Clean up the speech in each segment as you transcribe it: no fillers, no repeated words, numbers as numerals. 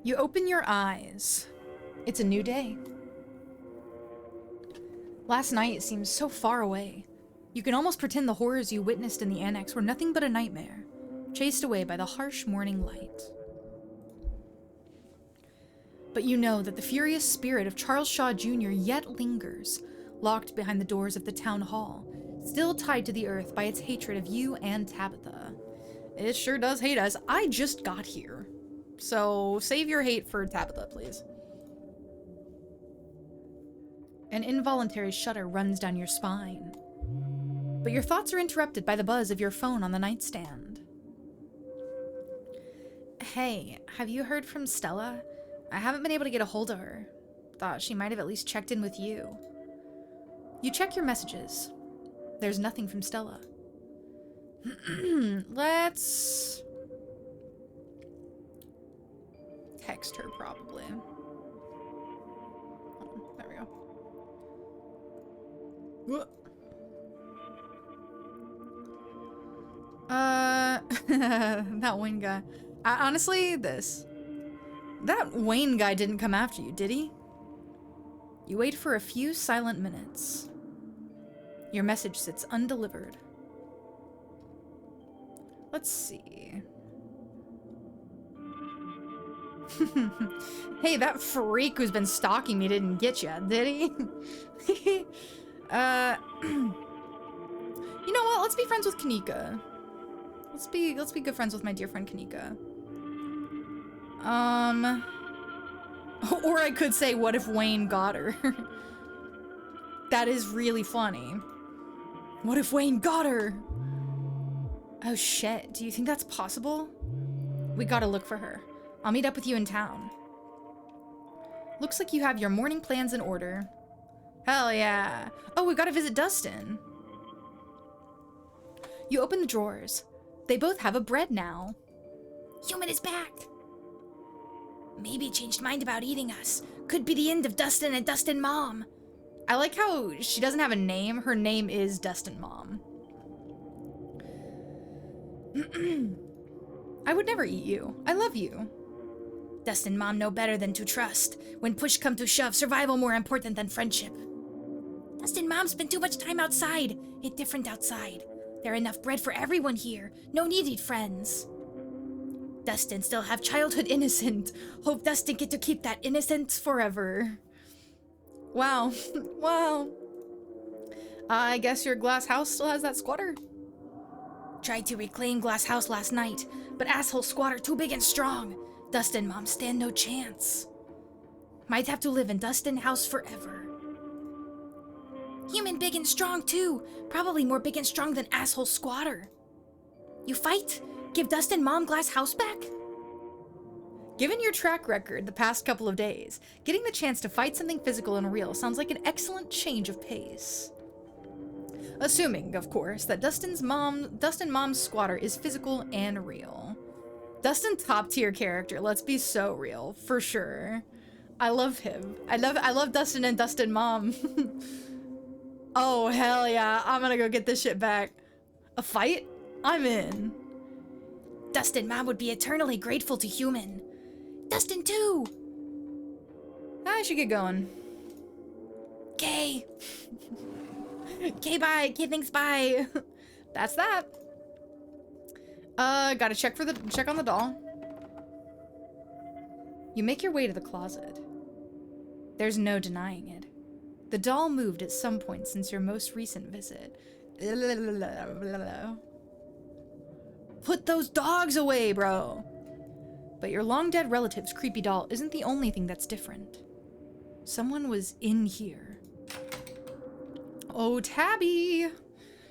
You open your eyes. It's a new day. Last night seems so far away. You can almost pretend the horrors you witnessed in the annex were nothing but a nightmare, chased away by the harsh morning light. But you know that the furious spirit of Charles Shaw Jr. yet lingers, locked behind the doors of the town hall, still tied to the earth by its hatred of you and Tabitha. It sure does hate us. I just got here. So save your hate for Tabitha, please. An involuntary shudder runs down your spine. But your thoughts are interrupted by the buzz of your phone on the nightstand. Hey, have you heard from Stella? I haven't been able to get a hold of her. Thought she might have at least checked in with you. You check your messages. There's nothing from Stella. Let's text her, probably. Oh, there we go. That Wayne guy. Honestly, that Wayne guy didn't come after you, did he? You wait for a few silent minutes. Your message sits undelivered. Let's see. Hey, that freak who's been stalking me didn't get you, did he? You know what? Let's be friends with Kanika. Let's be good friends with my dear friend Kanika. Or I could say, what if Wayne got her? That is really funny. What if Wayne got her? Oh shit, do you think that's possible? We gotta look for her. I'll meet up with you in town. Looks like you have your morning plans in order. Hell yeah. Oh, we gotta visit Dustin. You open the drawers. They both have a bread now. Human is back. Maybe changed mind about eating us. Could be the end of Dustin and Dustin Mom. I like how she doesn't have a name. Her name is Dustin Mom. I would never eat you. I love you. Dustin Mom know better than to trust. When push come to shove, survival more important than friendship. Dustin Mom spent too much time outside. It different outside. There enough bread for everyone here. No needed friends. Dustin still have childhood innocent. Hope Dustin get to keep that innocence forever. Wow. Wow. I guess your glass house still has that squatter. Tried to reclaim glass house last night, but asshole squatter too big and strong. Dustin Mom stand no chance. Might have to live in Dustin house forever. Human big and strong too. Probably more big and strong than asshole squatter. You fight? Give Dustin Mom glass house back? Given your track record the past couple of days, getting the chance to fight something physical and real sounds like an excellent change of pace. Assuming, of course, that Dustin Mom's squatter is physical and real. Dustin top tier character, let's be so real, for sure. I love him. I love Dustin and Dustin Mom. Oh, hell yeah, I'm gonna go get this shit back. A fight? I'm in. Dustin Mom would be eternally grateful to Human. Dustin too! I should get going. Okay. Okay, bye. Okay, thanks, bye. That's that. Gotta check on the doll. You make your way to the closet. There's no denying it. The doll moved at some point since your most recent visit. Put those dogs away, bro! But your long-dead relative's creepy doll isn't the only thing that's different. Someone was in here. Oh, Tabby!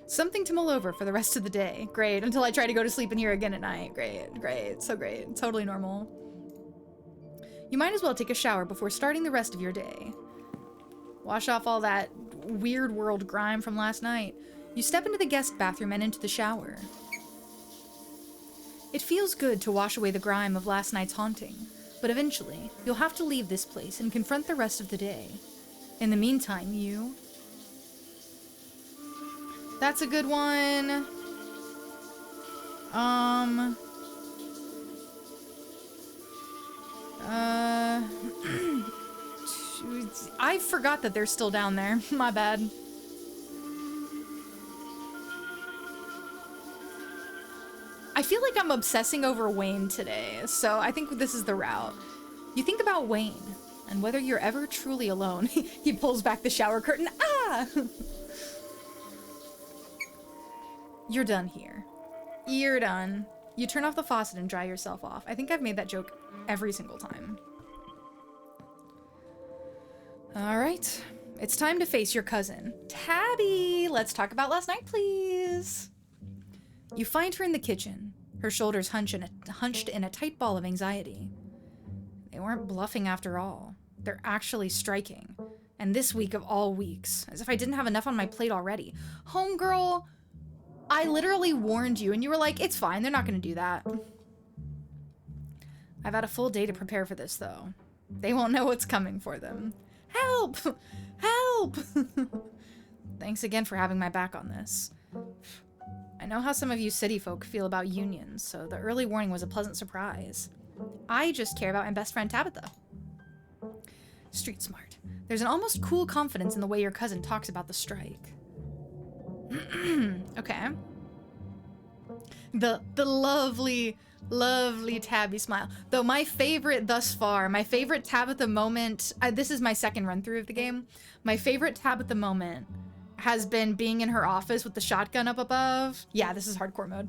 Something to mull over for the rest of the day. Great, until I try to go to sleep in here again at night. Great, great, so great. Totally normal. You might as well take a shower before starting the rest of your day. Wash off all that weird world grime from last night. You step into the guest bathroom and into the shower. It feels good to wash away the grime of last night's haunting, but eventually, you'll have to leave this place and confront the rest of the day. In the meantime, you... That's a good one. I forgot that they're still down there. My bad. I feel like I'm obsessing over Wayne today, so I think this is the route. You think about Wayne, and whether you're ever truly alone. He pulls back the shower curtain. Ah! You're done here. You're done. You turn off the faucet and dry yourself off. I think I've made that joke every single time. All right. It's time to face your cousin. Tabby! Let's talk about last night, please. You find her in the kitchen, her shoulders hunched in a tight ball of anxiety. They weren't bluffing after all. They're actually striking. And this week of all weeks, as if I didn't have enough on my plate already. Homegirl, I literally warned you and you were like, it's fine, they're not gonna do that. I've had a full day to prepare for this though. They won't know what's coming for them. Help! Help! Thanks again for having my back on this. I know how some of you city folk feel about unions, so the early warning was a pleasant surprise. I just care about my best friend Tabitha. Street smart. There's an almost cool confidence in the way your cousin talks about the strike. Okay. The lovely, lovely Tabby smile. Though my favorite thus far, my favorite Tabitha moment, this is my second run through of the game. My favorite Tabitha moment has been being in her office with the shotgun up above. Yeah, this is hardcore mode.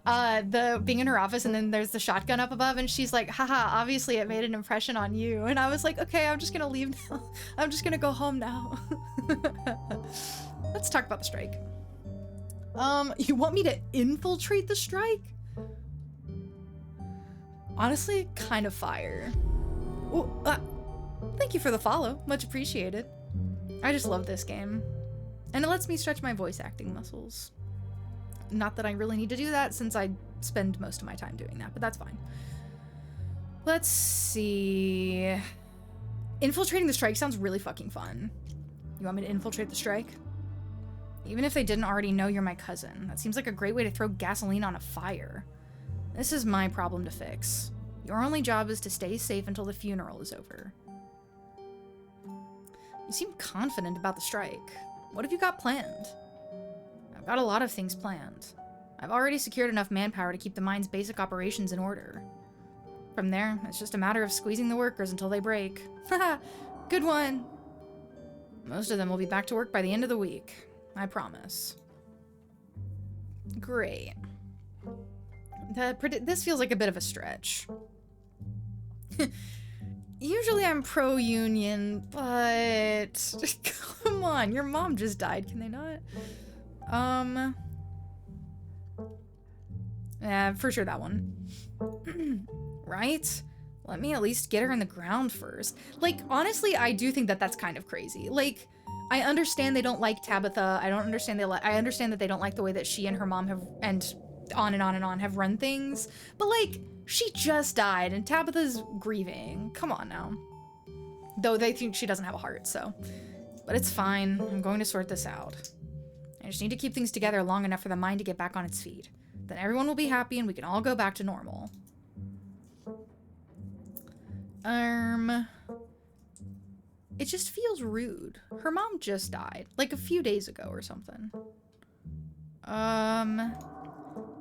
The being in her office and then there's the shotgun up above and she's like, haha, obviously it made an impression on you. And I was like, okay, I'm just gonna leave now. I'm just gonna go home now. Let's talk about the strike. You want me to infiltrate the strike? Honestly, kind of fire. Ooh, thank you for the follow. Much appreciated. I just love this game. And it lets me stretch my voice acting muscles. Not that I really need to do that since I spend most of my time doing that, but that's fine. Let's see. Infiltrating the strike sounds really fucking fun. You want me to infiltrate the strike? Even if they didn't already know you're my cousin, that seems like a great way to throw gasoline on a fire. This is my problem to fix. Your only job is to stay safe until the funeral is over. You seem confident about the strike. What have you got planned? I've got a lot of things planned. I've already secured enough manpower to keep the mine's basic operations in order. From there, it's just a matter of squeezing the workers until they break. Haha, good one. Most of them will be back to work by the end of the week. I promise. Great. This feels like a bit of a stretch. Usually I'm pro-union, but come on, your mom just died, can they not? Yeah, for sure that one. Right? Let me at least get her in the ground first. Like, honestly, I do think that that's kind of crazy. Like, I understand they don't like Tabitha. I understand that they don't like the way that she and her mom have, and on and on and on, have run things. But like, she just died and Tabitha's grieving. Come on now. Though they think she doesn't have a heart, so. But it's fine. I'm going to sort this out. I just need to keep things together long enough for the mind to get back on its feet. Then everyone will be happy and we can all go back to normal. It just feels rude. Her mom just died, like a few days ago or something.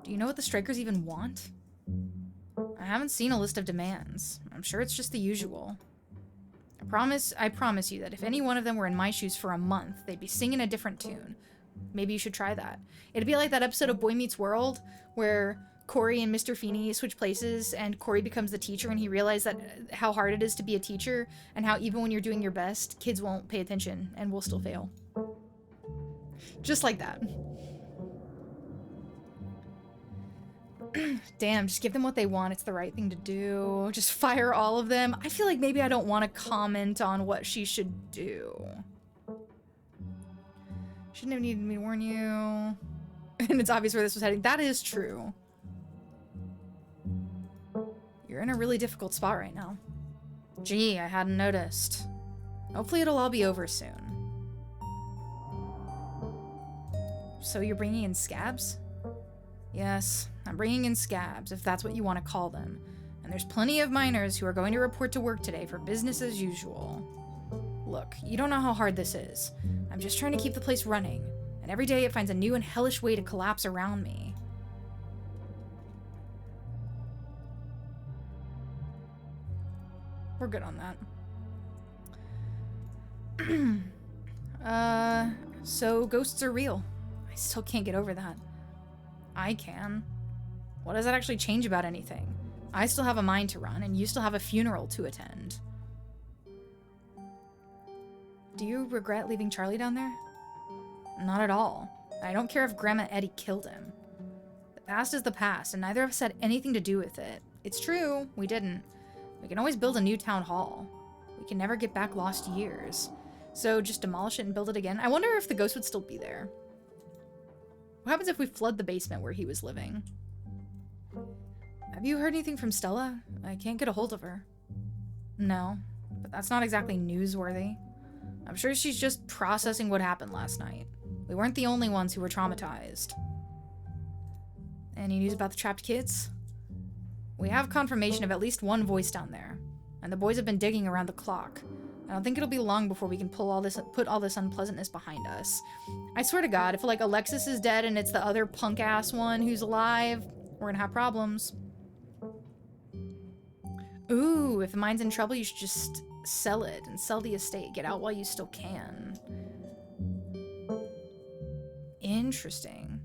Do you know what the strikers even want? I haven't seen a list of demands. I'm sure it's just the usual. I promise you that if any one of them were in my shoes for a month, they'd be singing a different tune. Maybe you should try that. It'd be like that episode of Boy Meets World where Corey and Mr. Feeney switch places and Corey becomes the teacher and he realized that how hard it is to be a teacher and how even when you're doing your best, kids won't pay attention and will still fail. Just like that. Damn, just give them what they want. It's the right thing to do. Just fire all of them. I feel like maybe I don't want to comment on what she should do. Shouldn't have needed me to warn you. And it's obvious where this was heading. That is true. You're in a really difficult spot right now. Gee, I hadn't noticed. Hopefully it'll all be over soon. So you're bringing in scabs? Yes, I'm bringing in scabs, if that's what you want to call them. And there's plenty of miners who are going to report to work today for business as usual. Look, you don't know how hard this is. I'm just trying to keep the place running, and every day it finds a new and hellish way to collapse around me. We're good on that. So ghosts are real. I still can't get over that. I can. What does that actually change about anything? I still have a mind to run, and you still have a funeral to attend. Do you regret leaving Charlie down there? Not at all. I don't care if Grandma Eddie killed him. The past is the past, and neither of us had anything to do with it. It's true, we didn't. We can always build a new town hall. We can never get back lost years. So just demolish it and build it again. I wonder if the ghost would still be there. What happens if we flood the basement where he was living? Have you heard anything from Stella? I can't get a hold of her. No, but that's not exactly newsworthy. I'm sure she's just processing what happened last night. We weren't the only ones who were traumatized. Any news about the trapped kids? We have confirmation of at least one voice down there, and the boys have been digging around the clock. I don't think it'll be long before we can put all this unpleasantness behind us. I swear to God, if like Alexis is dead and it's the other punk-ass one who's alive, we're gonna have problems. Ooh, if the mine's in trouble, you should just sell it and sell the estate. Get out while you still can. Interesting.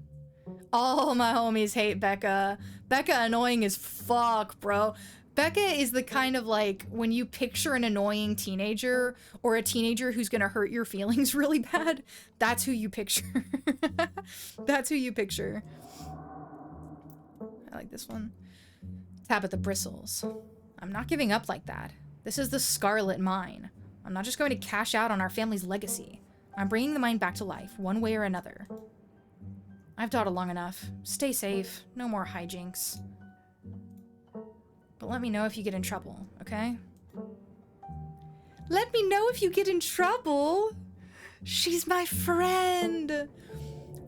All my homies hate Becca. Becca annoying as fuck, bro. Becca is the kind of like, when you picture an annoying teenager or a teenager who's gonna hurt your feelings really bad, that's who you picture. That's who you picture. I like this one. Tabitha bristles. I'm not giving up like that. This is the Scarlet mine. I'm not just going to cash out on our family's legacy. I'm bringing the mine back to life, one way or another. I've dawdled long enough. Stay safe. No more hijinks. But let me know if you get in trouble, okay? Let me know if you get in trouble. She's my friend.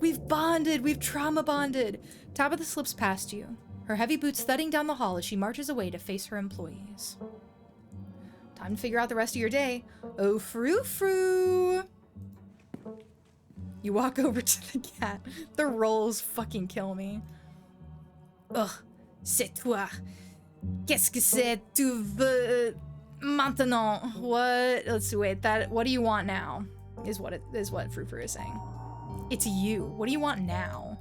We've bonded. We've trauma bonded. Tabitha slips past you, her heavy boots thudding down the hall as she marches away to face her employees. Time to figure out the rest of your day. Oh, frou-frou. You walk over to the cat. The rolls fucking kill me. Oh, c'est toi. Qu'est-ce que c'est tu veux maintenant? What? Let's see, wait. What do you want now? Is what frou-frou is saying. It's you. What do you want now?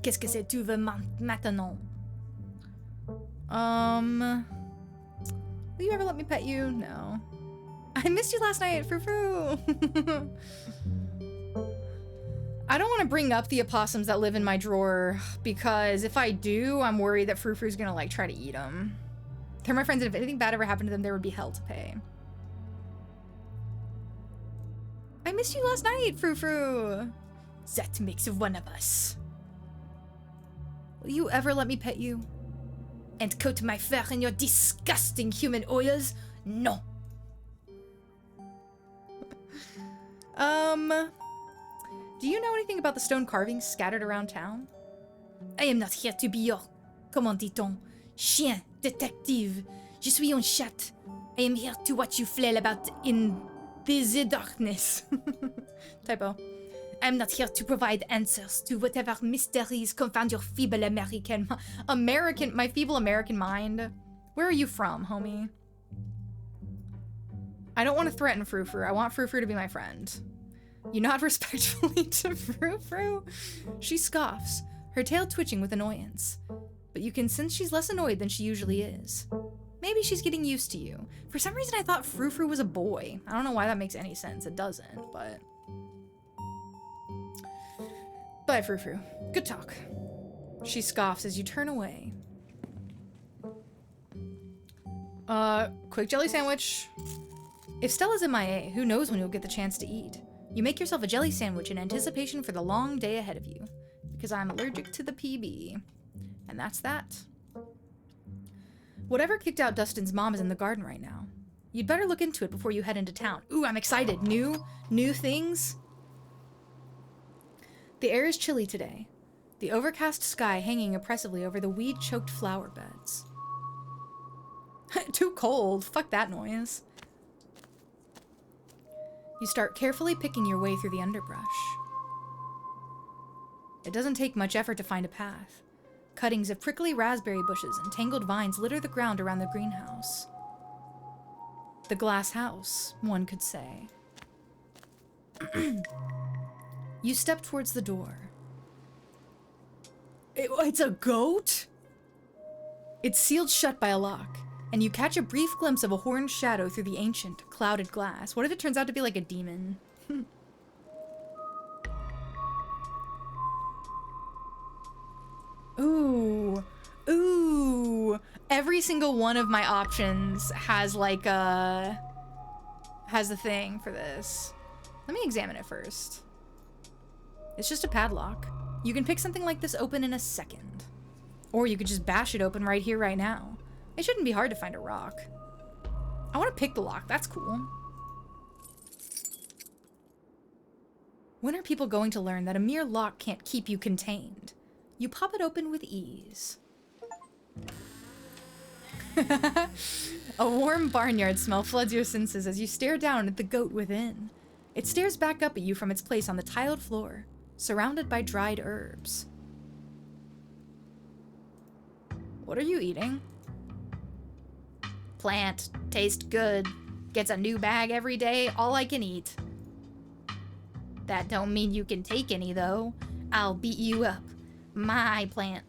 Qu'est-ce que c'est tu veux maintenant? Will you ever let me pet you? No. I missed you last night, frou-frou. I don't want to bring up the opossums that live in my drawer, because if I do, I'm worried that frou-fru's gonna like try to eat them. They're my friends, and if anything bad ever happened to them, there would be hell to pay. I missed you last night, frou-frou. That makes one of us. Will you ever let me pet you? And coat my fur in your disgusting human oils? No. Do you know anything about the stone carvings scattered around town? I am not here to be your, comment dit-on, chien, detective. Je suis un chat. I am here to watch you flail about in the darkness. Typo. I'm not here to provide answers to whatever mysteries confound your feeble my feeble American mind. Where are you from, homie? I don't want to threaten frou-frou. I want frou-frou to be my friend. You nod respectfully to frou-frou. She scoffs, her tail twitching with annoyance. But you can sense she's less annoyed than she usually is. Maybe she's getting used to you. For some reason I thought frou-frou was a boy. I don't know why that makes any sense. It doesn't, but... Bye, frou-frou. Good talk. She scoffs as you turn away. Quick jelly sandwich. If Stella's MIA, who knows when you'll get the chance to eat? You make yourself a jelly sandwich in anticipation for the long day ahead of you. Because I'm allergic to the PB. And that's that. Whatever kicked out Dustin's mom is in the garden right now. You'd better look into it before you head into town. Ooh, I'm excited. New things? The air is chilly today. The overcast sky hanging oppressively over the weed-choked flower beds. Too cold. Fuck that noise. You start carefully picking your way through the underbrush. It doesn't take much effort to find a path. Cuttings of prickly raspberry bushes and tangled vines litter the ground around the greenhouse. The glass house, one could say. You step towards the door. It's a goat? It's sealed shut by a lock, and you catch a brief glimpse of a horned shadow through the ancient, clouded glass. What if it turns out to be like a demon? Ooh. Ooh. Every single one of my options has like a... has a thing for this. Let me examine it first. It's just a padlock. You can pick something like this open in a second. Or you could just bash it open right here, right now. It shouldn't be hard to find a rock. I want to pick the lock. That's cool. When are people going to learn that a mere lock can't keep you contained? You pop it open with ease. A warm barnyard smell floods your senses as you stare down at the goat within. It stares back up at you from its place on the tiled floor, surrounded by dried herbs. What are you eating? Plant. Tastes good. Gets a new bag every day. All I can eat. That don't mean you can take any, though. I'll beat you up. My plant.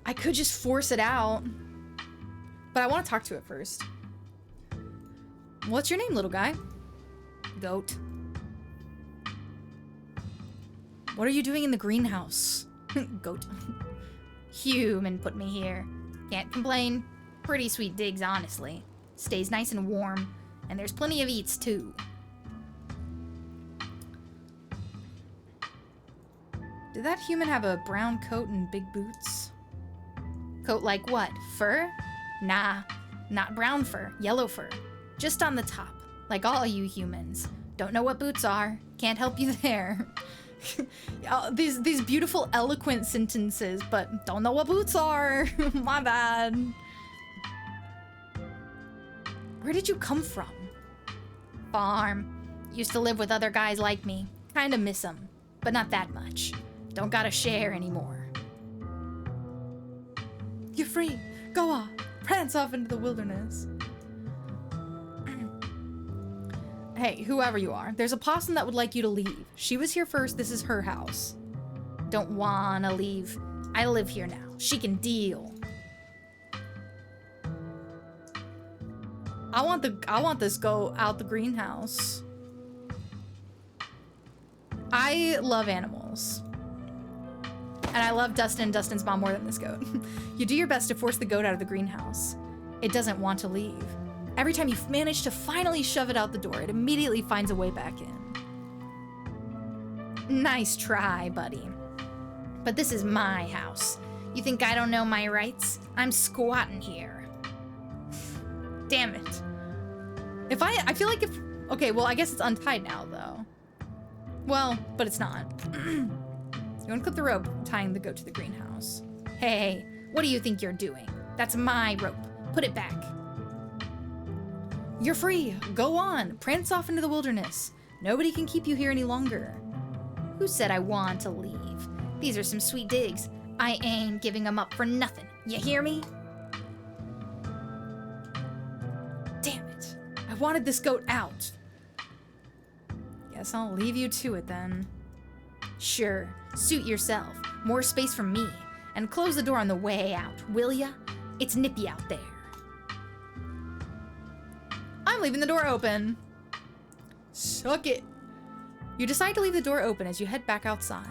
I could just force it out. But I want to talk to it first. What's your name, little guy? Goat. What are you doing in the greenhouse? Goat. Human put me here. Can't complain. Pretty sweet digs, honestly. Stays nice and warm. And there's plenty of eats, too. Did that human have a brown coat and big boots? Coat like what? Fur? Nah, not brown fur, yellow fur. Just on the top, like all you humans. Don't know what boots are. Can't help you there. These beautiful, eloquent sentences, but don't know what boots are. My bad. Where did you come from? Farm. Used to live with other guys like me. Kinda miss them, but not that much. Don't gotta share anymore. You're free. Go off. Prance off into the wilderness. Hey, whoever you are, there's a possum that would like you to leave. She was here first. This is her house. Don't wanna leave. I live here now. She can deal. I want this goat out the greenhouse. I love animals. And I love Dustin and Dustin's mom more than this goat. You do your best to force the goat out of the greenhouse. It doesn't want to leave. Every time you manage to finally shove it out the door, it immediately finds a way back in. Nice try, buddy. But this is my house. You think I don't know my rights? I'm squatting here. Damn it. I feel like if... Okay, well, I guess it's untied now, though. Well, but it's not. You unclip the rope, tying the goat to the greenhouse. Hey, what do you think you're doing? That's my rope. Put it back. You're free. Go on. Prance off into the wilderness. Nobody can keep you here any longer. Who said I want to leave? These are some sweet digs. I ain't giving them up for nothing. You hear me? Damn it. I wanted this goat out. Guess I'll leave you to it then. Sure. Suit yourself. More space for me. And close the door on the way out, will ya? It's nippy out there. I'm leaving the door open. Suck it. You decide to leave the door open as you head back outside.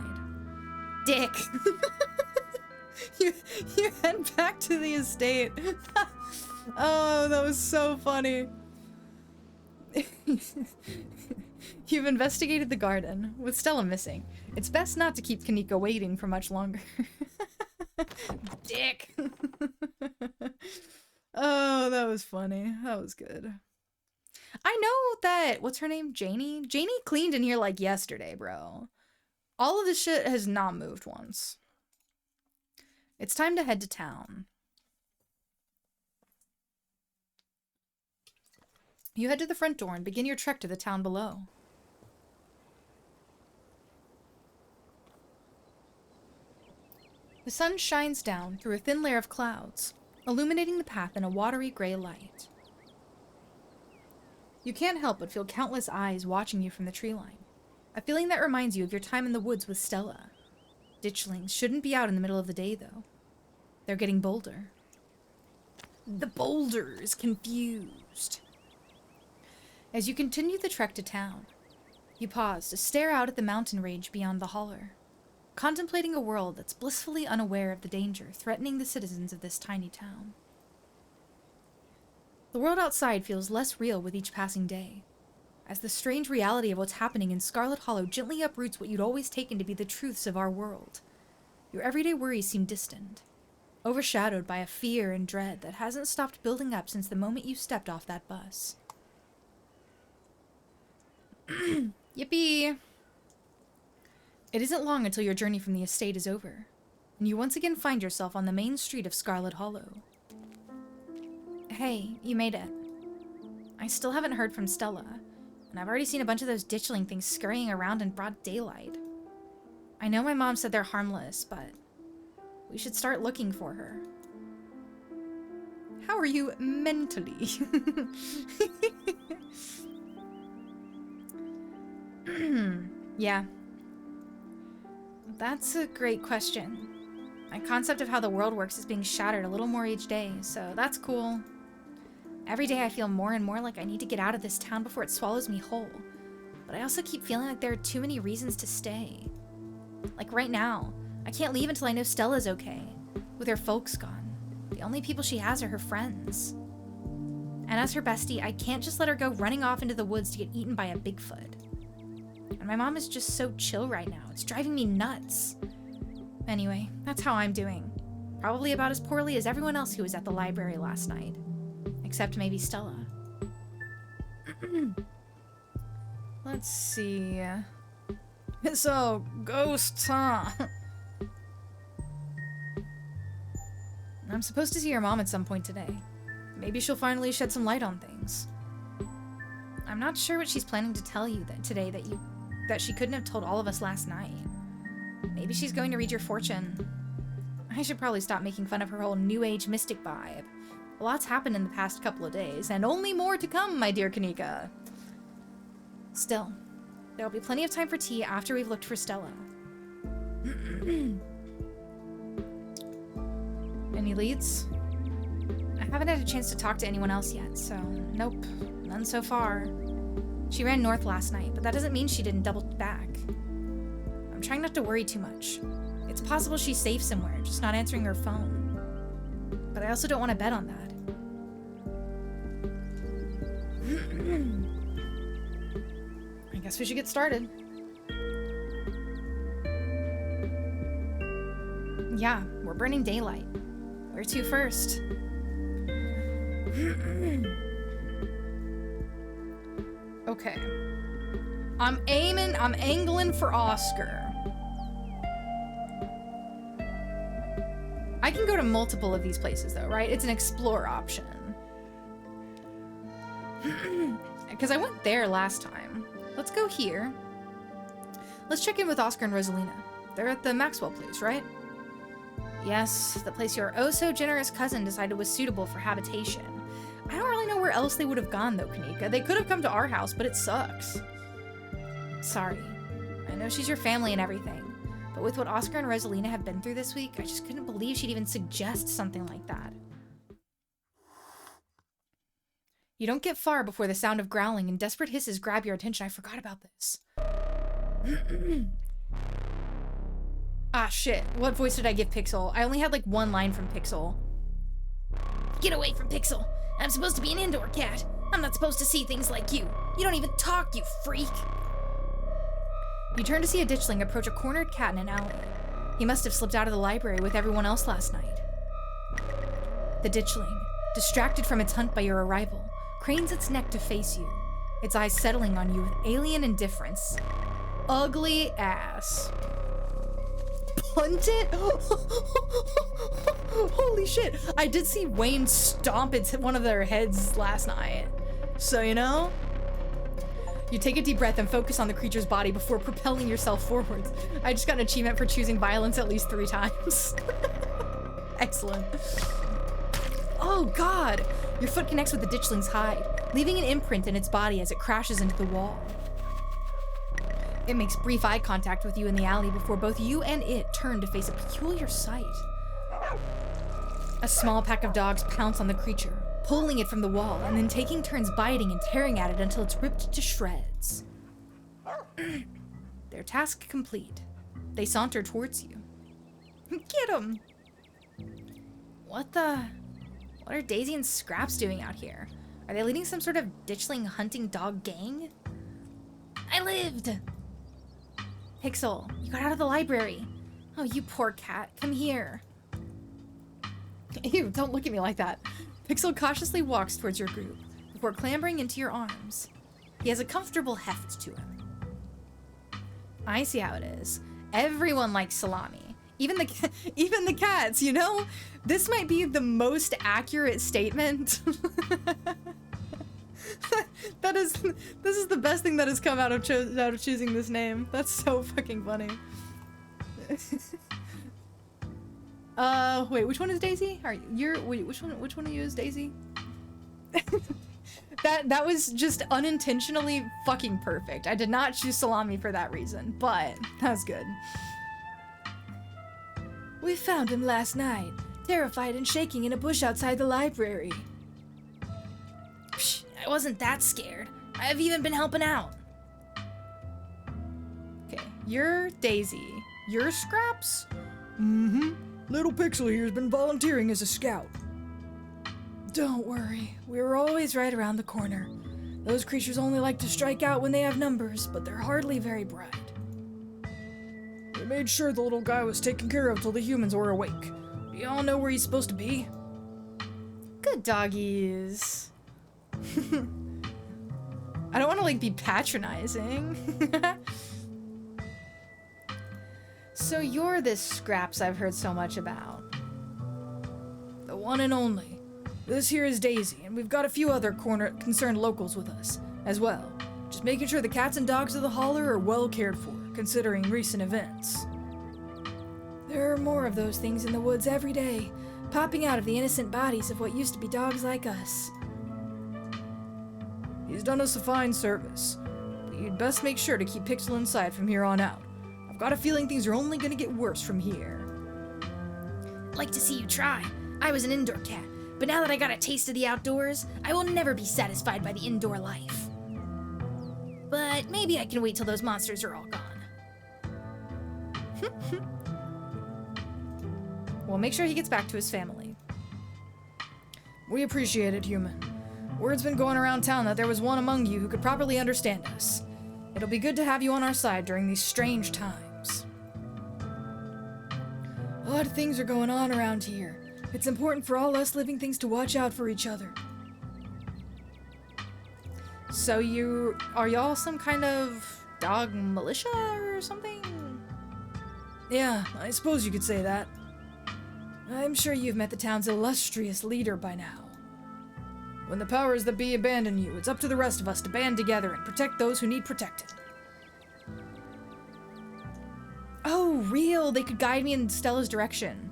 Dick. you head back to the estate. Oh, that was so funny. You've investigated the garden, with Stella missing. It's best not to keep Kaneko waiting for much longer. Dick. Oh, that was funny. That was good. I know that, what's her name? Janie? Janie cleaned in here like yesterday, bro. All of this shit has not moved once. It's time to head to town. You head to the front door and begin your trek to the town below. The sun shines down through a thin layer of clouds, illuminating the path in a watery gray light. You can't help but feel countless eyes watching you from the tree line, a feeling that reminds you of your time in the woods with Stella. Ditchlings shouldn't be out in the middle of the day, though. They're getting bolder. The boulders confused. As you continue the trek to town, you pause to stare out at the mountain range beyond the holler, contemplating a world that's blissfully unaware of the danger threatening the citizens of this tiny town. The world outside feels less real with each passing day, as the strange reality of what's happening in Scarlet Hollow gently uproots what you'd always taken to be the truths of our world. Your everyday worries seem distant, overshadowed by a fear and dread that hasn't stopped building up since the moment you stepped off that bus. Yippee! It isn't long until your journey from the estate is over, and you once again find yourself on the main street of Scarlet Hollow. Hey, you made it. I still haven't heard from Stella, and I've already seen a bunch of those ditchling things scurrying around in broad daylight. I know my mom said they're harmless, but we should start looking for her. How are you mentally? Yeah. That's a great question. My concept of how the world works is being shattered a little more each day, so that's cool. Every day I feel more and more like I need to get out of this town before it swallows me whole. But I also keep feeling like there are too many reasons to stay. Like right now, I can't leave until I know Stella's okay. With her folks gone, the only people she has are her friends. And as her bestie, I can't just let her go running off into the woods to get eaten by a Bigfoot. And my mom is just so chill right now. It's driving me nuts. Anyway, that's how I'm doing. Probably about as poorly as everyone else who was at the library last night. Except maybe Stella. Let's see. So, ghosts, huh? I'm supposed to see your mom at some point today. Maybe she'll finally shed some light on things. I'm not sure what she's planning to tell you today that she couldn't have told all of us last night. Maybe she's going to read your fortune. I should probably stop making fun of her whole new age mystic vibe. A lot's happened in the past couple of days, and only more to come, my dear Kanika. Still, there'll be plenty of time for tea after we've looked for Stella. Any leads? I haven't had a chance to talk to anyone else yet, so nope, none so far. She ran north last night, but that doesn't mean she didn't double back. I'm trying not to worry too much. It's possible she's safe somewhere, just not answering her phone. But I also don't want to bet on that. I guess we should get started. Yeah, we're burning daylight. Where to first? Okay. I'm angling for Oscar. I can go to multiple of these places though, right? It's an explore option. Because I went there last time. Let's go here. Let's check in with Oscar and Rosalina. They're at the Maxwell place, right? Yes, the place your oh-so-generous cousin decided was suitable for habitation. I don't really know where else they would have gone, though, Kanika. They could have come to our house, but it sucks. Sorry. I know she's your family and everything, but with what Oscar and Rosalina have been through this week, I just couldn't believe she'd even suggest something like that. You don't get far before the sound of growling and desperate hisses grab your attention. I forgot about this. Ah, shit. What voice did I give Pixel? I only had like one line from Pixel. Get away from Pixel. I'm supposed to be an indoor cat. I'm not supposed to see things like you. You don't even talk, you freak. You turn to see a ditchling approach a cornered cat in an alley. He must have slipped out of the library with everyone else last night. The ditchling, distracted from its hunt by your arrival, cranes its neck to face you, its eyes settling on you with alien indifference. Ugly ass. Punt it? Holy shit. I did see Wayne stomp one of their heads last night. So, you know? You take a deep breath and focus on the creature's body before propelling yourself forwards. I just got an achievement for choosing violence at least 3 times. Excellent. Oh, God! Your foot connects with the ditchling's hide, leaving an imprint in its body as it crashes into the wall. It makes brief eye contact with you in the alley before both you and it turn to face a peculiar sight. A small pack of dogs pounce on the creature, pulling it from the wall, and then taking turns biting and tearing at it until it's ripped to shreds. Their task complete. They saunter towards you. Get 'em! What are Daisy and Scraps doing out here? Are they leading some sort of ditchling hunting dog gang? I lived! Pixel, you got out of the library. Oh, you poor cat. Come here. Ew, don't look at me like that. Pixel cautiously walks towards your group before clambering into your arms. He has a comfortable heft to him. I see how it is. Everyone likes salami. Even the cats, you know? This might be the most accurate statement. This is the best thing that has come out of choosing this name. That's so fucking funny. Wait, which one is Daisy? Which one of you is Daisy? That was just unintentionally fucking perfect. I did not choose salami for that reason, but that was good. We found him last night, terrified and shaking in a bush outside the library. Psh, I wasn't that scared. I've even been helping out. Okay, you're Daisy. You're Scraps? Mm-hmm. Little Pixel here's been volunteering as a scout. Don't worry, we were always right around the corner. Those creatures only like to strike out when they have numbers, but they're hardly very bright. We made sure the little guy was taken care of till the humans were awake. Do y'all know where he's supposed to be? Good doggies. I don't want to, like, be patronizing. So you're this Scraps I've heard so much about. The one and only. This here is Daisy, and we've got a few other concerned locals with us, as well. Just making sure the cats and dogs of the holler are well cared for, considering recent events. There are more of those things in the woods every day, popping out of the innocent bodies of what used to be dogs like us. He's done us a fine service, but you'd best make sure to keep Pixel inside from here on out. I've got a feeling things are only gonna get worse from here. Like to see you try. I was an indoor cat, but now that I got a taste of the outdoors, I will never be satisfied by the indoor life. But maybe I can wait till those monsters are all gone. Well, make sure he gets back to his family. We appreciate it, human. Word's been going around town that there was one among you who could properly understand us. It'll be good to have you on our side during these strange times. Odd things are going on around here. It's important for all us living things to watch out for each other. So are y'all some kind of dog militia or something? Yeah, I suppose you could say that. I'm sure you've met the town's illustrious leader by now. When the powers that be abandon you, it's up to the rest of us to band together and protect those who need protected. Oh, real! They could guide me in Stella's direction.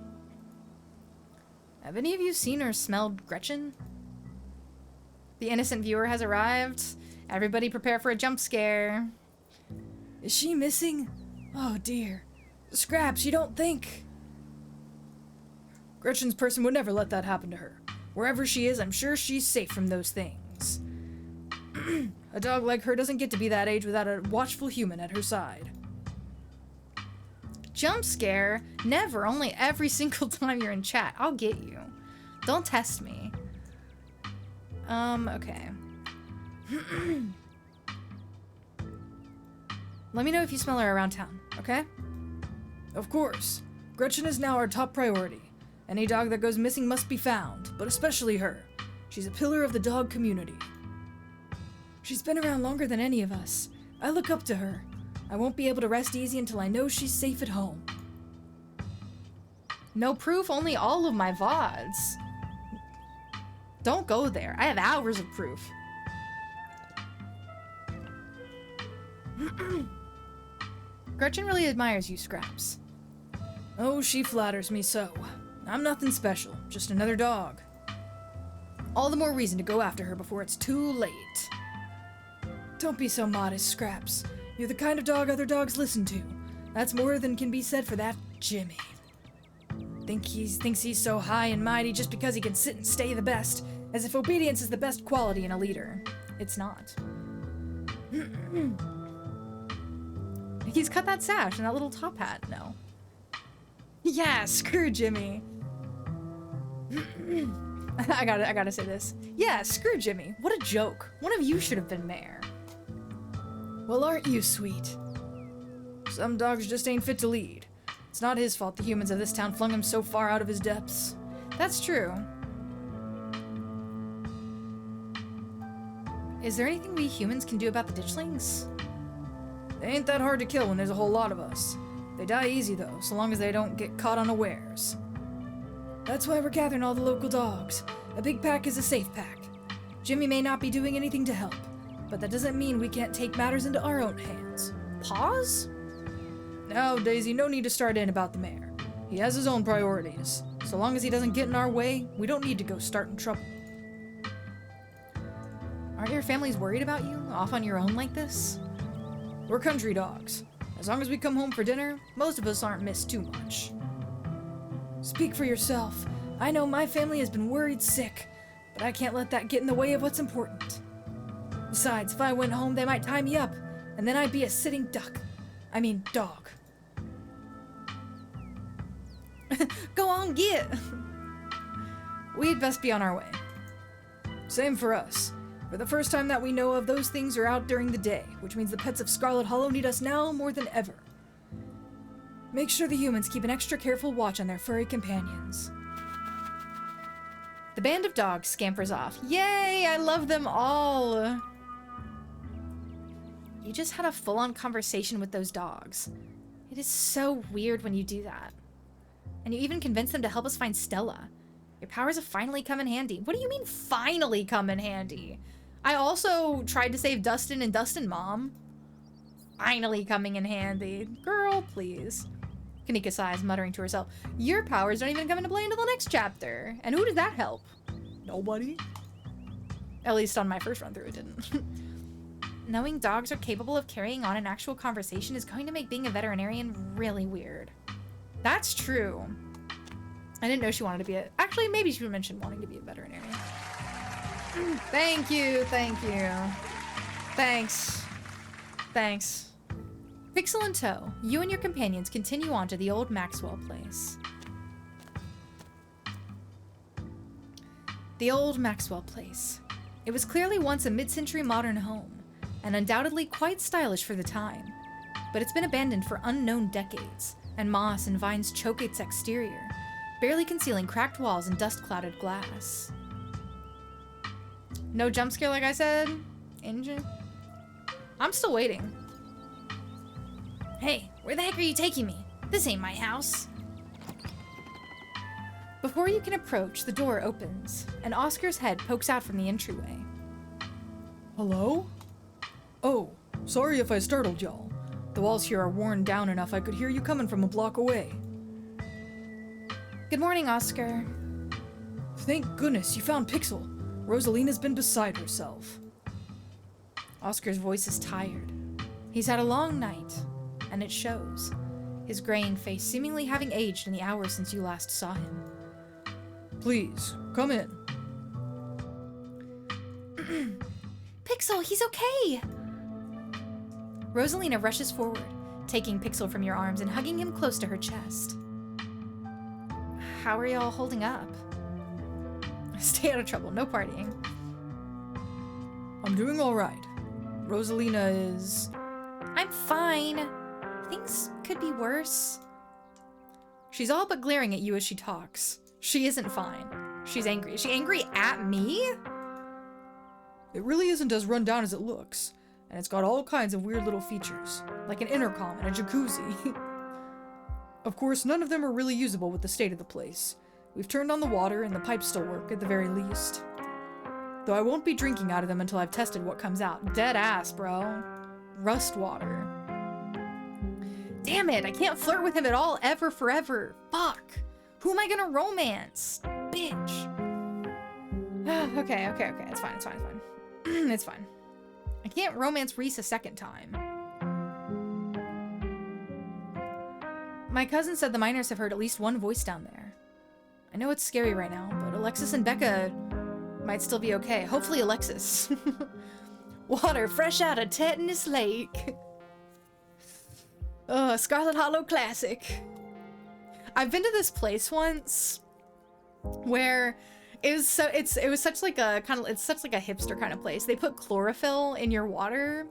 Have any of you seen or smelled Gretchen? The innocent viewer has arrived. Everybody prepare for a jump scare. Is she missing? Oh dear. Scraps, you don't think... Gretchen's person would never let that happen to her. Wherever she is, I'm sure she's safe from those things. A dog like her doesn't get to be that age without a watchful human at her side. Jump scare? Never. Only every single time you're in chat. I'll get you. Don't test me. Okay. Let me know if you smell her around town, okay? Of course. Gretchen is now our top priority. Any dog that goes missing must be found, but especially her. She's a pillar of the dog community. She's been around longer than any of us. I look up to her. I won't be able to rest easy until I know she's safe at home. No proof, only all of my VODs. Don't go there. I have hours of proof. Gretchen really admires you, Scraps. Oh, she flatters me so. I'm nothing special, just another dog. All the more reason to go after her before it's too late. Don't be so modest, Scraps. You're the kind of dog other dogs listen to. That's more than can be said for that Jimmy. Thinks he's so high and mighty just because he can sit and stay the best, as if obedience is the best quality in a leader. It's not. He's cut that sash and that little top hat, no. Yeah, screw Jimmy. I gotta say this. Yeah, screw Jimmy. What a joke. One of you should have been mayor. Well, aren't you sweet? Some dogs just ain't fit to lead. It's not his fault the humans of this town flung him so far out of his depths. That's true. Is there anything we humans can do about the ditchlings? They ain't that hard to kill when there's a whole lot of us. They die easy though, so long as they don't get caught unawares. That's why we're gathering all the local dogs. A big pack is a safe pack. Jimmy may not be doing anything to help, but that doesn't mean we can't take matters into our own hands. Pause? No, Daisy, no need to start in about the mayor. He has his own priorities. So long as he doesn't get in our way, we don't need to go starting trouble. Aren't your families worried about you, off on your own like this? We're country dogs. As long as we come home for dinner, most of us aren't missed too much. Speak for yourself. I know my family has been worried sick, but I can't let that get in the way of what's important. Besides, if I went home, they might tie me up, and then I'd be a sitting duck. I mean, dog. Go on, get! We'd best be on our way. Same for us. For the first time that we know of, those things are out during the day, which means the pets of Scarlet Hollow need us now more than ever. Make sure the humans keep an extra careful watch on their furry companions. The band of dogs scampers off. Yay, I love them all! You just had a full-on conversation with those dogs. It is so weird when you do that. And you even convinced them to help us find Stella. Your powers have finally come in handy. What do you mean, finally come in handy? I also tried to save Dustin and Dustin Mom. Finally coming in handy. Girl, please. Kanika sighs, muttering to herself. Your powers don't even come into play until the next chapter. And who does that help? Nobody? At least on my first run through, it didn't. Knowing dogs are capable of carrying on an actual conversation is going to make being a veterinarian really weird. That's true. I didn't know she wanted to be a... Actually, maybe she mentioned wanting to be a veterinarian. Thank you, thank you. Thanks. Thanks. Pixel in tow, you and your companions continue on to the old Maxwell place. The old Maxwell place. It was clearly once a mid-century modern home, and undoubtedly quite stylish for the time. But it's been abandoned for unknown decades, and moss and vines choke its exterior, barely concealing cracked walls and dust-clouded glass. No jump scare like I said? Engine? I'm still waiting. Hey, where the heck are you taking me? This ain't my house. Before you can approach, the door opens, and Oscar's head pokes out from the entryway. Hello? Oh, sorry if I startled y'all. The walls here are worn down enough I could hear you coming from a block away. Good morning, Oscar. Thank goodness you found Pixel. Rosalina's been beside herself. Oscar's voice is tired. He's had a long night, and it shows. His graying face seemingly having aged in the hours since you last saw him. Please, come in. Pixel, he's okay! Rosalina rushes forward, taking Pixel from your arms and hugging him close to her chest. How are y'all holding up? Stay out of trouble, no partying. I'm doing all right. Rosalina is... I'm fine. Things could be worse. She's all but glaring at you as she talks. She isn't fine. She's angry. Is she angry at me? It really isn't as run down as it looks, and it's got all kinds of weird little features, like an intercom and a jacuzzi. Of course, none of them are really usable with the state of the place. We've turned on the water, and the pipes still work, at the very least. Though I won't be drinking out of them until I've tested what comes out. Dead ass, bro. Rust water. Damn it, I can't flirt with him at all, ever, forever. Fuck. Who am I gonna romance? Bitch. Okay. It's fine. It's fine. I can't romance Reese a second time. My cousin said the miners have heard at least one voice down there. I know it's scary right now, but Alexis and Becca might still be okay. Hopefully Alexis. Water fresh out of Tetanus Lake. Scarlet Hollow classic. I've been to this place once where it was such like a hipster kind of place. They put chlorophyll in your water,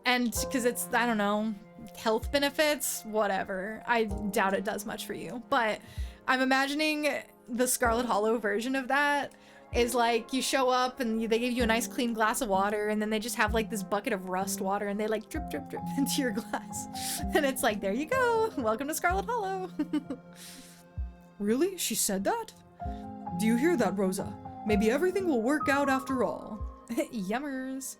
and because it's, I don't know, health benefits, whatever. I doubt it does much for you, but I'm imagining the Scarlet Hollow version of that is like you show up and they give you a nice clean glass of water, and then they just have like this bucket of rust water and they like drip into your glass, and it's like, there you go, welcome to Scarlet Hollow. Really? She said that? Do you hear that, Rosa? Maybe everything will work out after all. Yummers.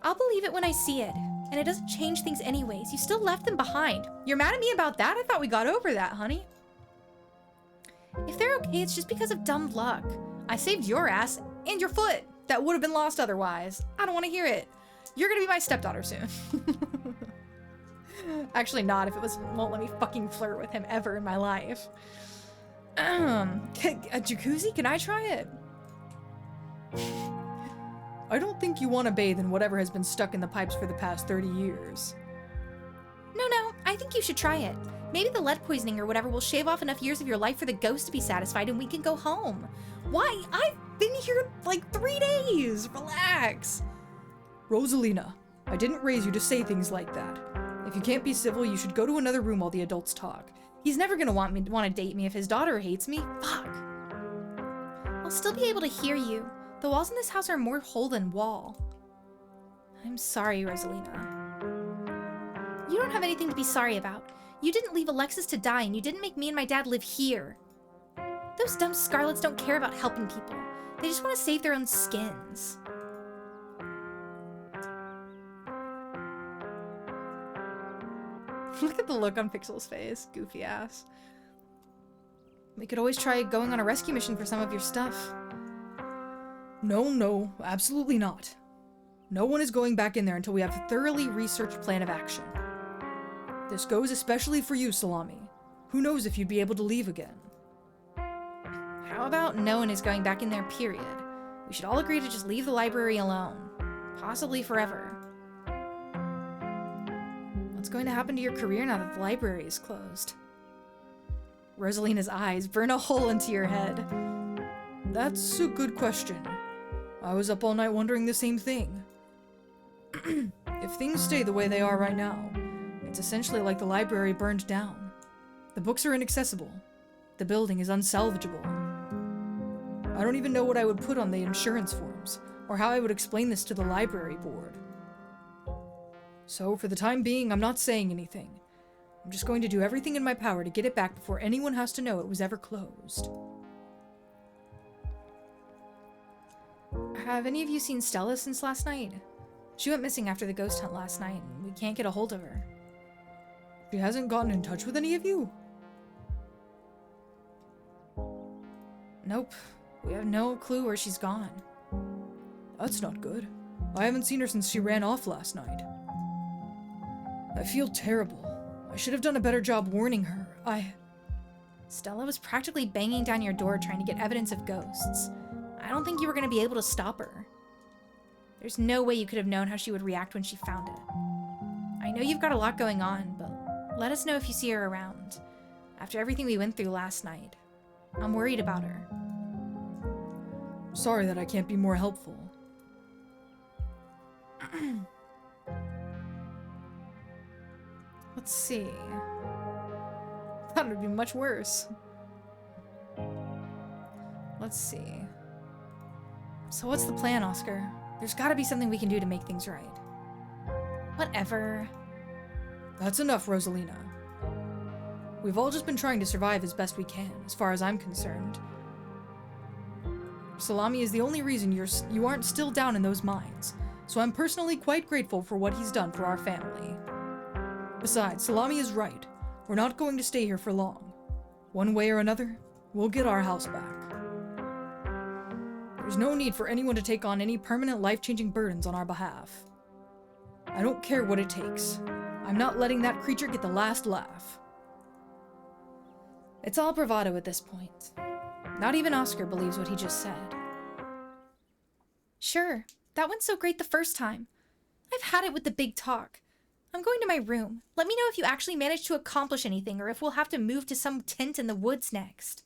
I'll believe it when I see it. And it doesn't change things anyways. You still left them behind. You're mad at me about that? I thought we got over that, honey. If they're okay, it's just because of dumb luck. I saved your ass and your foot. That would have been lost otherwise. I don't want to hear it. You're gonna be my stepdaughter soon. Actually not, if it won't let me fucking flirt with him ever in my life. A jacuzzi? Can I try it? I don't think you want to bathe in whatever has been stuck in the pipes for the past 30 years. No, I think you should try it. Maybe the lead poisoning or whatever will shave off enough years of your life for the ghost to be satisfied and we can go home. Why? I've been here like 3 days. Relax. Rosalina, I didn't raise you to say things like that. If you can't be civil, you should go to another room while the adults talk. He's never gonna want to date me if his daughter hates me. Fuck. I'll still be able to hear you. The walls in this house are more hole than wall. I'm sorry, Rosalina. You don't have anything to be sorry about. You didn't leave Alexis to die, and you didn't make me and my dad live here. Those dumb Scarlets don't care about helping people. They just want to save their own skins. Look at the look on Pixel's face. Goofy ass. We could always try going on a rescue mission for some of your stuff. No, absolutely not. No one is going back in there until we have a thoroughly researched plan of action. This goes especially for you, Salami. Who knows if you'd be able to leave again? How about no one is going back in there, period? We should all agree to just leave the library alone. Possibly forever. What's going to happen to your career now that the library is closed? Rosalina's eyes burn a hole into your head. That's a good question. I was up all night wondering the same thing. If things stay the way they are right now, it's essentially like the library burned down. The books are inaccessible. The building is unsalvageable. I don't even know what I would put on the insurance forms, or how I would explain this to the library board. So, for the time being, I'm not saying anything. I'm just going to do everything in my power to get it back before anyone has to know it was ever closed. Have any of you seen Stella since last night? She went missing after the ghost hunt last night, and we can't get a hold of her. She hasn't gotten in touch with any of you? Nope. We have no clue where she's gone. That's not good. I haven't seen her since she ran off last night. I feel terrible. I should have done a better job warning her. Stella was practically banging down your door trying to get evidence of ghosts. I don't think you were going to be able to stop her. There's no way you could have known how she would react when she found it. I know you've got a lot going on, but let us know if you see her around. After everything we went through last night, I'm worried about her. Sorry that I can't be more helpful. Let's see. Thought it would be much worse. Let's see. So what's the plan, Oscar? There's gotta be something we can do to make things right. Whatever. That's enough, Rosalina. We've all just been trying to survive as best we can, as far as I'm concerned. Salami is the only reason you aren't still down in those mines, so I'm personally quite grateful for what he's done for our family. Besides, Salami is right. We're not going to stay here for long. One way or another, we'll get our house back. There's no need for anyone to take on any permanent life-changing burdens on our behalf. I don't care what it takes. I'm not letting that creature get the last laugh. It's all bravado at this point. Not even Oscar believes what he just said. Sure, that went so great the first time. I've had it with the big talk. I'm going to my room. Let me know if you actually managed to accomplish anything or if we'll have to move to some tent in the woods next.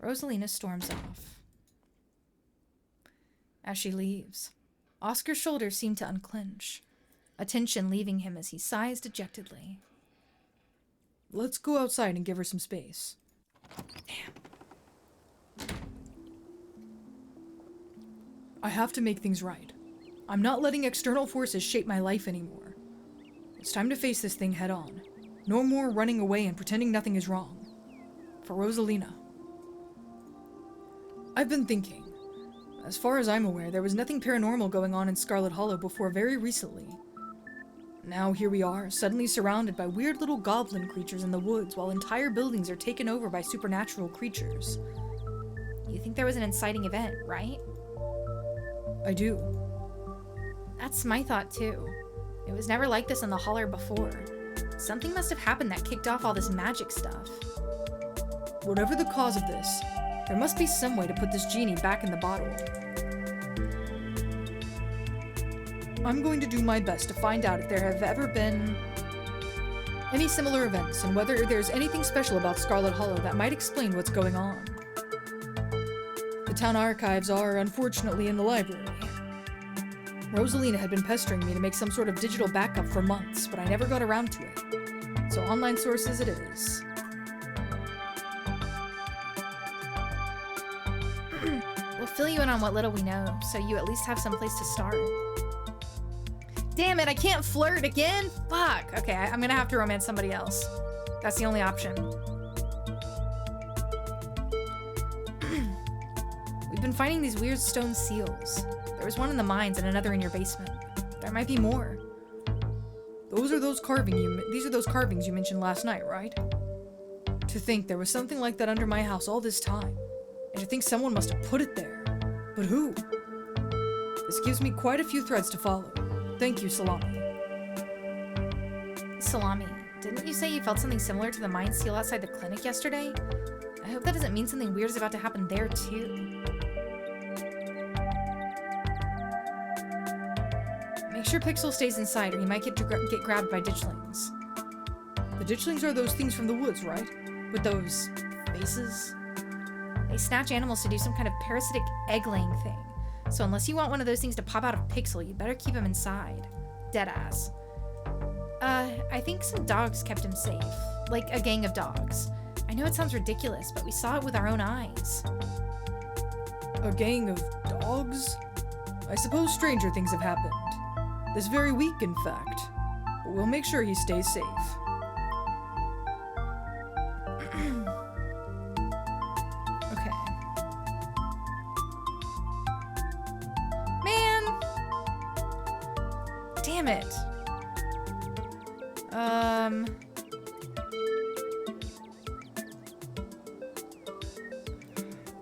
Rosalina storms off. As she leaves, Oscar's shoulders seem to unclench, a tension leaving him as he sighs dejectedly. Let's go outside and give her some space. Damn. I have to make things right. I'm not letting external forces shape my life anymore. It's time to face this thing head on. No more running away and pretending nothing is wrong. For Rosalina. I've been thinking. As far as I'm aware, there was nothing paranormal going on in Scarlet Hollow before very recently. Now here we are, suddenly surrounded by weird little goblin creatures in the woods while entire buildings are taken over by supernatural creatures. You think there was an inciting event, right? I do. That's my thought too. It was never like this in the holler before. Something must have happened that kicked off all this magic stuff. Whatever the cause of this, there must be some way to put this genie back in the bottle. I'm going to do my best to find out if there have ever been any similar events and whether there's anything special about Scarlet Hollow that might explain what's going on. The town archives are, unfortunately, in the library. Rosalina had been pestering me to make some sort of digital backup for months, but I never got around to it. So online sources it is. We'll fill you in on what little we know, so you at least have some place to start. Damn it, I can't flirt again? Fuck. Okay, I'm gonna have to romance somebody else. That's the only option. We've been finding these weird stone seals. There was one in the mines and another in your basement. There might be more. These are those carvings you mentioned last night, right? To think there was something like that under my house all this time. And to think someone must have put it there. But who? This gives me quite a few threads to follow. Thank you, Salami. Salami, didn't you say you felt something similar to the mine seal outside the clinic yesterday? I hope that doesn't mean something weird is about to happen there, too. Make sure Pixel stays inside or he might get grabbed by ditchlings. The ditchlings are those things from the woods, right? With those faces? They snatch animals to do some kind of parasitic egg-laying thing. So unless you want one of those things to pop out of Pixel, you better keep him inside. Deadass. I think some dogs kept him safe. Like a gang of dogs. I know it sounds ridiculous, but we saw it with our own eyes. A gang of dogs? I suppose stranger things have happened. This very week, in fact. But we'll make sure he stays safe. Okay. Man! Damn it.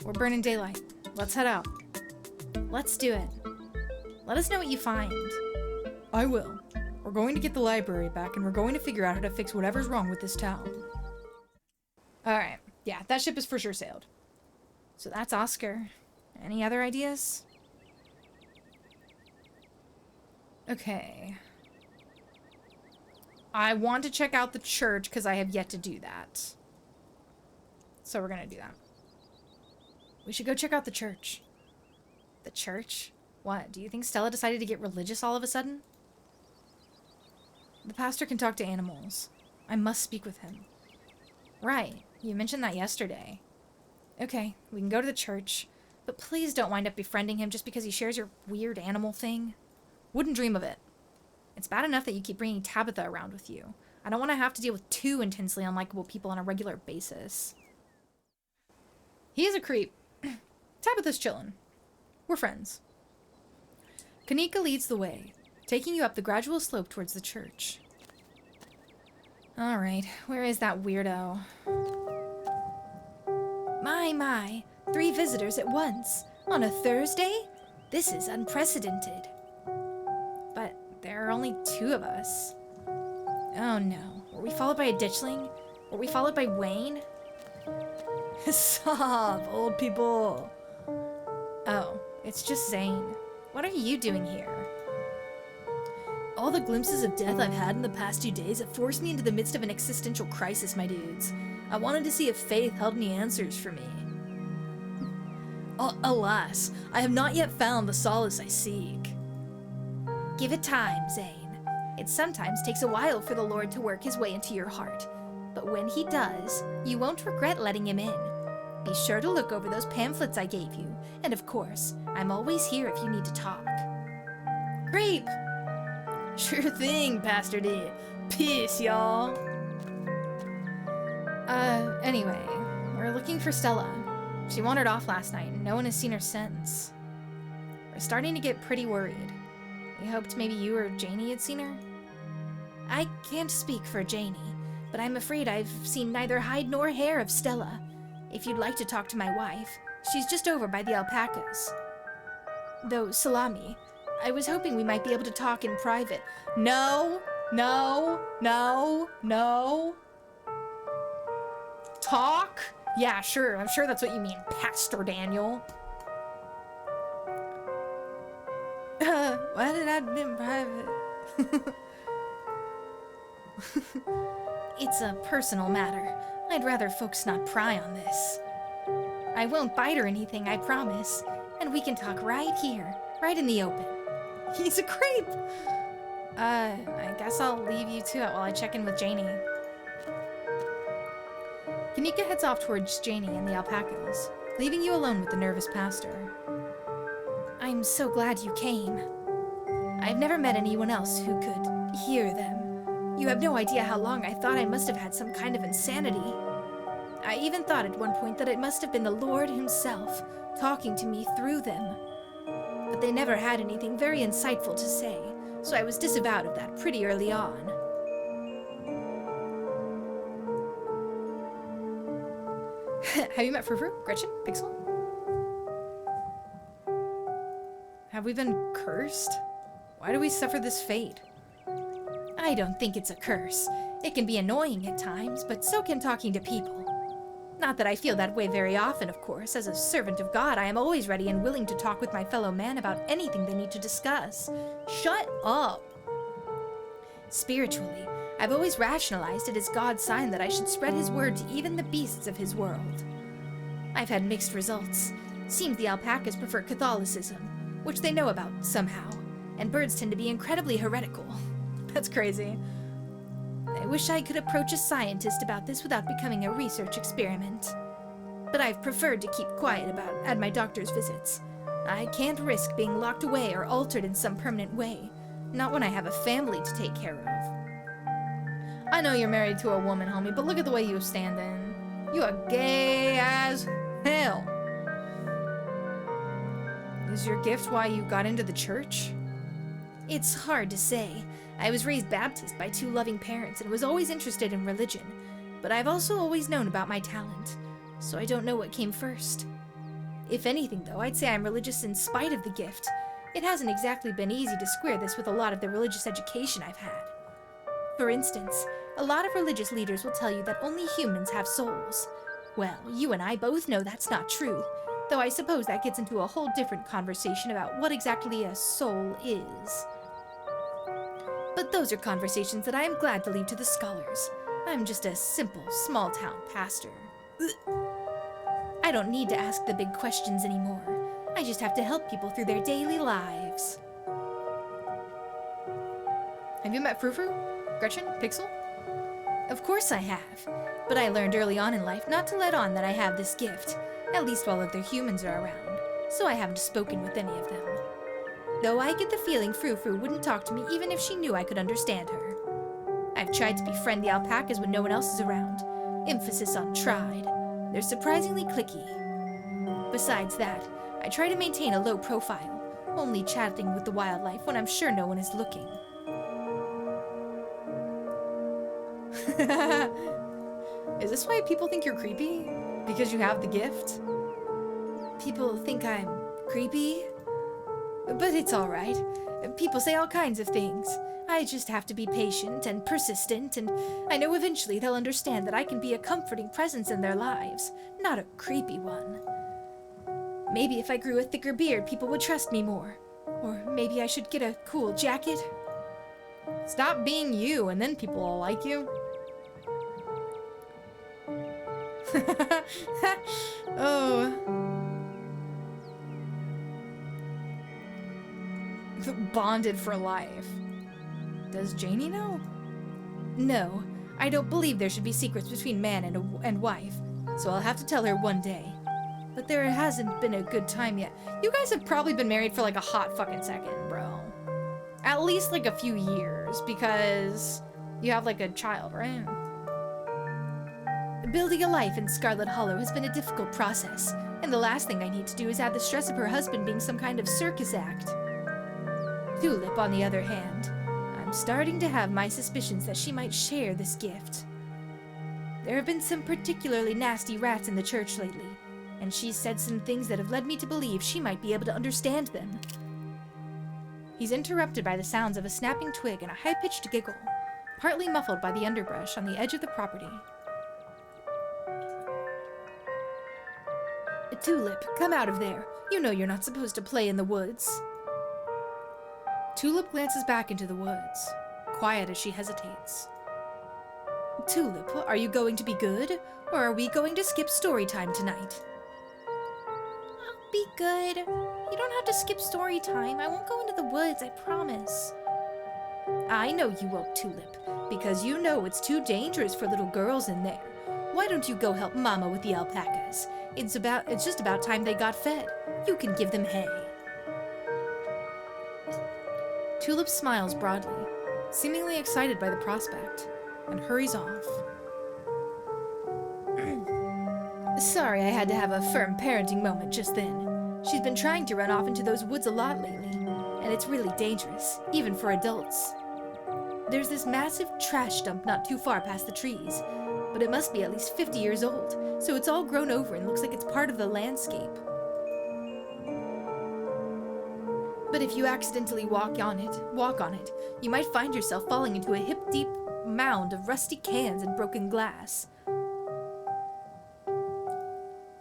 We're burning daylight. Let's head out. Let's do it. Let us know what you find. I will. We're going to get the library back, and we're going to figure out how to fix whatever's wrong with this town. Alright. Yeah, that ship is for sure sailed. So that's Oscar. Any other ideas? Okay. I want to check out the church because I have yet to do that. So we're gonna do that. We should go check out the church. The church? What? Do you think Stella decided to get religious all of a sudden? The pastor can talk to animals. I must speak with him. Right. You mentioned that yesterday. Okay, we can go to the church. But please don't wind up befriending him just because he shares your weird animal thing. Wouldn't dream of it. It's bad enough that you keep bringing Tabitha around with you. I don't want to have to deal with two intensely unlikable people on a regular basis. He is a creep. Tabitha's chillin'. We're friends. Kanika leads the way, taking you up the gradual slope towards the church. Alright, where is that weirdo? My, 3 visitors at once. On a Thursday? This is unprecedented. But there are only 2 of us. Oh no. Were we followed by a ditchling? Were we followed by Wayne? Stop, old people. Oh, it's just Zane. What are you doing here? All the glimpses of death I've had in the past 2 days have forced me into the midst of an existential crisis, my dudes. I wanted to see if faith held any answers for me. Alas, I have not yet found the solace I seek. Give it time, Zane. It sometimes takes a while for the Lord to work his way into your heart. But when he does, you won't regret letting him in. Be sure to look over those pamphlets I gave you. And of course, I'm always here if you need to talk. Great! Sure thing, Pastor D. Peace, y'all. Anyway, we're looking for Stella. She wandered off last night, and no one has seen her since. We're starting to get pretty worried. We hoped maybe you or Janie had seen her. I can't speak for Janie, but I'm afraid I've seen neither hide nor hair of Stella. If you'd like to talk to my wife, she's just over by the alpacas. Though, Salami, I was hoping we might be able to talk in private. No! Talk? Yeah, sure. I'm sure that's what you mean, Pastor Daniel. Why did I be in private? It's a personal matter. I'd rather folks not pry on this. I won't bite or anything, I promise. And we can talk right here, right in the open. He's a creep! I guess I'll leave you to it while I check in with Janie. Kanika heads off towards Janie and the alpacas, leaving you alone with the nervous pastor. I'm so glad you came. I've never met anyone else who could hear them. You have no idea how long I thought I must have had some kind of insanity. I even thought at one point that it must have been the Lord himself talking to me through them. But they never had anything very insightful to say, so I was disavowed of that pretty early on. Have you met Frou-Frou, Gretchen, Pixel? Have we been cursed? Why do we suffer this fate? I don't think it's a curse. It can be annoying at times, but so can talking to people. Not that I feel that way very often, of course. As a servant of God, I am always ready and willing to talk with my fellow man about anything they need to discuss. Shut up! Spiritually, I've always rationalized it as God's sign that I should spread his word to even the beasts of his world. I've had mixed results. Seems the alpacas prefer Catholicism, which they know about somehow, and birds tend to be incredibly heretical. That's crazy. I wish I could approach a scientist about this without becoming a research experiment. But I've preferred to keep quiet about it at my doctor's visits. I can't risk being locked away or altered in some permanent way, not when I have a family to take care of. I know you're married to a woman, homie, but look at the way you stand in. You are gay as hell. Is your gift why you got into the church? It's hard to say. I was raised Baptist by 2 loving parents and was always interested in religion, but I've also always known about my talent, so I don't know what came first. If anything, though, I'd say I'm religious in spite of the gift. It hasn't exactly been easy to square this with a lot of the religious education I've had. For instance, a lot of religious leaders will tell you that only humans have souls. Well, you and I both know that's not true, though I suppose that gets into a whole different conversation about what exactly a soul is. But those are conversations that I am glad to leave to the scholars. I'm just a simple, small-town pastor. I don't need to ask the big questions anymore. I just have to help people through their daily lives. Have you met Frou-Frou, Gretchen, Pixel? Of course I have, but I learned early on in life not to let on that I have this gift, at least while other humans are around, so I haven't spoken with any of them. Though I get the feeling Frou-Frou wouldn't talk to me even if she knew I could understand her. I've tried to befriend the alpacas when no one else is around. Emphasis on tried. They're surprisingly cliquey. Besides that, I try to maintain a low profile, only chatting with the wildlife when I'm sure no one is looking. Is this why people think you're creepy? Because you have the gift? People think I'm creepy, but it's all right. People say all kinds of things. I just have to be patient and persistent, and I know eventually they'll understand that I can be a comforting presence in their lives, not a creepy one. Maybe if I grew a thicker beard, people would trust me more. Or maybe I should get a cool jacket. Stop being you, and then people will like you. Oh. Bonded for life. Does Janie know? No, I don't believe there should be secrets between man and wife, so I'll have to tell her one day. But there hasn't been a good time yet. You guys have probably been married for like a hot fucking second, bro. At least like a few years, because you have like a child, right? Building a life in Scarlet Hollow has been a difficult process, and the last thing I need to do is add the stress of her husband being some kind of circus act. Tulip, on the other hand, I'm starting to have my suspicions that she might share this gift. There have been some particularly nasty rats in the church lately, and she's said some things that have led me to believe she might be able to understand them. He's interrupted by the sounds of a snapping twig and a high-pitched giggle, partly muffled by the underbrush on the edge of the property. Tulip, come out of there. You know you're not supposed to play in the woods. Tulip glances back into the woods, quiet as she hesitates. Tulip, are you going to be good, or are we going to skip story time tonight? I'll be good. You don't have to skip story time. I won't go into the woods, I promise. I know you won't, Tulip, because you know it's too dangerous for little girls in there. Why don't you go help Mama with the alpacas? It's just about time they got fed. You can give them hay. Tulip smiles broadly, seemingly excited by the prospect, and hurries off. Sorry I had to have a firm parenting moment just then. She's been trying to run off into those woods a lot lately, and it's really dangerous, even for adults. There's this massive trash dump not too far past the trees, but it must be at least 50 years old, so it's all grown over and looks like it's part of the landscape. But if you accidentally walk on it, you might find yourself falling into a hip-deep mound of rusty cans and broken glass.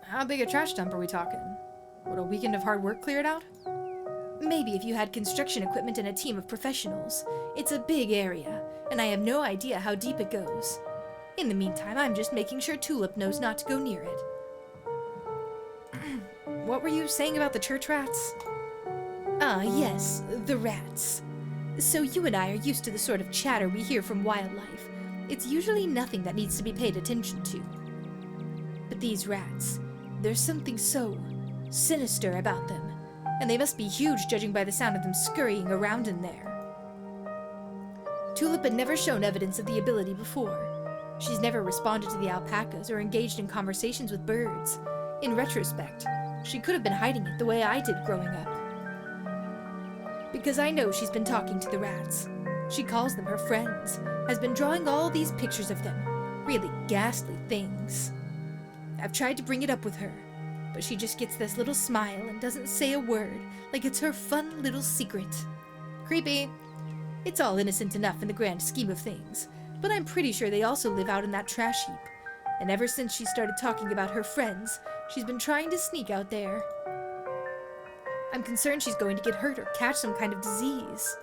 How big a trash dump are we talking? Would a weekend of hard work clear it out? Maybe if you had construction equipment and a team of professionals. It's a big area, and I have no idea how deep it goes. In the meantime, I'm just making sure Tulip knows not to go near it. What were you saying about the church rats? Ah, yes, the rats. So you and I are used to the sort of chatter we hear from wildlife. It's usually nothing that needs to be paid attention to. But these rats, there's something so sinister about them, and they must be huge judging by the sound of them scurrying around in there. Tulip had never shown evidence of the ability before. She's never responded to the alpacas or engaged in conversations with birds. In retrospect, she could have been hiding it the way I did growing up. Because I know she's been talking to the rats. She calls them her friends, has been drawing all these pictures of them. Really ghastly things. I've tried to bring it up with her, but she just gets this little smile and doesn't say a word, like it's her fun little secret. Creepy. It's all innocent enough in the grand scheme of things, but I'm pretty sure they also live out in that trash heap. And ever since she started talking about her friends, she's been trying to sneak out there. I'm concerned she's going to get hurt or catch some kind of disease.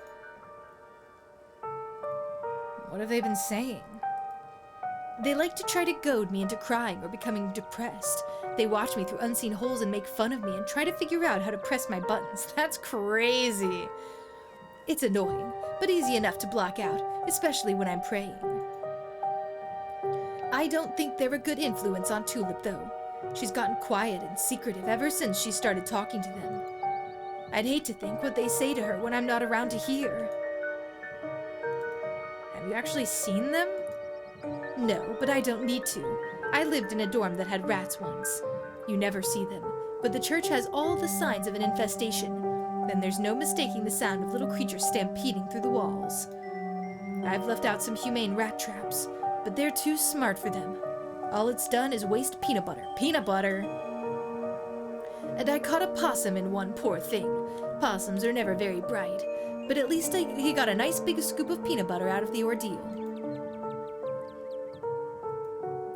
What have they been saying? They like to try to goad me into crying or becoming depressed. They watch me through unseen holes and make fun of me and try to figure out how to press my buttons. That's crazy. It's annoying, but easy enough to block out, especially when I'm praying. I don't think they're a good influence on Tulip, though. She's gotten quiet and secretive ever since she started talking to them. I'd hate to think what they say to her when I'm not around to hear. Have you actually seen them? No, but I don't need to. I lived in a dorm that had rats once. You never see them, but the church has all the signs of an infestation. Then there's no mistaking the sound of little creatures stampeding through the walls. I've left out some humane rat traps, but they're too smart for them. All it's done is waste peanut butter. Peanut butter! And I caught a possum in one, poor thing. Possums are never very bright, but at least he got a nice big scoop of peanut butter out of the ordeal.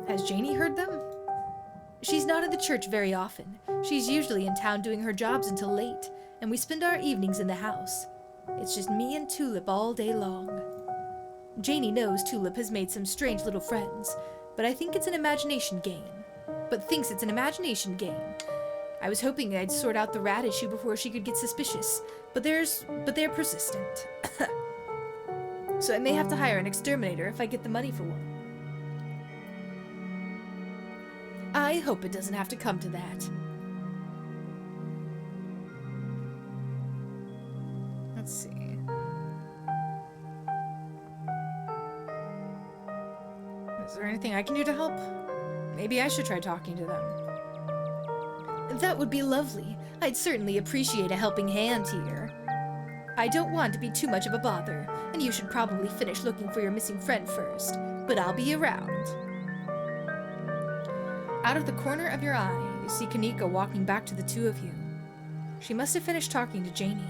Has Janie heard them? She's not at the church very often. She's usually in town doing her jobs until late, and we spend our evenings in the house. It's just me and Tulip all day long. Janie knows Tulip has made some strange little friends, but I think it's an imagination game. I was hoping I'd sort out the rat issue before she could get suspicious, but they're persistent. So I may have to hire an exterminator if I get the money for one. I hope it doesn't have to come to that. Let's see. Is there anything I can do to help? Maybe I should try talking to them. That would be lovely. I'd certainly appreciate a helping hand here. I don't want to be too much of a bother, and you should probably finish looking for your missing friend first, but I'll be around. Out of the corner of your eye, you see Kanika walking back to the two of you. She must have finished talking to Janie.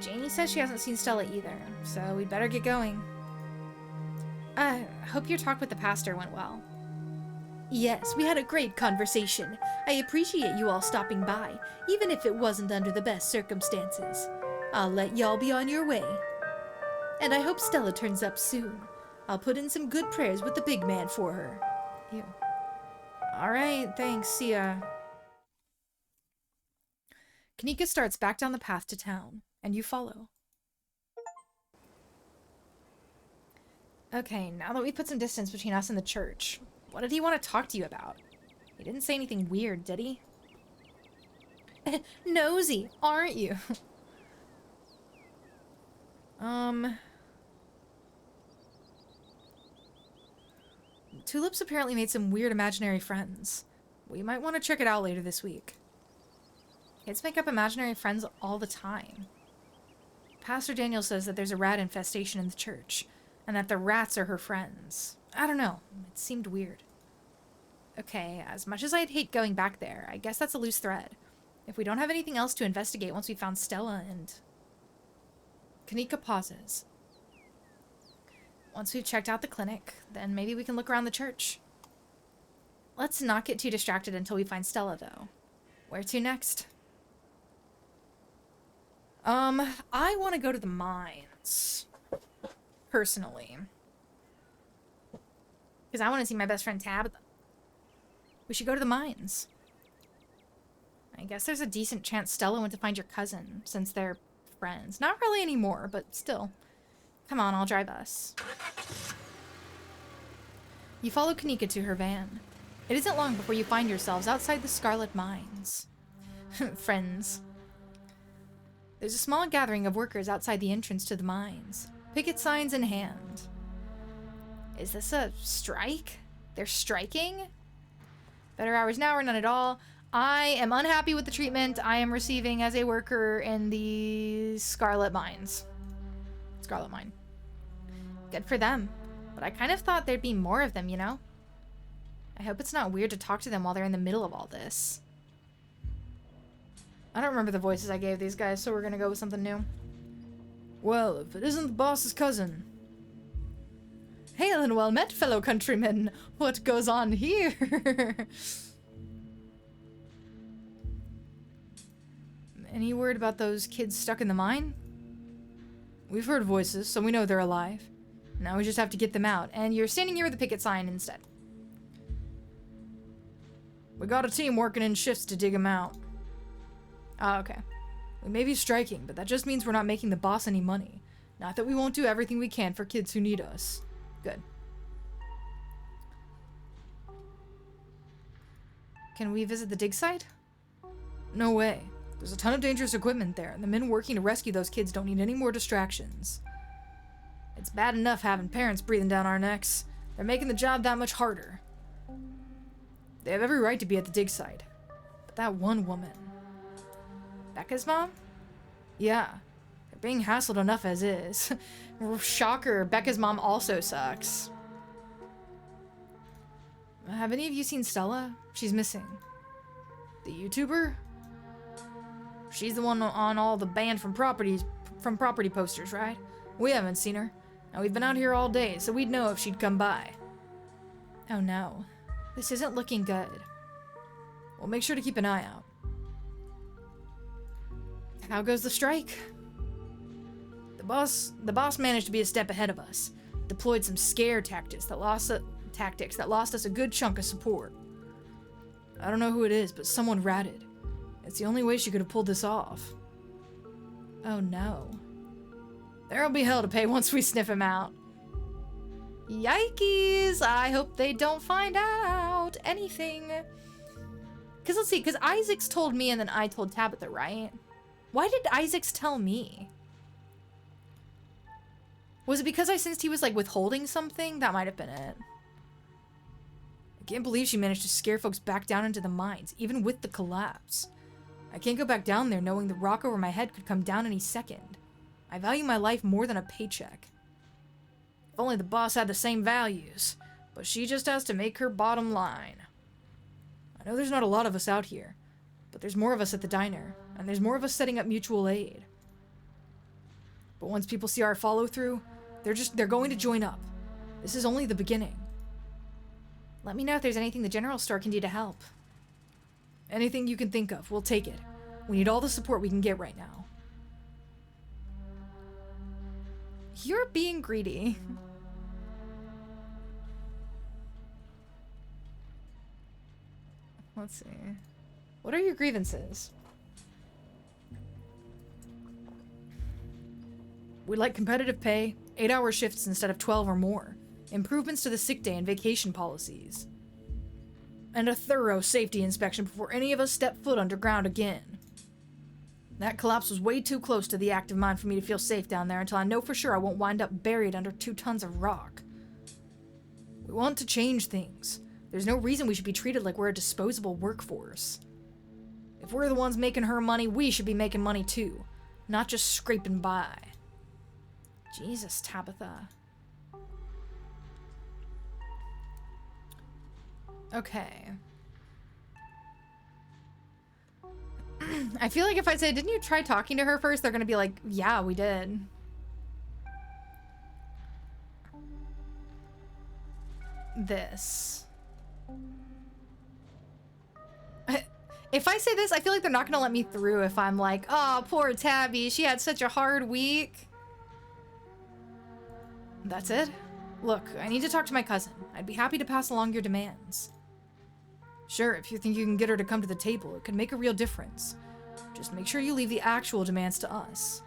Janie says she hasn't seen Stella either, so we'd better get going. I hope your talk with the pastor went well. Yes, we had a great conversation. I appreciate you all stopping by, even if it wasn't under the best circumstances. I'll let y'all be on your way. And I hope Stella turns up soon. I'll put in some good prayers with the big man for her. Ew. Alright, thanks, see ya. Kanika starts back down the path to town, and you follow. Okay, now that we've put some distance between us and the church, what did he want to talk to you about? He didn't say anything weird, did he? Nosy, aren't you? Tulip's apparently made some weird imaginary friends. We might want to check it out later this week. Kids make up imaginary friends all the time. Pastor Daniel says that there's a rat infestation in the church, and that the rats are her friends. I don't know. It seemed weird. Okay, as much as I'd hate going back there, I guess that's a loose thread. If we don't have anything else to investigate once we found Stella and... Kanika pauses. Once we've checked out the clinic, then maybe we can look around the church. Let's not get too distracted until we find Stella, though. Where to next? I want to go to the mines. Personally. Because I want to see my best friend Tabitha. We should go to the mines. I guess there's a decent chance Stella went to find your cousin, since they're friends. Not really anymore, but still. Come on, I'll drive us. You follow Kanika to her van. It isn't long before you find yourselves outside the Scarlet mines. Friends. There's a small gathering of workers outside the entrance to the mines, picket signs in hand. Is this a strike? They're striking? Better hours now or none at all. I am unhappy with the treatment I am receiving as a worker in the Scarlet mines. Scarlet mine. Good for them. But I kind of thought there'd be more of them, you know? I hope it's not weird to talk to them while they're in the middle of all this. I don't remember the voices I gave these guys, so we're gonna go with something new. Well, if it isn't the boss's cousin. Hail and well met, fellow countrymen. What goes on here? Any word about those kids stuck in the mine? We've heard voices, so we know they're alive. Now we just have to get them out, and you're standing here with a picket sign instead. We got a team working in shifts to dig them out. Oh, okay. We may be striking, but that just means we're not making the boss any money. Not that we won't do everything we can for kids who need us. Good. Can we visit the dig site? No way. There's a ton of dangerous equipment there, and the men working to rescue those kids don't need any more distractions. It's bad enough having parents breathing down our necks. They're making the job that much harder. They have every right to be at the dig site. But that one woman... Becca's mom? Yeah. being hassled enough as is. Shocker, Becca's mom also sucks. Have any of you seen Stella? She's missing. The YouTuber? She's the one on all the banned from property posters, right? We haven't seen her. Now we've been out here all day, so we'd know if she'd come by. Oh no. This isn't looking good. We'll make sure to keep an eye out. How goes the strike? The boss managed to be a step ahead of us. Deployed some scare tactics that lost us a good chunk of support. I don't know who it is, but someone ratted. It's the only way she could have pulled this off. Oh no. There'll be hell to pay once we sniff him out. Yikes! I hope they don't find out anything. Cause let's see, cause Isaacs told me and then I told Tabitha, right? Why did Isaacs tell me? Was it because I sensed he was like withholding something? That might have been it. I can't believe she managed to scare folks back down into the mines, even with the collapse. I can't go back down there knowing the rock over my head could come down any second. I value my life more than a paycheck. If only the boss had the same values, but she just has to make her bottom line. I know there's not a lot of us out here, but there's more of us at the diner, and there's more of us setting up mutual aid. But once people see our follow-through, they're going to join up. This is only the beginning. Let me know if there's anything the general store can do to help. Anything you can think of, we'll take it. We need all the support we can get right now. You're being greedy. Let's see. What are your grievances? We'd like competitive pay, 8-hour shifts instead of 12 or more, improvements to the sick day and vacation policies, and a thorough safety inspection before any of us step foot underground again. That collapse was way too close to the active mine for me to feel safe down there until I know for sure I won't wind up buried under 2 tons of rock. We want to change things. There's no reason we should be treated like we're a disposable workforce. If we're the ones making her money, we should be making money too, not just scraping by. Jesus, Tabitha. Okay. I feel like if I say, didn't you try talking to her first? They're gonna be like, yeah, we did. This. If I say this, I feel like they're not gonna let me through if I'm like, oh, poor Tabby, she had such a hard week. That's it? Look, I need to talk to my cousin. I'd be happy to pass along your demands. Sure, if you think you can get her to come to the table, it could make a real difference. Just make sure you leave the actual demands to us.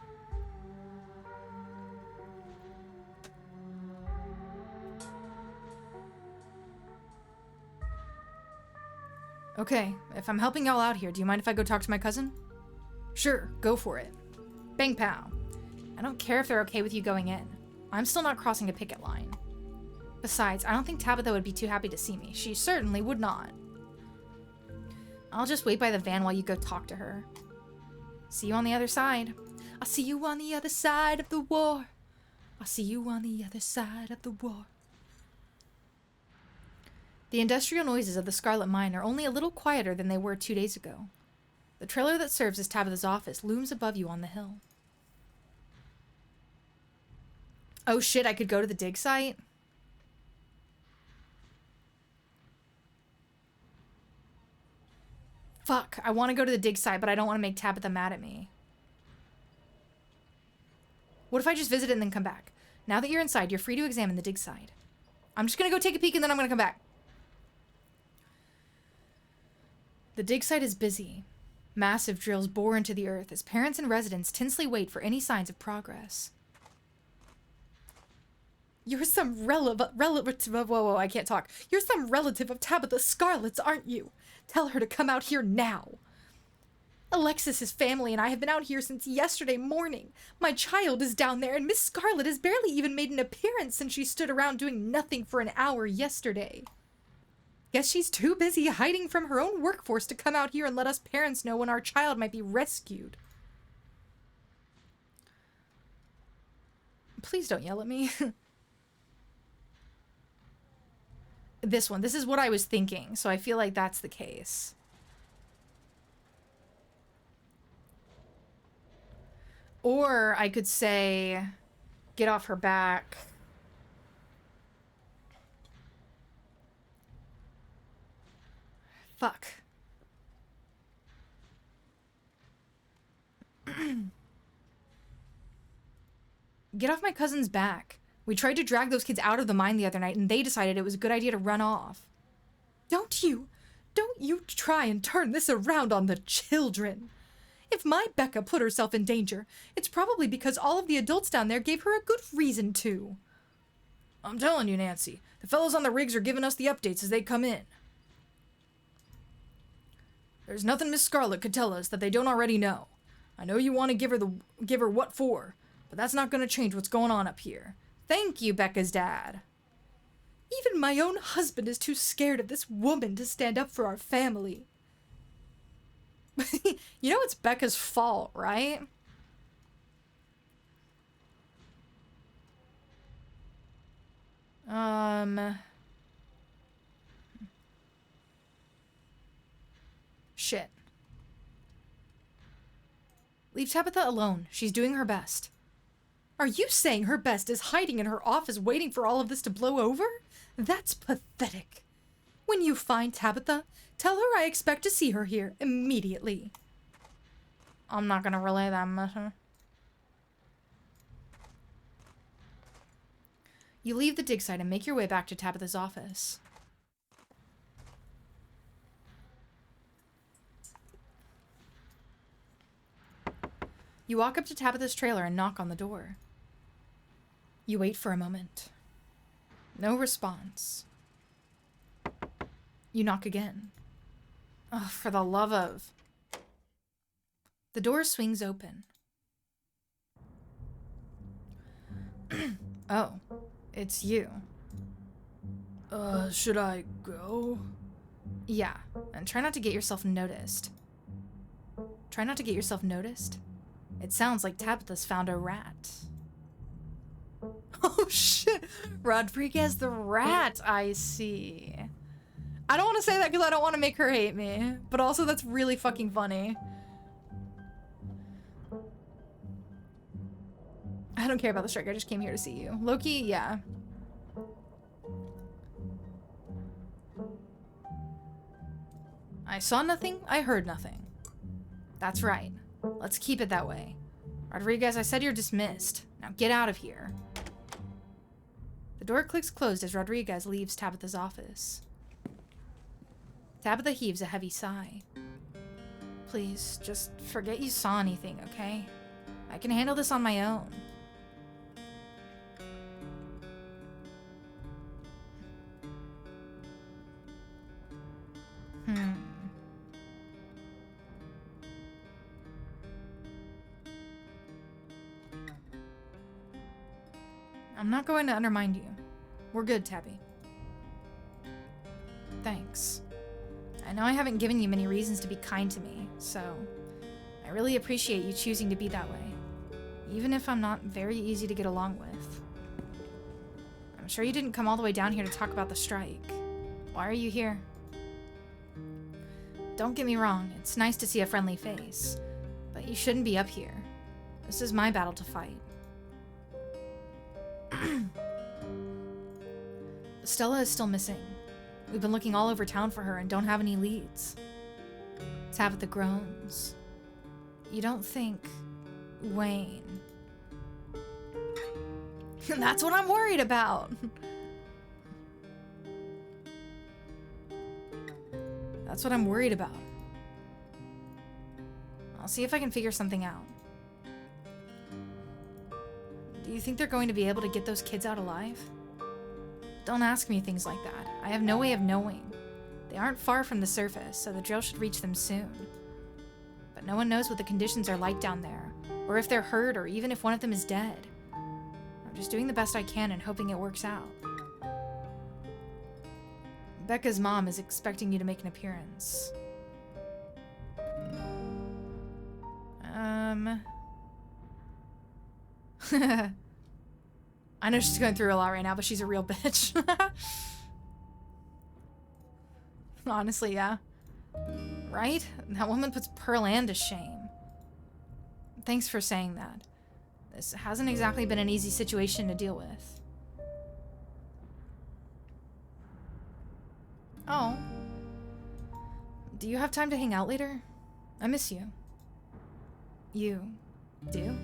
Okay, if I'm helping y'all out here, do you mind if I go talk to my cousin? Sure, go for it. Bang pow. I don't care if they're okay with you going in. I'm still not crossing a picket line. Besides, I don't think Tabitha would be too happy to see me. She certainly would not. I'll just wait by the van while you go talk to her. See you on the other side. I'll see you on the other side of the war. I'll see you on the other side of the war. The industrial noises of the Scarlet mine are only a little quieter than they were 2 days ago. The trailer that serves as Tabitha's office looms above you on the hill. Oh shit, I could go to the dig site? Fuck, I want to go to the dig site, but I don't want to make Tabitha mad at me. What if I just visit it and then come back? Now that you're inside, you're free to examine the dig site. I'm just gonna go take a peek and then I'm gonna come back. The dig site is busy. Massive drills bore into the earth as parents and residents tensely wait for any signs of progress. You're some relative of, whoa, I can't talk. You're some relative of Tabitha Scarlet's, aren't you? Tell her to come out here now. Alexis's family and I have been out here since yesterday morning. My child is down there and Miss Scarlet has barely even made an appearance since she stood around doing nothing for an hour yesterday. Guess she's too busy hiding from her own workforce to come out here and let us parents know when our child might be rescued. Please don't yell at me. This one. This is what I was thinking, so I feel like that's the case. Or I could say, get off her back. Fuck. Get off my cousin's back. We tried to drag those kids out of the mine the other night, and they decided it was a good idea to run off. Don't you try and turn this around on the children. If my Becca put herself in danger, it's probably because all of the adults down there gave her a good reason to. I'm telling you, Nancy, the fellows on the rigs are giving us the updates as they come in. There's nothing Miss Scarlet could tell us that they don't already know. I know you want to give her what for, but that's not going to change what's going on up here. Thank you, Becca's dad. Even my own husband is too scared of this woman to stand up for our family. You know it's Becca's fault, right? Shit. Leave Tabitha alone. She's doing her best. Are you saying her best is hiding in her office waiting for all of this to blow over? That's pathetic. When you find Tabitha, tell her I expect to see her here immediately. I'm not gonna relay that message. You leave the dig site and make your way back to Tabitha's office. You walk up to Tabitha's trailer and knock on the door. You wait for a moment. No response. You knock again. Oh, for the love of... The door swings open. Oh, it's you. Should I go? Yeah, and try not to get yourself noticed. Try not to get yourself noticed? It sounds like Tabitha's found a rat. Oh shit! Rodriguez the rat, I see. I don't want to say that because I don't want to make her hate me, but also that's really fucking funny. I don't care about the strike, I just came here to see you. Loki, yeah. I saw nothing, I heard nothing. That's right. Let's keep it that way. Rodriguez, I said you're dismissed. Now get out of here. The door clicks closed as Rodriguez leaves Tabitha's office. Tabitha heaves a heavy sigh. Please, just forget you saw anything, okay? I can handle this on my own. I'm not going to undermine you. We're good, Tabby. Thanks. I know I haven't given you many reasons to be kind to me, so I really appreciate you choosing to be that way, even if I'm not very easy to get along with. I'm sure you didn't come all the way down here to talk about the strike. Why are you here? Don't get me wrong, it's nice to see a friendly face, but you shouldn't be up here. This is my battle to fight. Stella is still missing. We've been looking all over town for her and don't have any leads. Tabitha groans. You don't think... Wayne... That's what I'm worried about! That's what I'm worried about. I'll see if I can figure something out. Do you think they're going to be able to get those kids out alive? Don't ask me things like that. I have no way of knowing. They aren't far from the surface, so the drill should reach them soon. But no one knows what the conditions are like down there, or if they're hurt, or even if one of them is dead. I'm just doing the best I can and hoping it works out. Becca's mom is expecting you to make an appearance. I know she's going through a lot right now, but she's a real bitch. Honestly, yeah. Right? That woman puts Pearl Ann to shame. Thanks for saying that. This hasn't exactly been an easy situation to deal with. Oh. Do you have time to hang out later? I miss you. You do?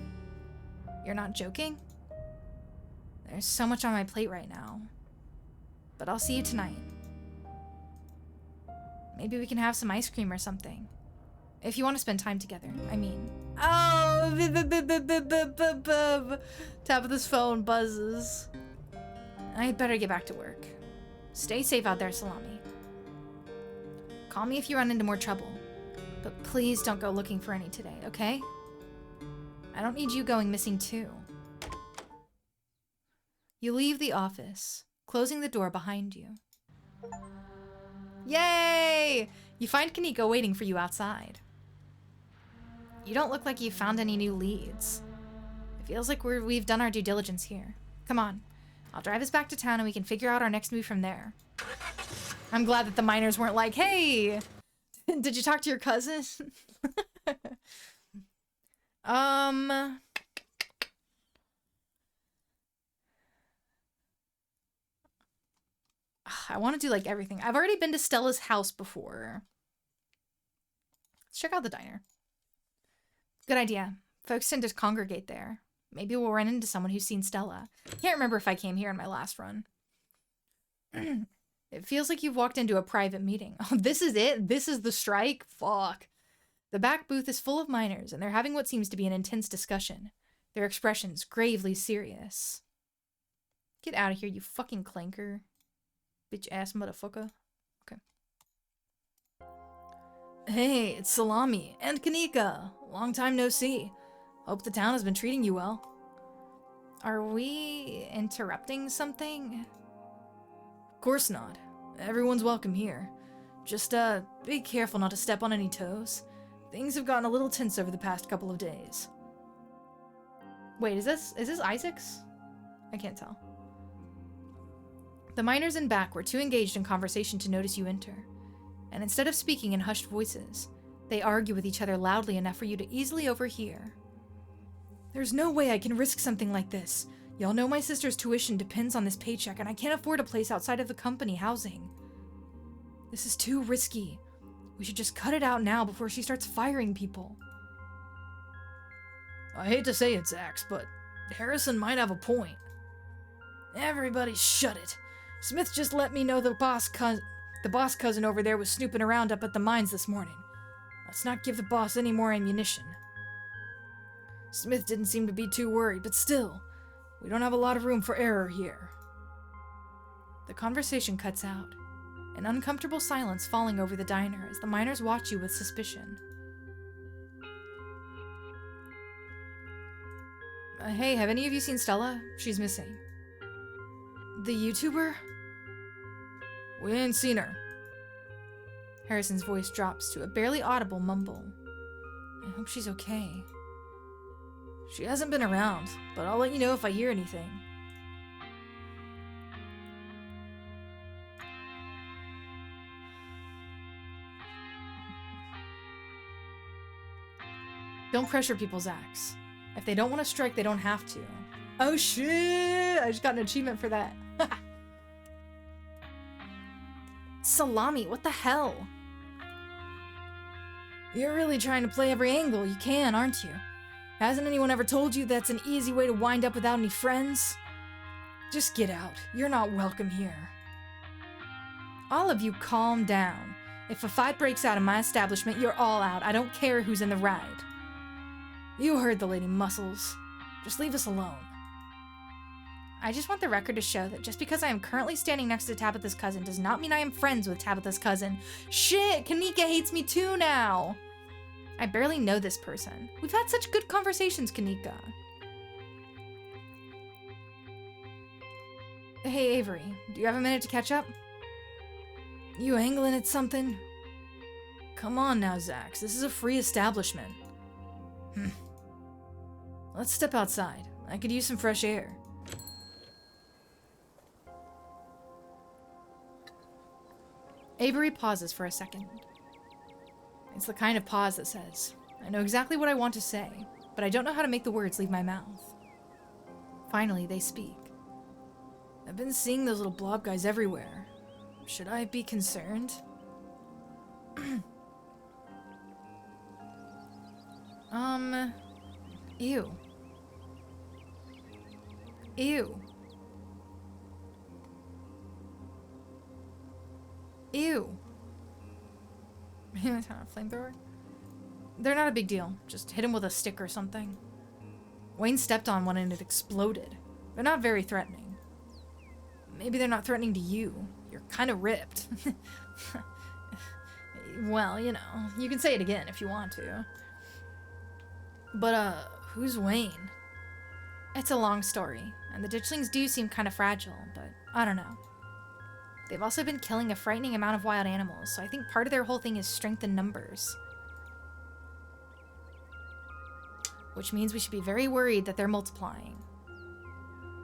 You're not joking? There's so much on my plate right now. But I'll see you tonight. Maybe we can have some ice cream or something. If you want to spend time together, I mean. Oh! Tabitha's phone buzzes. I'd better get back to work. Stay safe out there, Salami. Call me if you run into more trouble. But please don't go looking for any today, okay? I don't need you going missing too. You leave the office, closing the door behind you. Yay! You find Kaneko waiting for you outside. You don't look like you've found any new leads. It feels like we've done our due diligence here. Come on. I'll drive us back to town and we can figure out our next move from there. I'm glad that the miners weren't like, hey, did you talk to your cousin? I want to do like everything. I've already been to Stella's house before. Let's check out the diner. Good idea. Folks tend to congregate there. Maybe we'll run into someone who's seen Stella. Can't remember if I came here in my last run. It feels like you've walked into a private meeting. Oh, this is it? This is the strike? Fuck. The back booth is full of miners, and they're having what seems to be an intense discussion. Their expressions gravely serious. Get out of here, you fucking clanker. Bitch ass motherfucker. Okay. Hey, it's Salami and Kaneko. Long time no see. Hope the town has been treating you well. Are we interrupting something? Of course not. Everyone's welcome here. Just, be careful not to step on any toes. Things have gotten a little tense over the past couple of days. Wait, is this Isaac's? I can't tell. The miners in back were too engaged in conversation to notice you enter, and instead of speaking in hushed voices, they argue with each other loudly enough for you to easily overhear. There's no way I can risk something like this. Y'all know my sister's tuition depends on this paycheck, and I can't afford a place outside of the company housing. This is too risky. We should just cut it out now before she starts firing people. I hate to say it, Zax, but Harrison might have a point. Everybody shut it. Smith just let me know the boss cousin over there was snooping around up at the mines this morning. Let's not give the boss any more ammunition. Smith didn't seem to be too worried, but still, we don't have a lot of room for error here. The conversation cuts out, an uncomfortable silence falling over the diner as the miners watch you with suspicion. Hey, have any of you seen Stella? She's missing. The YouTuber? We ain't seen her. Harrison's voice drops to a barely audible mumble. I hope she's okay. She hasn't been around, but I'll let you know if I hear anything. Don't pressure people, Zax. If they don't want to strike, they don't have to. Oh shit! I just got an achievement for that. Salami, what the hell? You're really trying to play every angle you can, aren't you? Hasn't anyone ever told you that's an easy way to wind up without any friends? Just get out. You're not welcome here. All of you calm down. If a fight breaks out in my establishment, you're all out. I don't care who's in the ride. You heard the lady Muscles. Just leave us alone. I just want the record to show that just because I am currently standing next to Tabitha's cousin does not mean I am friends with Tabitha's cousin. Shit, Kaneko hates me too now. I barely know this person. We've had such good conversations, Kaneko. Hey, Avery, do you have a minute to catch up? You angling at something? Come on now, Zax. This is a free establishment. Let's step outside. I could use some fresh air. Avery pauses for a second. It's the kind of pause that says, I know exactly what I want to say, but I don't know how to make the words leave my mouth. Finally, they speak. I've been seeing those little blob guys everywhere. Should I be concerned? Ew. Ew. Ew. Flamethrower? They're not a big deal. Just hit him with a stick or something. Wayne stepped on one and it exploded. They're not very threatening. Maybe they're not threatening to you. You're kind of ripped. Well, you know, you can say it again if you want to. But, who's Wayne? It's a long story, and the ditchlings do seem kind of fragile, but I don't know. They've also been killing a frightening amount of wild animals, so I think part of their whole thing is strength in numbers. Which means we should be very worried that they're multiplying.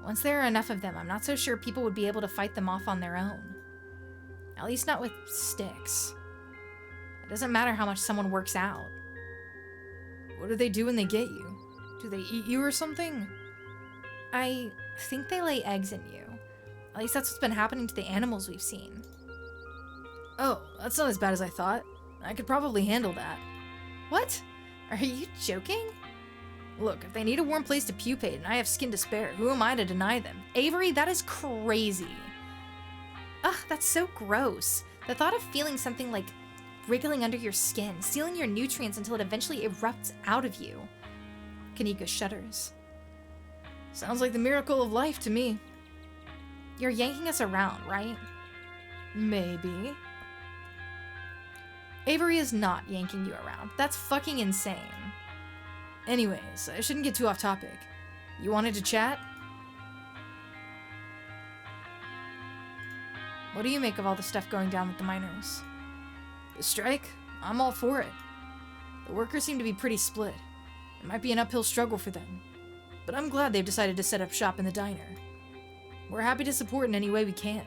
Once there are enough of them, I'm not so sure people would be able to fight them off on their own. At least not with sticks. It doesn't matter how much someone works out. What do they do when they get you? Do they eat you or something? I think they lay eggs in you. At least that's what's been happening to the animals we've seen. Oh, that's not as bad as I thought. I could probably handle that. What? Are you joking? Look, if they need a warm place to pupate and I have skin to spare, who am I to deny them? Avery, that is crazy. Ugh, that's so gross. The thought of feeling something like wriggling under your skin, stealing your nutrients until it eventually erupts out of you. Kanika shudders. Sounds like the miracle of life to me. You're yanking us around, right? Maybe. Avery is not yanking you around. That's fucking insane. Anyways, I shouldn't get too off topic. You wanted to chat? What do you make of all the stuff going down with the miners? The strike? I'm all for it. The workers seem to be pretty split. It might be an uphill struggle for them. But I'm glad they've decided to set up shop in the diner. We're happy to support in any way we can,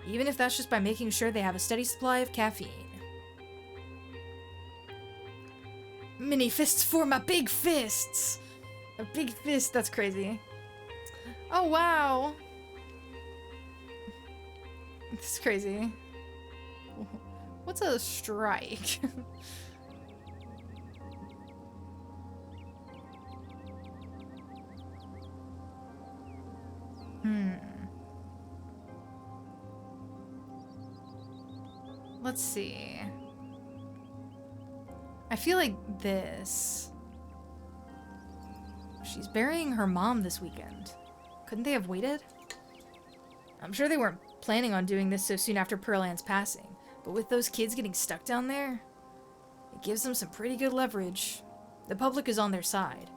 even if that's just by making sure they have a steady supply of caffeine. Mini fists for my big fists! A big fist, that's crazy. Oh wow! This is crazy. What's a strike? Let's see. I feel like this. She's burying her mom this weekend. Couldn't they have waited? I'm sure they weren't planning on doing this so soon after Pearl Ann's passing, but with those kids getting stuck down there, it gives them some pretty good leverage. The public is on their side.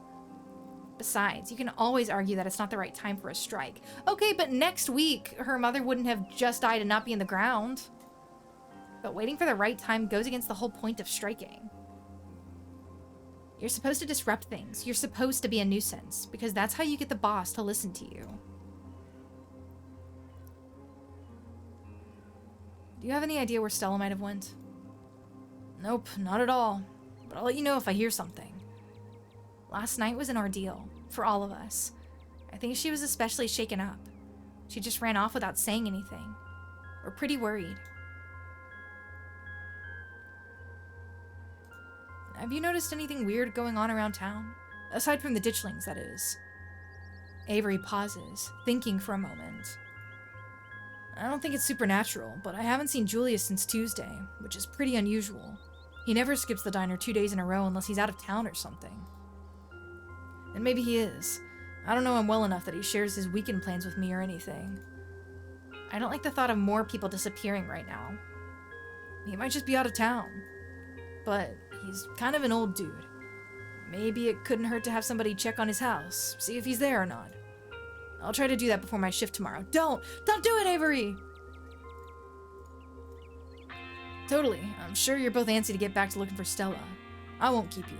Besides, you can always argue that it's not the right time for a strike. Okay, but next week, her mother wouldn't have just died and not be in the ground. But waiting for the right time goes against the whole point of striking. You're supposed to disrupt things. You're supposed to be a nuisance, because that's how you get the boss to listen to you. Do you have any idea where Stella might have went? Nope, not at all. But I'll let you know if I hear something. Last night was an ordeal, for all of us. I think she was especially shaken up. She just ran off without saying anything. We're pretty worried. Have you noticed anything weird going on around town? Aside from the ditchlings, that is. Avery pauses, thinking for a moment. I don't think it's supernatural, but I haven't seen Julius since Tuesday, which is pretty unusual. He never skips the diner 2 days in a row unless he's out of town or something. And maybe he is. I don't know him well enough that he shares his weekend plans with me or anything. I don't like the thought of more people disappearing right now. He might just be out of town. But he's kind of an old dude. Maybe it couldn't hurt to have somebody check on his house, see if he's there or not. I'll try to do that before my shift tomorrow. Don't do it, Avery! Totally. I'm sure you're both antsy to get back to looking for Stella. I won't keep you.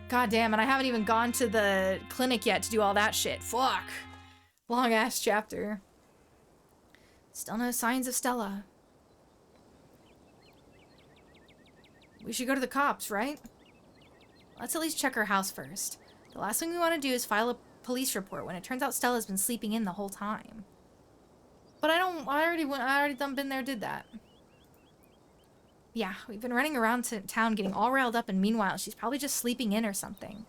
God damn, and I haven't even gone to the clinic yet to do all that shit. Fuck. Long ass chapter. Still no signs of Stella. We should go to the cops, right? Let's at least check her house first. The last thing we want to do is file a police report when it turns out Stella's been sleeping in the whole time. But I already done been there, did that. Yeah, we've been running around to town getting all riled up, and meanwhile, she's probably just sleeping in or something.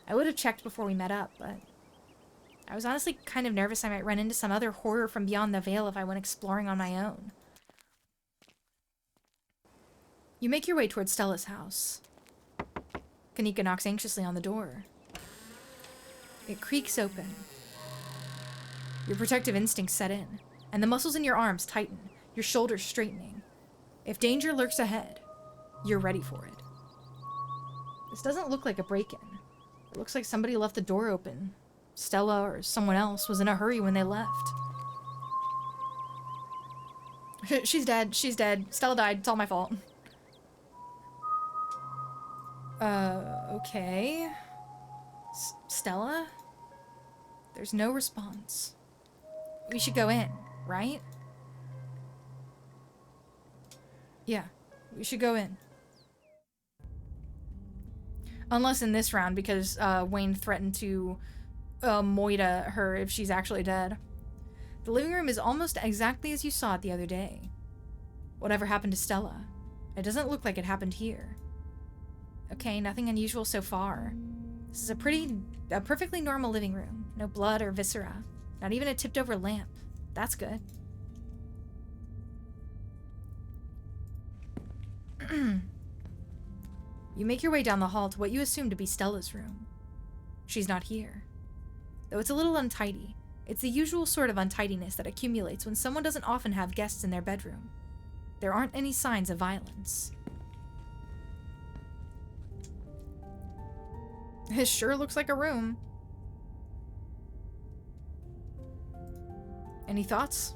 I would have checked before we met up, but I was honestly kind of nervous I might run into some other horror from beyond the veil if I went exploring on my own. You make your way towards Stella's house. Kanika knocks anxiously on the door. It creaks open. Your protective instincts set in, and the muscles in your arms tighten, your shoulders straightening. If danger lurks ahead, you're ready for it. This doesn't look like a break-in. It looks like somebody left the door open. Stella or someone else was in a hurry when they left. She's dead. She's dead. Stella died. It's all my fault. Okay. Stella? There's no response. We should go in, right? Yeah, we should go in. Unless in this round, because Wayne threatened to moita her if she's actually dead. The living room is almost exactly as you saw it the other day. Whatever happened to Stella? It doesn't look like it happened here. Okay, nothing unusual so far. This is a perfectly normal living room. No blood or viscera. Not even a tipped over lamp. That's good. You make your way down the hall to what you assume to be Stella's room. She's not here. Though it's a little untidy, it's the usual sort of untidiness that accumulates when someone doesn't often have guests in their bedroom. There aren't any signs of violence. It sure looks like a room. Any thoughts?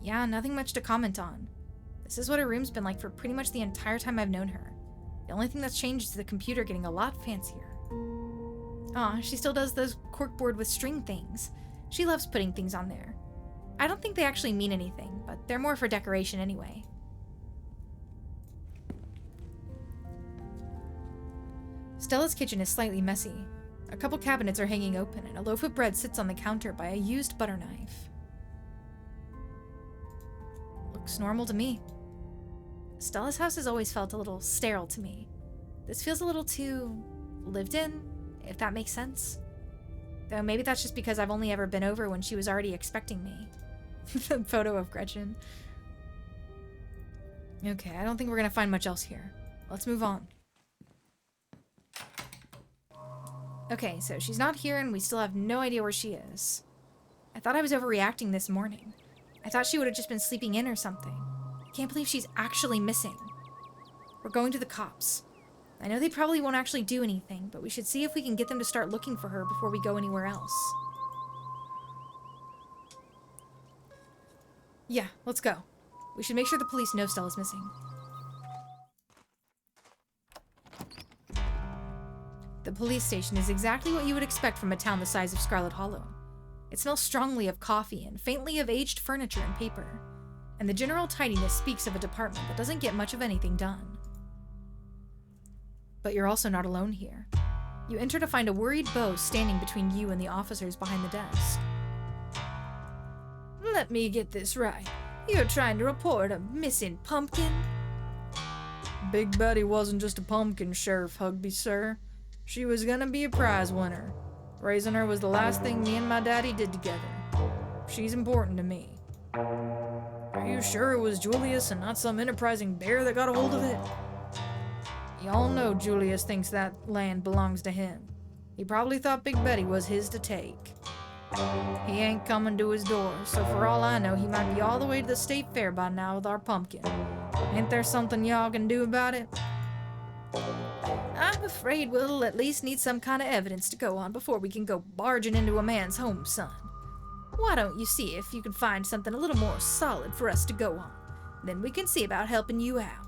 Yeah, nothing much to comment on. This is what her room's been like for pretty much the entire time I've known her. The only thing that's changed is the computer getting a lot fancier. Aw, she still does those corkboard with string things. She loves putting things on there. I don't think they actually mean anything, but they're more for decoration anyway. Stella's kitchen is slightly messy. A couple cabinets are hanging open, and a loaf of bread sits on the counter by a used butter knife. Looks normal to me. Stella's house has always felt a little sterile to me. This feels a little too lived in, if that makes sense. Though maybe that's just because I've only ever been over when she was already expecting me. The photo of Gretchen. Okay, I don't think we're gonna find much else here. Let's move on. Okay, so she's not here and we still have no idea where she is. I thought I was overreacting this morning. I thought she would have just been sleeping in or something. I can't believe she's actually missing. We're going to the cops. I know they probably won't actually do anything, but we should see if we can get them to start looking for her before we go anywhere else. Yeah, let's go. We should make sure the police know Stella's missing. The police station is exactly what you would expect from a town the size of Scarlet Hollow. It smells strongly of coffee and faintly of aged furniture and paper, and the general tidiness speaks of a department that doesn't get much of anything done. But you're also not alone here. You enter to find a worried Beau standing between you and the officers behind the desk. Let me get this right. You're trying to report a missing pumpkin? Big Betty wasn't just a pumpkin, Sheriff Hugby, sir. She was gonna be a prize winner. Raising her was the last thing me and my daddy did together. She's important to me. Are you sure it was Julius and not some enterprising bear that got a hold of it? Y'all know Julius thinks that land belongs to him. He probably thought Big Betty was his to take. He ain't coming to his door, so for all I know, he might be all the way to the state fair by now with our pumpkin. Ain't there something y'all can do about it? I'm afraid we'll at least need some kind of evidence to go on before we can go barging into a man's home, son. Why don't you see if you can find something a little more solid for us to go on? Then we can see about helping you out.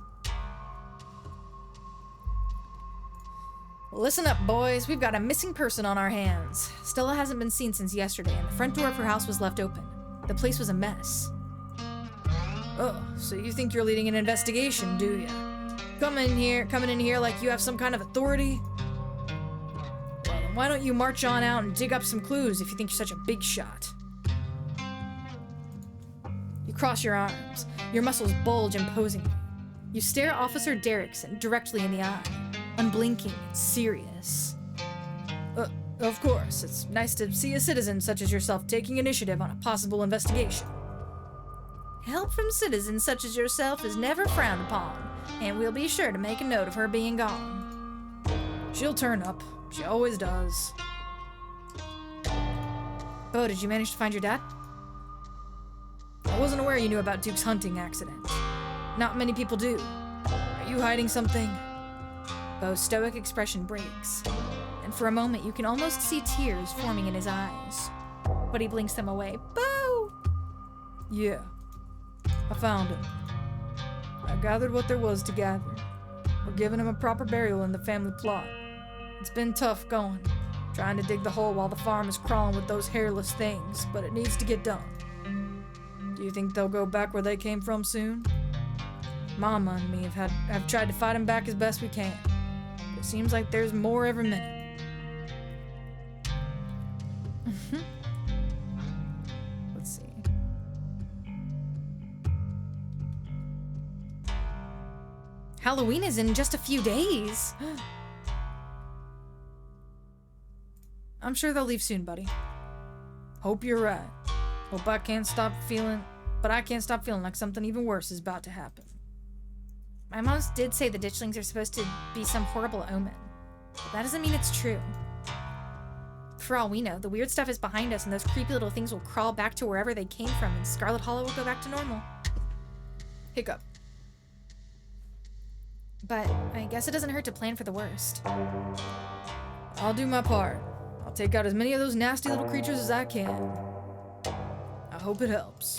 Listen up, boys. We've got a missing person on our hands. Stella hasn't been seen since yesterday, and the front door of her house was left open. The place was a mess. Oh, so you think you're leading an investigation, do you? coming in here like you have some kind of authority? Well, then why don't you march on out and dig up some clues if you think you're such a big shot? You cross your arms. Your muscles bulge imposingly. You stare Officer Derrickson directly in the eye, unblinking and serious. Of course, it's nice to see a citizen such as yourself taking initiative on a possible investigation. Help from citizens such as yourself is never frowned upon, and we'll be sure to make a note of her being gone. She'll turn up. She always does. Bo, did you manage to find your dad? I wasn't aware you knew about Duke's hunting accident. Not many people do. Are you hiding something? Bo's stoic expression breaks, and for a moment you can almost see tears forming in his eyes. But he blinks them away. Bo! Yeah. I found him. I gathered what there was to gather. We're giving him a proper burial in the family plot. It's been tough going, trying to dig the hole while the farm is crawling with those hairless things, but it needs to get done. Do you think they'll go back where they came from soon? Mama and me have tried to fight him back as best we can. But it seems like there's more every minute. Let's see. Halloween is in just a few days. I'm sure they'll leave soon, buddy. Hope you're right. I can't stop feeling like something even worse is about to happen. My mom did say the ditchlings are supposed to be some horrible omen, but that doesn't mean it's true. For all we know, the weird stuff is behind us and those creepy little things will crawl back to wherever they came from and Scarlet Hollow will go back to normal. Hiccup. But I guess it doesn't hurt to plan for the worst. I'll do my part. I'll take out as many of those nasty little creatures as I can. I hope it helps.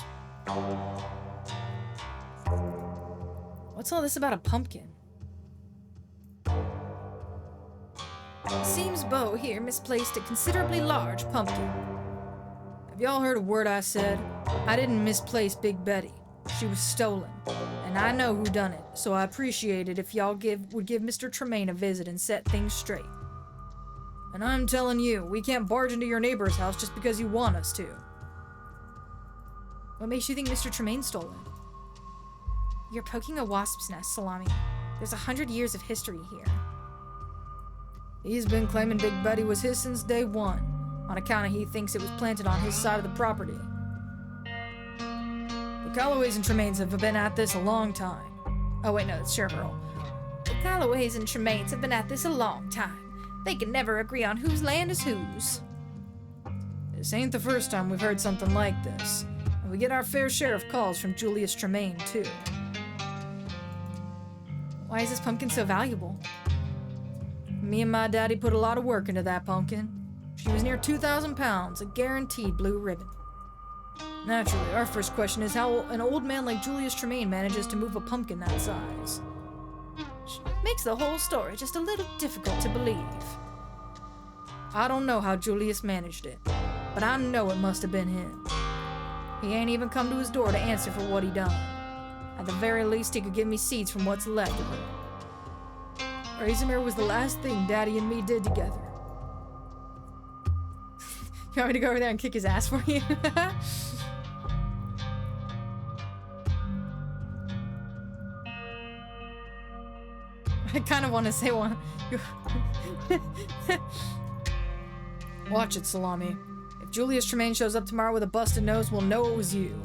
What's all this about a pumpkin? Seems Bo here misplaced a considerably large pumpkin. Have y'all heard a word I said? I didn't misplace Big Betty. She was stolen. And I know who done it, so I appreciate it if y'all would give Mr. Tremaine a visit and set things straight. And I'm telling you, we can't barge into your neighbor's house just because you want us to. What makes you think Mr. Tremaine stole it? You're poking a wasp's nest, Salami. There's 100 years of history here. He's been claiming Big Betty was his since day one, on account of he thinks it was planted on his side of the property. The Calloways and Tremaines have been at this a long time. Oh wait, no, it's Sheriff Earl. The Calloways and Tremaines have been at this a long time. They can never agree on whose land is whose. This ain't the first time we've heard something like this, and we get our fair share of calls from Julius Tremaine, too. Why is this pumpkin so valuable? Me and my daddy put a lot of work into that pumpkin. She was near 2,000 pounds, a guaranteed blue ribbon. Naturally, our first question is how an old man like Julius Tremaine manages to move a pumpkin that size. Makes the whole story just a little difficult to believe. I don't know how Julius managed it, but I know it must have been him. He ain't even come to his door to answer for what he done. At the very least, he could give me seeds from what's left of her. Raising her was the last thing Daddy and me did together. You want me to go over there and kick his ass for you? I kind of want to say one. Watch it, Salami. If Julius Tremaine shows up tomorrow with a busted nose, we'll know it was you.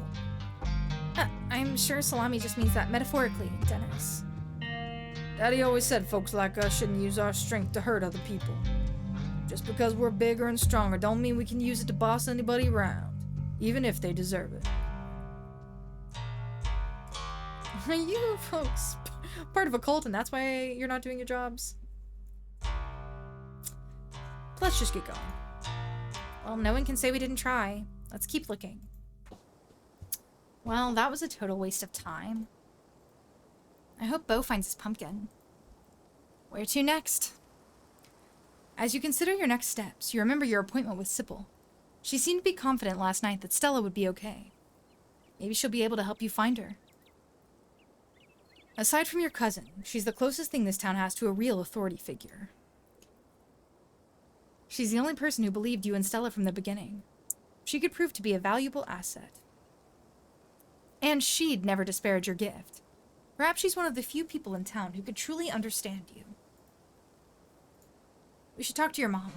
I'm sure salami just means that metaphorically, Dennis. Daddy always said folks like us shouldn't use our strength to hurt other people. Just because we're bigger and stronger don't mean we can use it to boss anybody around, even if they deserve it. You folks part of a cult and that's why you're not doing your jobs? Let's just get going. Well, no one can say we didn't try. Let's keep looking. Well, that was a total waste of time. I hope Bo finds his pumpkin. Where to next? As you consider your next steps, you remember your appointment with Sybil. She seemed to be confident last night that Stella would be okay. Maybe she'll be able to help you find her. Aside from your cousin, she's the closest thing this town has to a real authority figure. She's the only person who believed you and Stella from the beginning. She could prove to be a valuable asset. And she'd never disparage your gift. Perhaps she's one of the few people in town who could truly understand you. We should talk to your mom.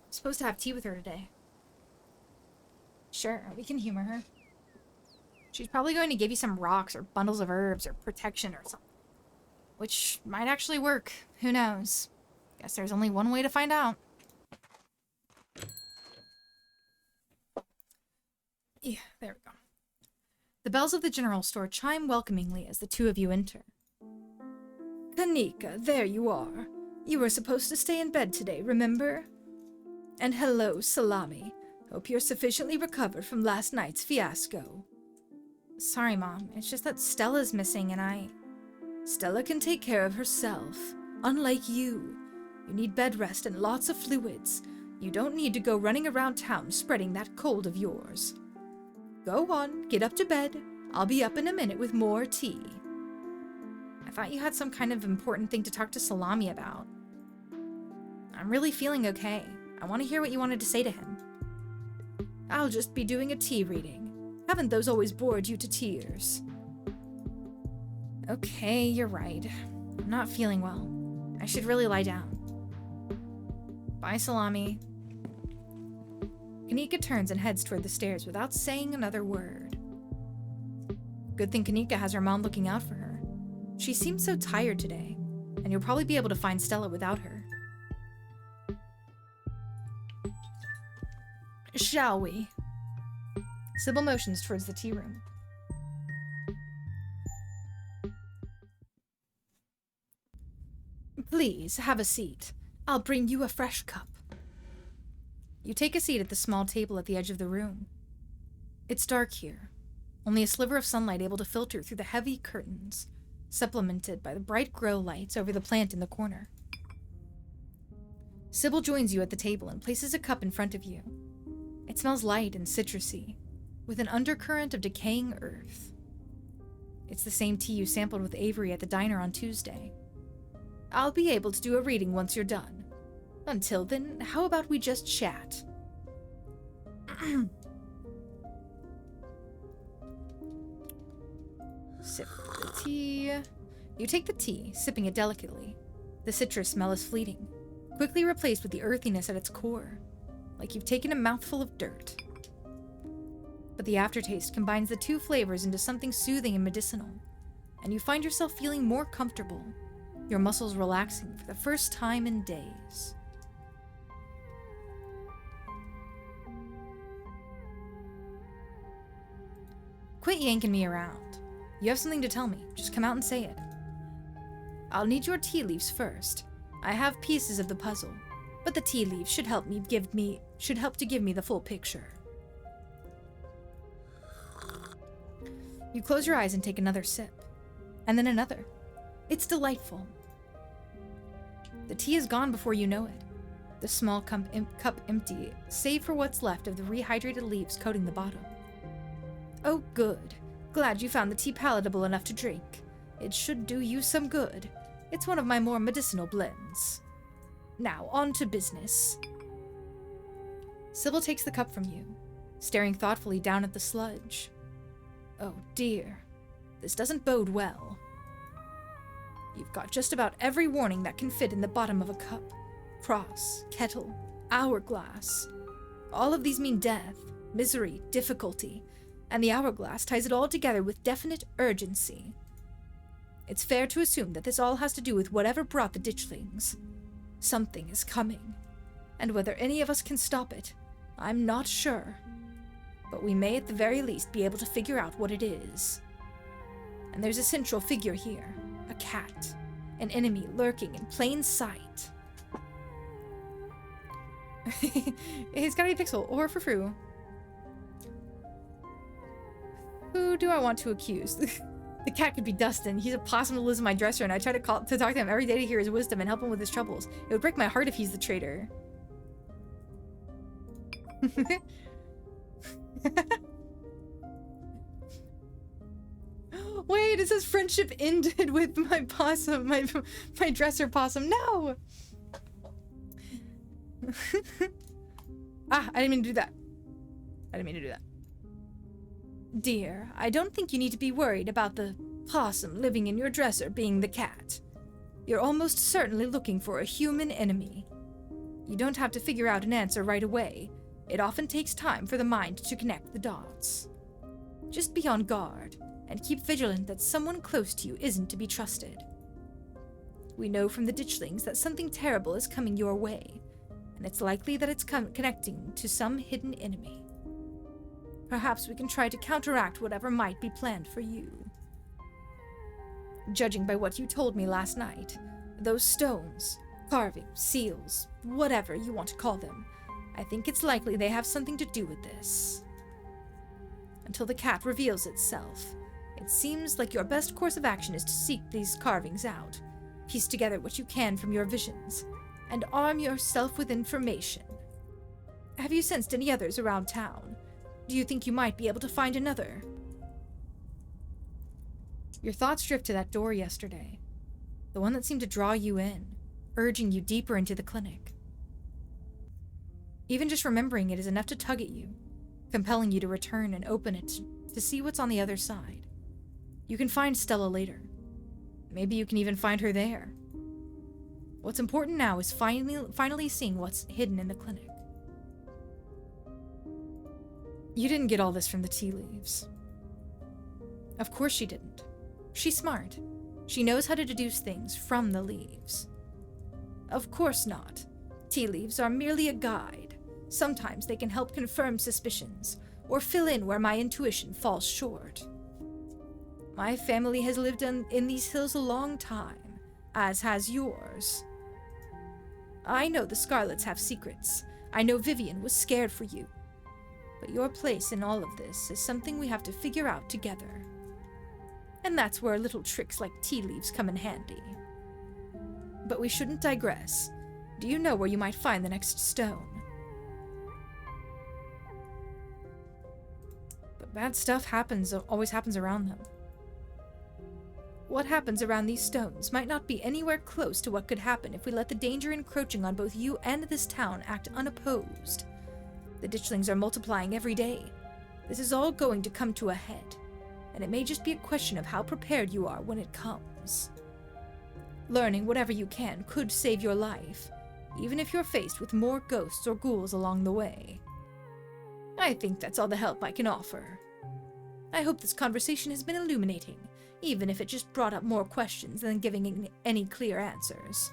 I'm supposed to have tea with her today. Sure, we can humor her. She's probably going to give you some rocks or bundles of herbs or protection or something. Which might actually work. Who knows? Guess there's only one way to find out. Yeah, there we go. The bells of the general store chime welcomingly as the two of you enter. Kanika, there you are. You were supposed to stay in bed today, remember? And hello, Salami. Hope you're sufficiently recovered from last night's fiasco. Sorry, Mom. It's just that Stella's missing and Stella can take care of herself. Unlike you. You need bed rest and lots of fluids. You don't need to go running around town spreading that cold of yours. Go on, get up to bed. I'll be up in a minute with more tea. I thought you had some kind of important thing to talk to Salami about. I'm really feeling okay. I want to hear what you wanted to say to him. I'll just be doing a tea reading. Haven't those always bored you to tears? Okay, you're right. I'm not feeling well. I should really lie down. Bye, Salami. Kanika turns and heads toward the stairs without saying another word. Good thing Kanika has her mom looking out for her. She seems so tired today, and you'll probably be able to find Stella without her. Shall we? Sybil motions towards the tea room. Please, have a seat. I'll bring you a fresh cup. You take a seat at the small table at the edge of the room. It's dark here, only a sliver of sunlight able to filter through the heavy curtains, supplemented by the bright grow lights over the plant in the corner. Sybil joins you at the table and places a cup in front of you. It smells light and citrusy, with an undercurrent of decaying earth. It's the same tea you sampled with Avery at the diner on Tuesday. I'll be able to do a reading once you're done. Until then, how about we just chat? Sip the tea. You take the tea, sipping it delicately. The citrus smell is fleeting, quickly replaced with the earthiness at its core, like you've taken a mouthful of dirt. But the aftertaste combines the two flavors into something soothing and medicinal, and you find yourself feeling more comfortable, your muscles relaxing for the first time in days. Quit yanking me around. You have something to tell me. Just come out and say it. I'll need your tea leaves first. I have pieces of the puzzle, but the tea leaves should help to give me the full picture. You close your eyes and take another sip, and then another. It's delightful. The tea is gone before you know it. The small cup empty, save for what's left of the rehydrated leaves coating the bottom. Oh, good. Glad you found the tea palatable enough to drink. It should do you some good. It's one of my more medicinal blends. Now, on to business. Sybil takes the cup from you, staring thoughtfully down at the sludge. Oh dear, this doesn't bode well. You've got just about every warning that can fit in the bottom of a cup. Cross, kettle, hourglass. All of these mean death, misery, difficulty, and the hourglass ties it all together with definite urgency. It's fair to assume that this all has to do with whatever brought the ditchlings. Something is coming, and whether any of us can stop it, I'm not sure. But we may at the very least be able to figure out what it is. And there's a central figure here, a cat, an enemy lurking in plain sight. He's gotta be Pixel or Frou. Who do I want to accuse? The cat could be Dustin. He's a possum who lives in my dresser, and I try to talk to him every day to hear his wisdom and help him with his troubles. It would break my heart if he's the traitor. Wait, it says friendship ended with my possum, my dresser possum. No! I didn't mean to do that. I didn't mean to do that. Dear, I don't think you need to be worried about the possum living in your dresser being the cat. You're almost certainly looking for a human enemy. You don't have to figure out an answer right away. It often takes time for the mind to connect the dots. Just be on guard, and keep vigilant that someone close to you isn't to be trusted. We know from the ditchlings that something terrible is coming your way, and it's likely that it's connecting to some hidden enemy. Perhaps we can try to counteract whatever might be planned for you. Judging by what you told me last night, those stones, carvings, seals, whatever you want to call them, I think it's likely they have something to do with this. Until the cat reveals itself, it seems like your best course of action is to seek these carvings out, piece together what you can from your visions, and arm yourself with information. Have you sensed any others around town? Do you think you might be able to find another? Your thoughts drift to that door yesterday, the one that seemed to draw you in, urging you deeper into the clinic. Even just remembering it is enough to tug at you, compelling you to return and open it to see what's on the other side. You can find Stella later. Maybe you can even find her there. What's important now is finally seeing what's hidden in the clinic. You didn't get all this from the tea leaves. Of course she didn't. She's smart. She knows how to deduce things from the leaves. Of course not. Tea leaves are merely a guide. Sometimes they can help confirm suspicions, or fill in where my intuition falls short. My family has lived in these hills a long time, as has yours. I know the Scarlets have secrets. I know Vivian was scared for you. But your place in all of this is something we have to figure out together. And that's where little tricks like tea leaves come in handy. But we shouldn't digress. Do you know where you might find the next stone? But bad stuff always happens around them. What happens around these stones might not be anywhere close to what could happen if we let the danger encroaching on both you and this town act unopposed. The ditchlings are multiplying every day. This is all going to come to a head, and it may just be a question of how prepared you are when it comes. Learning whatever you can could save your life, even if you're faced with more ghosts or ghouls along the way. I think that's all the help I can offer. I hope this conversation has been illuminating, even if it just brought up more questions than giving any clear answers.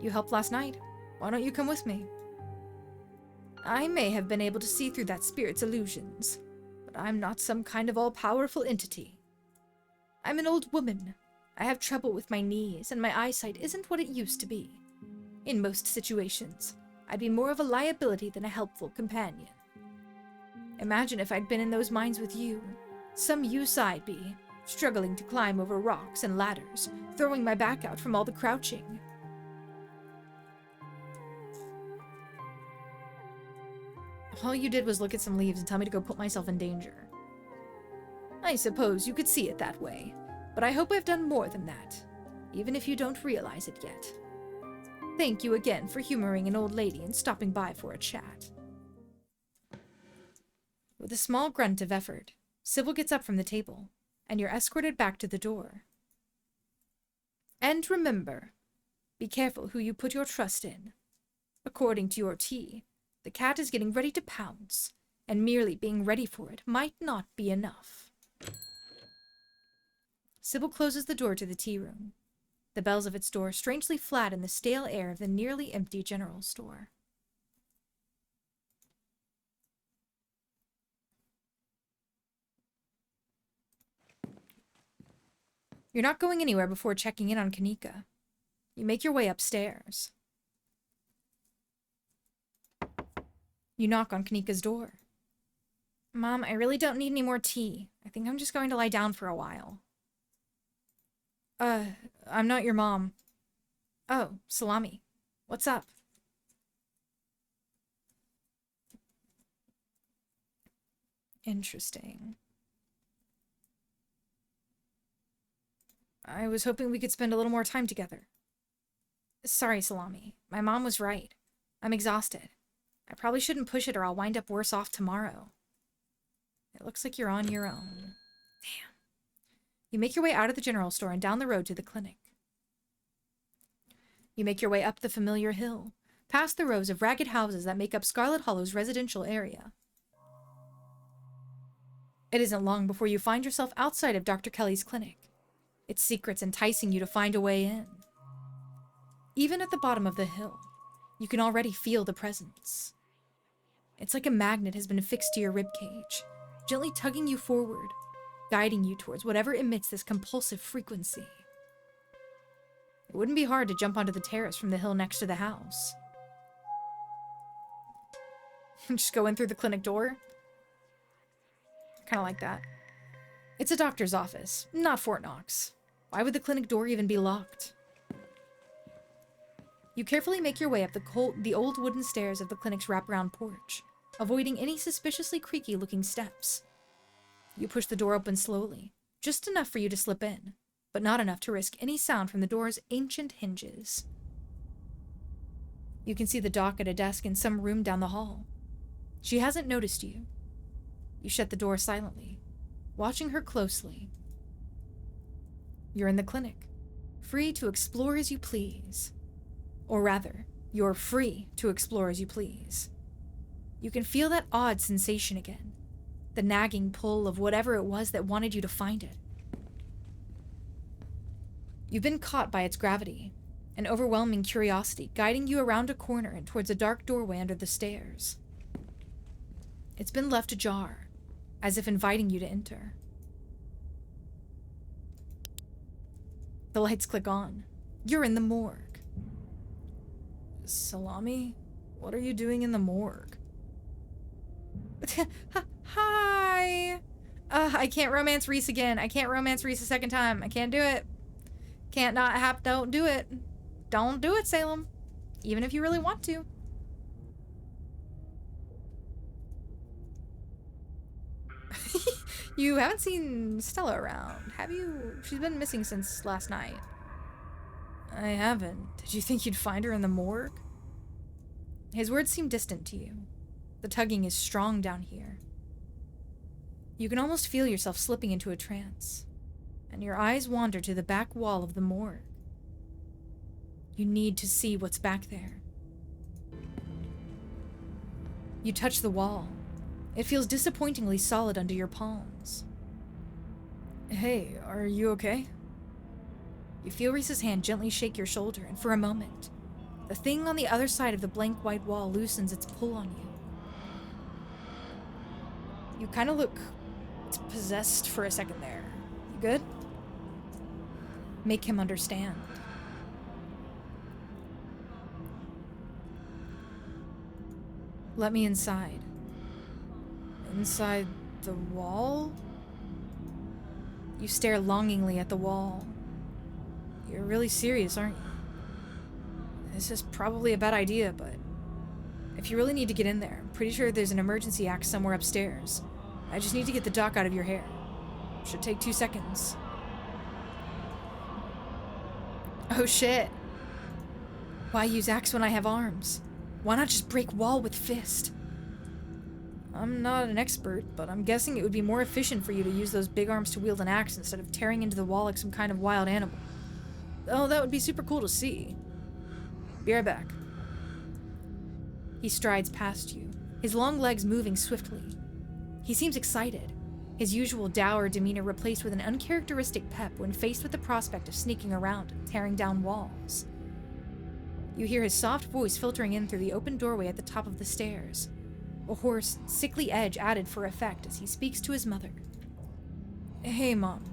You helped last night. Why don't you come with me? I may have been able to see through that spirit's illusions, but I'm not some kind of all-powerful entity. I'm an old woman. I have trouble with my knees, and my eyesight isn't what it used to be. In most situations, I'd be more of a liability than a helpful companion. Imagine if I'd been in those mines with you, some use I'd be, struggling to climb over rocks and ladders, throwing my back out from all the crouching. All you did was look at some leaves and tell me to go put myself in danger. I suppose you could see it that way, but I hope I've done more than that, even if you don't realize it yet. Thank you again for humoring an old lady and stopping by for a chat. With a small grunt of effort, Sybil gets up from the table, and you're escorted back to the door. And remember, be careful who you put your trust in. According to your tea, the cat is getting ready to pounce, and merely being ready for it might not be enough. Sybil closes the door to the tea room, the bells of its door strangely flat in the stale air of the nearly empty general store. You're not going anywhere before checking in on Kanika. You make your way upstairs. You knock on Kanika's door. Mom, I really don't need any more tea. I think I'm just going to lie down for a while. I'm not your mom. Oh, Salami. What's up? Interesting. I was hoping we could spend a little more time together. Sorry, Salami. My mom was right. I'm exhausted. I probably shouldn't push it or I'll wind up worse off tomorrow. It looks like you're on your own. Damn. You make your way out of the general store and down the road to the clinic. You make your way up the familiar hill, past the rows of ragged houses that make up Scarlet Hollow's residential area. It isn't long before you find yourself outside of Dr. Kelly's clinic, its secrets enticing you to find a way in. Even at the bottom of the hill, you can already feel the presence. It's like a magnet has been affixed to your ribcage, gently tugging you forward, guiding you towards whatever emits this compulsive frequency. It wouldn't be hard to jump onto the terrace from the hill next to the house. Just go in through the clinic door. Kind of like that. It's a doctor's office, not Fort Knox. Why would the clinic door even be locked? You carefully make your way up the old wooden stairs of the clinic's wraparound porch, avoiding any suspiciously creaky-looking steps. You push the door open slowly, just enough for you to slip in, but not enough to risk any sound from the door's ancient hinges. You can see the doc at a desk in some room down the hall. She hasn't noticed you. You shut the door silently, watching her closely. You're in the clinic, free to explore as you please. Or rather, you're free to explore as you please. You can feel that odd sensation again, the nagging pull of whatever it was that wanted you to find it. You've been caught by its gravity, an overwhelming curiosity guiding you around a corner and towards a dark doorway under the stairs. It's been left ajar, as if inviting you to enter. The lights click on. You're in the morgue. Salami? What are you doing in the morgue? Hi! I can't romance Reese again. I can't romance Reese a second time. I can't do it. Can't not have, don't do it. Don't do it, Salem. Even if you really want to. You haven't seen Stella around, have you? She's been missing since last night. I haven't. Did you think you'd find her in the morgue? His words seem distant to you. The tugging is strong down here. You can almost feel yourself slipping into a trance, and your eyes wander to the back wall of the morgue. You need to see what's back there. You touch the wall. It feels disappointingly solid under your palms. Hey, are you okay? You feel Reese's hand gently shake your shoulder, and for a moment, the thing on the other side of the blank white wall loosens its pull on you. You kind of look possessed for a second there. You good? Make him understand. Let me inside. Inside the wall? You stare longingly at the wall. You're really serious, aren't you? This is probably a bad idea, but if you really need to get in there, I'm pretty sure there's an emergency axe somewhere upstairs. I just need to get the doc out of your hair. Should take 2 seconds. Oh shit. Why use axe when I have arms? Why not just break wall with fist? I'm not an expert, but I'm guessing it would be more efficient for you to use those big arms to wield an axe instead of tearing into the wall like some kind of wild animal. Oh, that would be super cool to see. Be right back. He strides past you, his long legs moving swiftly. He seems excited, his usual dour demeanor replaced with an uncharacteristic pep when faced with the prospect of sneaking around and tearing down walls. You hear his soft voice filtering in through the open doorway at the top of the stairs, a hoarse, sickly edge added for effect as he speaks to his mother. Hey, Mom.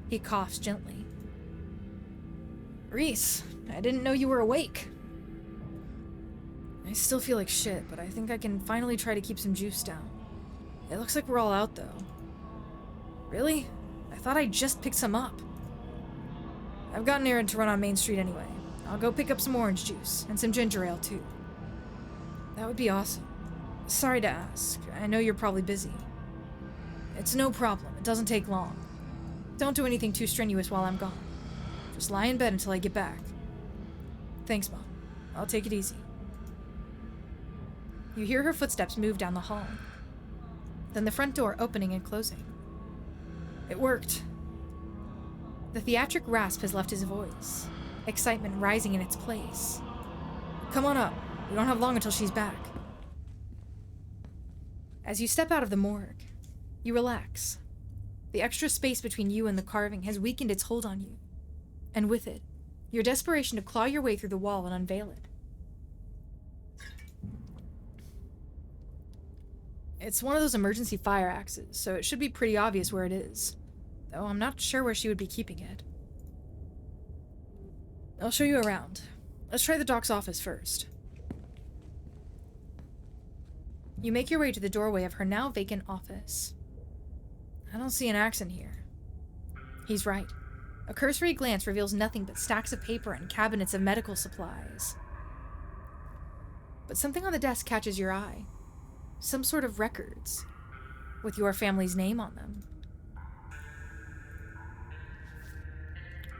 He coughs gently. Reese, I didn't know you were awake. I still feel like shit, but I think I can finally try to keep some juice down. It looks like we're all out, though. Really? I thought I just picked some up. I've got an errand to run on Main Street anyway. I'll go pick up some orange juice, and some ginger ale, too. That would be awesome. Sorry to ask. I know you're probably busy. It's no problem. It doesn't take long. Don't do anything too strenuous while I'm gone. Just lie in bed until I get back. Thanks, Mom. I'll take it easy. You hear her footsteps move down the hall. Then the front door opening and closing. It worked. The theatric rasp has left his voice, excitement rising in its place. Come on up. We don't have long until she's back. As you step out of the morgue, you relax. The extra space between you and the carving has weakened its hold on you, and with it, your desperation to claw your way through the wall and unveil it. It's one of those emergency fire axes, so it should be pretty obvious where it is, though I'm not sure where she would be keeping it. I'll show you around. Let's try the doc's office first. You make your way to the doorway of her now vacant office. I don't see an axe in here. He's right. A cursory glance reveals nothing but stacks of paper and cabinets of medical supplies. But something on the desk catches your eye. Some sort of records, with your family's name on them.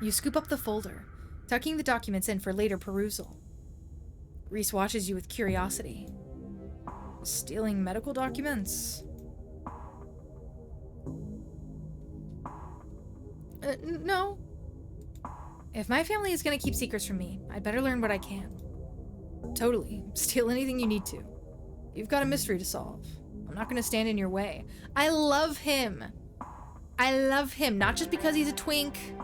You scoop up the folder, tucking the documents in for later perusal. Reese watches you with curiosity. Stealing medical documents? No. If my family is gonna keep secrets from me, I'd better learn what I can. Totally. Steal anything you need to. You've got a mystery to solve. I'm not gonna stand in your way. I love him. I love him, not just because he's a twink,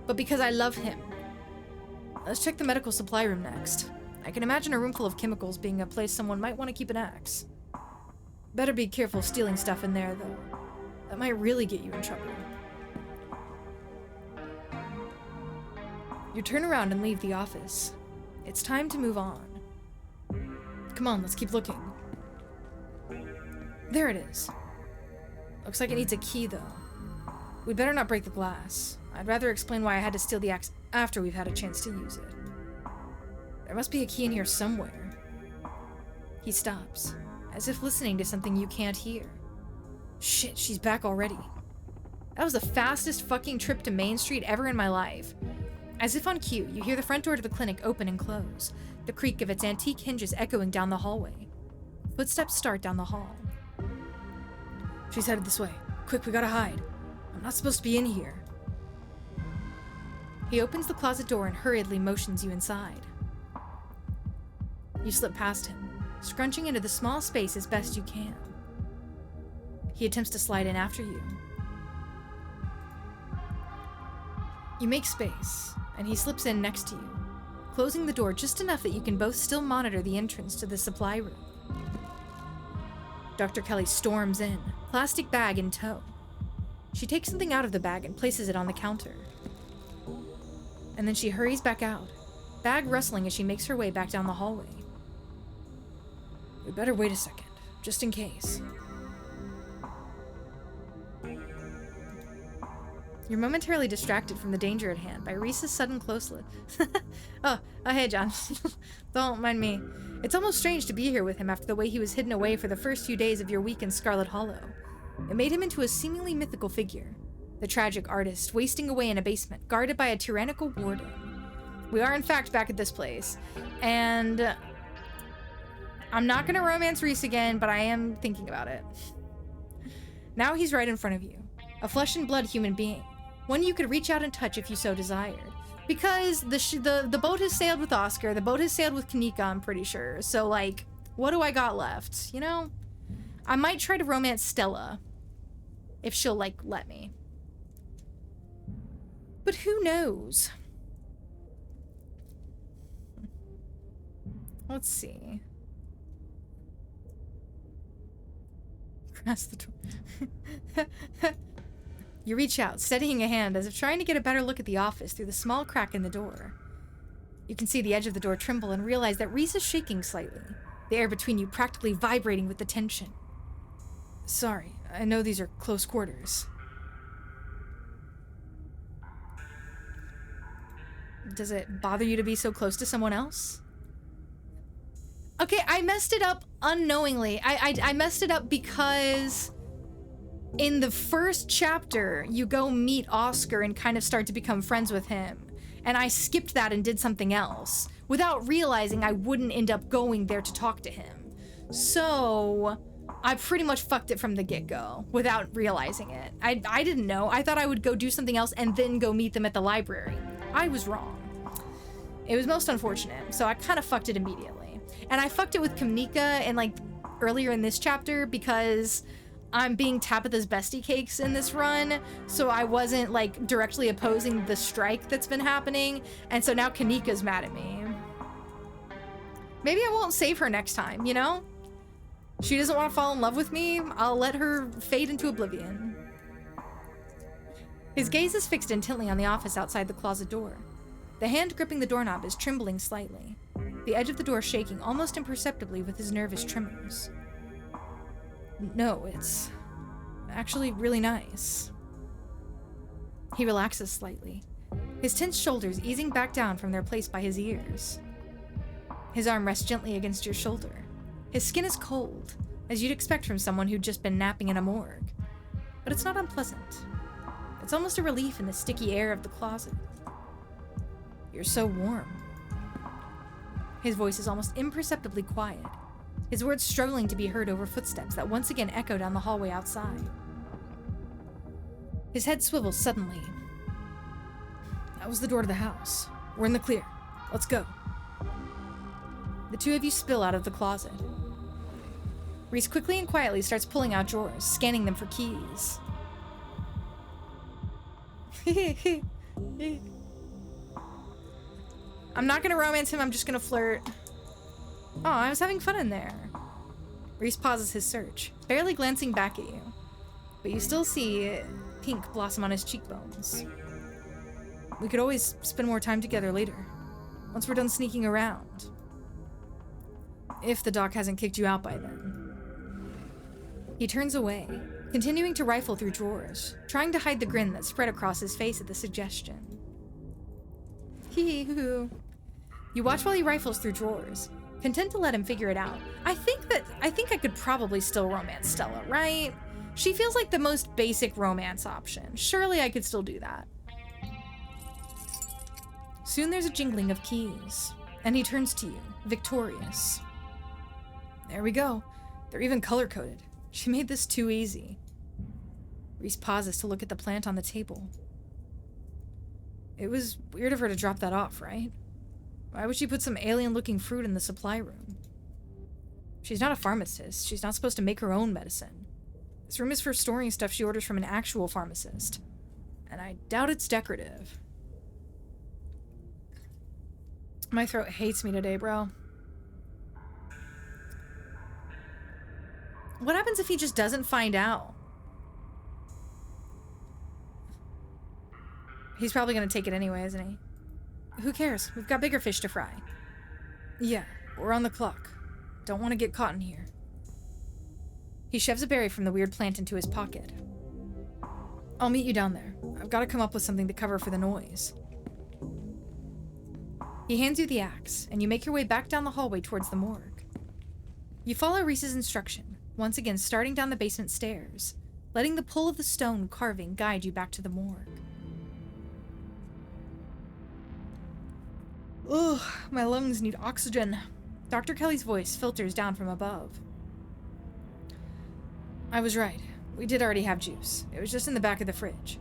but because I love him. Let's check the medical supply room next. I can imagine a room full of chemicals being a place someone might want to keep an axe. Better be careful stealing stuff in there, though. That might really get you in trouble. You turn around and leave the office. It's time to move on. Come on, let's keep looking. There it is. Looks like it needs a key, though. We'd better not break the glass. I'd rather explain why I had to steal the axe after we've had a chance to use it. There must be a key in here somewhere. He stops, as if listening to something you can't hear. Shit, she's back already. That was the fastest fucking trip to Main Street ever in my life. As if on cue, you hear the front door to the clinic open and close, the creak of its antique hinges echoing down the hallway. Footsteps start down the hall. She's headed this way. Quick, we gotta hide. I'm not supposed to be in here. He opens the closet door and hurriedly motions you inside. You slip past him, scrunching into the small space as best you can. He attempts to slide in after you. You make space, and he slips in next to you, closing the door just enough that you can both still monitor the entrance to the supply room. Dr. Kelly storms in, plastic bag in tow. She takes something out of the bag and places it on the counter. And then she hurries back out, bag rustling as she makes her way back down the hallway. We better wait a second, just in case. You're momentarily distracted from the danger at hand by Reese's sudden close look. Oh, hey, John. Don't mind me. It's almost strange to be here with him after the way he was hidden away for the first few days of your week in Scarlet Hollow. It made him into a seemingly mythical figure. The tragic artist, wasting away in a basement, guarded by a tyrannical warden. We are, in fact, back at this place. And I'm not going to romance Reese again, but I am thinking about it. Now he's right in front of you. A flesh and blood human being. One you could reach out and touch if you so desired. Because the boat has sailed with Oscar, the boat has sailed with Kanika, I'm pretty sure. So, like, what do I got left? You know? I might try to romance Stella. If she'll, like, let me. But who knows? Let's see. Press the door. You reach out, steadying a hand as if trying to get a better look at the office through the small crack in the door. You can see the edge of the door tremble and realize that Reese is shaking slightly, the air between you practically vibrating with the tension. Sorry, I know these are close quarters. Does it bother you to be so close to someone else? Okay, I messed it up unknowingly. I messed it up because in the first chapter, you go meet Oscar and kind of start to become friends with him. And I skipped that and did something else without realizing I wouldn't end up going there to talk to him. So I pretty much fucked it from the get-go without realizing it. I didn't know. I thought I would go do something else and then go meet them at the library. I was wrong. It was most unfortunate, so I kind of fucked it immediately. And I fucked it with Kamnika and like earlier in this chapter because I'm being Tabitha's bestie cakes in this run, so I wasn't like directly opposing the strike that's been happening, and so now Kanika's mad at me. Maybe I won't save her next time, you know? She doesn't want to fall in love with me, I'll let her fade into oblivion. His gaze is fixed intently on the office outside the closet door. The hand gripping the doorknob is trembling slightly, the edge of the door shaking almost imperceptibly with his nervous tremors. No, it's actually really nice. He relaxes slightly, his tense shoulders easing back down from their place by his ears. His arm rests gently against your shoulder. His skin is cold, as you'd expect from someone who'd just been napping in a morgue. But it's not unpleasant. It's almost a relief in the sticky air of the closet. You're so warm. His voice is almost imperceptibly quiet, his words struggling to be heard over footsteps that once again echo down the hallway outside. His head swivels suddenly. That was the door to the house. We're in the clear. Let's go. The two of you spill out of the closet. Reese quickly and quietly starts pulling out drawers, scanning them for keys. I'm not gonna romance him, I'm just gonna flirt. Oh, I was having fun in there. Reese pauses his search, barely glancing back at you. But you still see pink blossom on his cheekbones. We could always spend more time together later, once we're done sneaking around. If the doc hasn't kicked you out by then. He turns away, continuing to rifle through drawers, trying to hide the grin that spread across his face at the suggestion. Hee-hoo. You watch while he rifles through drawers, content to let him figure it out. I think I could probably still romance Stella, right? She feels like the most basic romance option. Surely I could still do that. Soon there's a jingling of keys, and he turns to you, victorious. There we go. They're even color-coded. She made this too easy. Reese pauses to look at the plant on the table. It was weird of her to drop that off, right? Why would she put some alien-looking fruit in the supply room? She's not a pharmacist. She's not supposed to make her own medicine. This room is for storing stuff she orders from an actual pharmacist. And I doubt it's decorative. My throat hates me today, bro. What happens if he just doesn't find out? He's probably gonna take it anyway, isn't he? Who cares? We've got bigger fish to fry. Yeah, we're on the clock. Don't want to get caught in here. He shoves a berry from the weird plant into his pocket. I'll meet you down there. I've got to come up with something to cover for the noise. He hands you the axe, and you make your way back down the hallway towards the morgue. You follow Reese's instruction, once again starting down the basement stairs, letting the pull of the stone carving guide you back to the morgue. Ugh, my lungs need oxygen. Dr. Kelly's voice filters down from above. I was right. We did already have juice. It was just in the back of the fridge.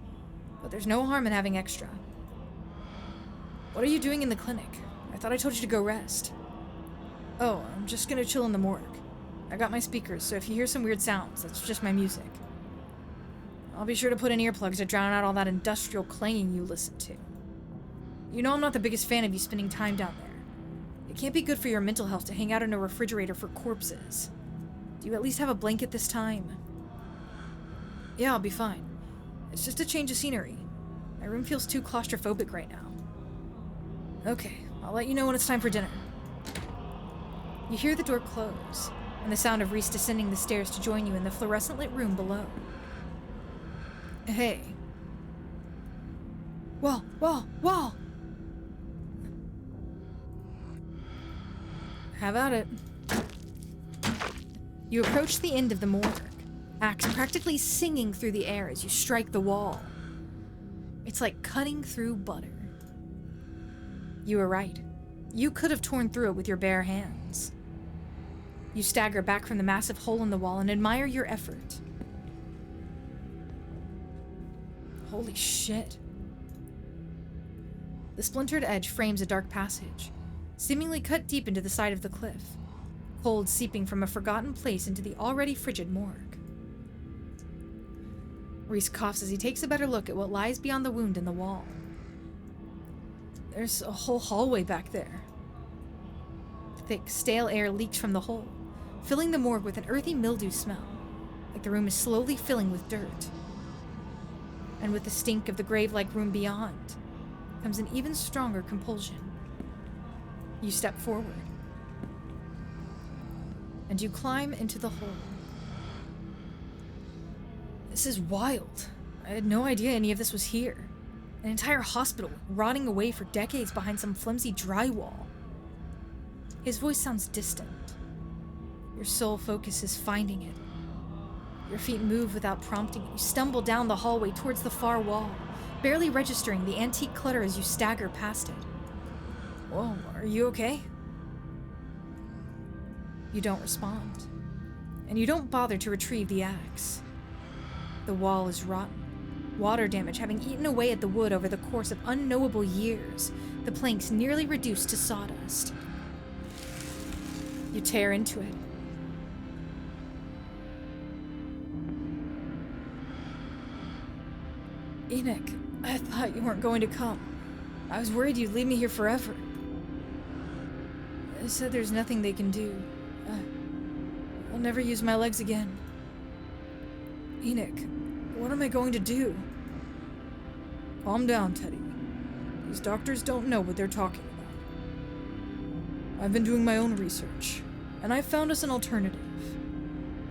But there's no harm in having extra. What are you doing in the clinic? I thought I told you to go rest. Oh, I'm just gonna chill in the morgue. I got my speakers, so if you hear some weird sounds, that's just my music. I'll be sure to put in earplugs to drown out all that industrial clanging you listen to. You know I'm not the biggest fan of you spending time down there. It can't be good for your mental health to hang out in a refrigerator for corpses. Do you at least have a blanket this time? Yeah, I'll be fine. It's just a change of scenery. My room feels too claustrophobic right now. Okay, I'll let you know when it's time for dinner. You hear the door close, and the sound of Reese descending the stairs to join you in the fluorescent-lit room below. Hey. Wall! Have at it. You approach the end of the morgue, axe practically singing through the air as you strike the wall. It's like cutting through butter. You were right. You could have torn through it with your bare hands. You stagger back from the massive hole in the wall and admire your effort. Holy shit. The splintered edge frames a dark passage, seemingly cut deep into the side of the cliff, cold seeping from a forgotten place into the already frigid morgue. Reese coughs as he takes a better look at what lies beyond the wound in the wall. There's a whole hallway back there. Thick, stale air leaks from the hole, filling the morgue with an earthy mildew smell, like the room is slowly filling with dirt. And with the stink of the grave-like room beyond comes an even stronger compulsion. You step forward, and you climb into the hole. This is wild. I had no idea any of this was here. An entire hospital rotting away for decades behind some flimsy drywall. His voice sounds distant. Your sole focus is finding it. Your feet move without prompting. You stumble down the hallway towards the far wall, barely registering the antique clutter as you stagger past it. Whoa, are you okay? You don't respond, and you don't bother to retrieve the axe. The wall is rotten, water damage having eaten away at the wood over the course of unknowable years, the planks nearly reduced to sawdust. You tear into it. Enoch, I thought you weren't going to come. I was worried you'd leave me here forever. They said there's nothing they can do. I'll never use my legs again. Enoch, what am I going to do? Calm down, Teddy. These doctors don't know what they're talking about. I've been doing my own research, and I've found us an alternative.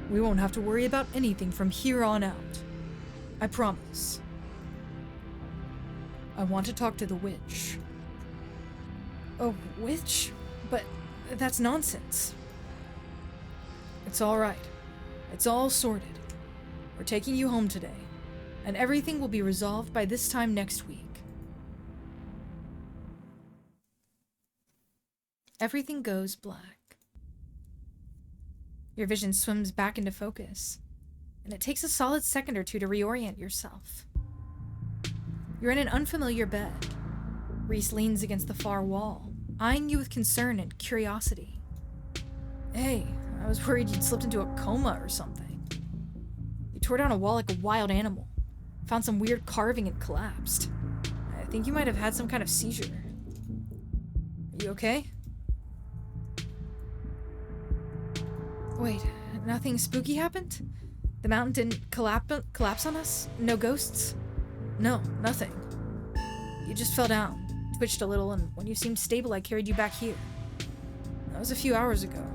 We won't have to worry about anything from here on out. I promise. I want to talk to the witch. A witch? But that's nonsense. It's all right. It's all sorted. We're taking you home today, and everything will be resolved by this time next week. Everything goes black. Your vision swims back into focus, and it takes a solid second or two to reorient yourself. You're in an unfamiliar bed. Reese leans against the far wall, eyeing you with concern and curiosity. Hey, I was worried you'd slipped into a coma or something. You tore down a wall like a wild animal, found some weird carving and collapsed. I think you might have had some kind of seizure. Are you okay? Wait, nothing spooky happened? The mountain didn't collapse on us? No ghosts? No, nothing. You just fell down, twitched a little, and when you seemed stable, I carried you back here. That was a few hours ago.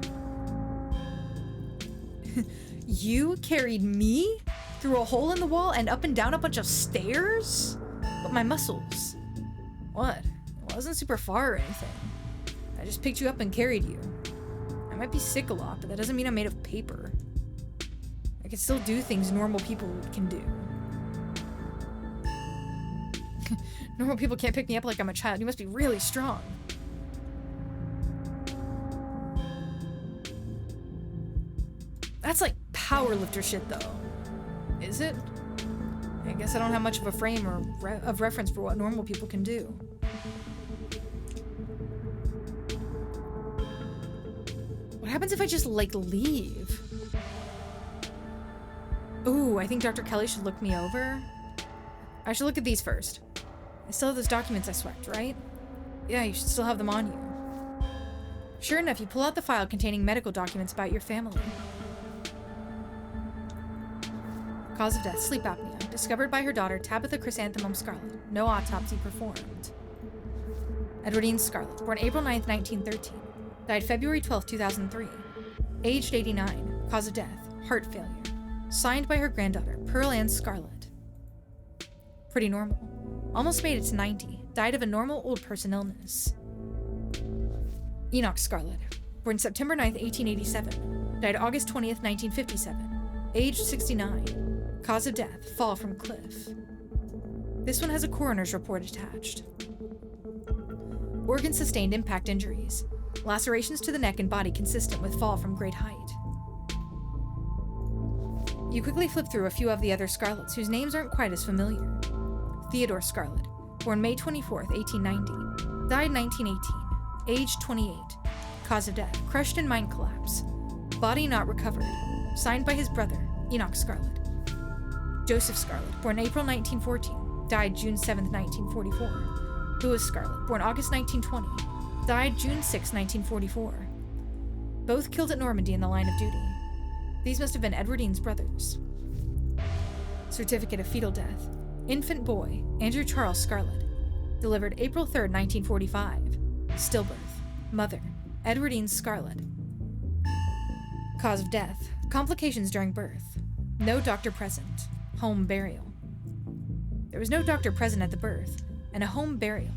You carried me through a hole in the wall and up and down a bunch of stairs? But my muscles. What? It wasn't super far or anything. I just picked you up and carried you. I might be sick a lot, but that doesn't mean I'm made of paper. I can still do things normal people can do. Normal people can't pick me up like I'm a child. You must be really strong. That's like powerlifter shit, though. Is it? I guess I don't have much of a frame or of reference for what normal people can do. What happens if I just, like, leave? Ooh, I think Dr. Kelly should look me over. I should look at these first. I still have those documents I swept, right? Yeah, you should still have them on you. Sure enough, you pull out the file containing medical documents about your family. Cause of death, sleep apnea. Discovered by her daughter, Tabitha Chrysanthemum Scarlet. No autopsy performed. Edwardine Scarlet, born April 9th, 1913. Died February 12th, 2003. Aged 89. Cause of death, heart failure. Signed by her granddaughter, Pearl Ann Scarlet. Pretty normal. Almost made it to 90. Died of a normal old person illness. Enoch Scarlet, born September 9th, 1887. Died August 20th, 1957. age 69. Cause of death, fall from cliff. This one has a coroner's report attached. Organs sustained impact injuries. Lacerations to the neck and body consistent with fall from great height. You quickly flip through a few of the other Scarlets whose names aren't quite as familiar. Theodore Scarlet, born May 24th, 1890. Died 1918. Age 28. Cause of death, crushed in mine collapse. Body not recovered. Signed by his brother, Enoch Scarlet. Joseph Scarlet, born April 1914. Died June 7th, 1944. Louis Scarlet, born August 1920. Died June 6, 1944. Both killed at Normandy in the line of duty. These must have been Edwardine's brothers. Certificate of fetal death. Infant boy, Andrew Charles Scarlet. Delivered April 3rd, 1945. Stillbirth. Mother, Edwardine Scarlet. Cause of death. Complications during birth. No doctor present. Home burial. There was no doctor present at the birth, and a home burial.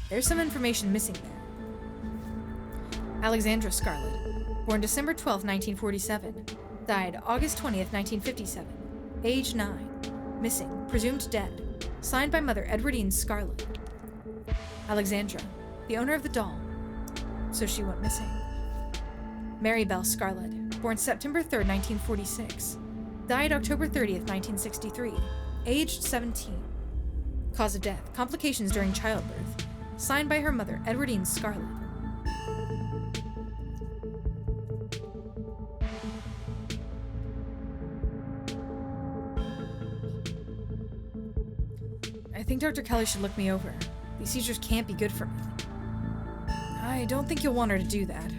There's some information missing there. Alexandra Scarlet, born December 12, 1947. Died August 20th, 1957. Age 9. Missing, presumed dead. Signed by mother Edwardine Scarlet. Alexandra, the owner of the doll. So she went missing. Mary Bell Scarlet, born September 3rd, 1946. Died October 30th, 1963. Aged 17. Cause of death, complications during childbirth. Signed by her mother, Edwardine Scarlet. I think Dr. Kelly should look me over. These seizures can't be good for me. I don't think you'll want her to do that.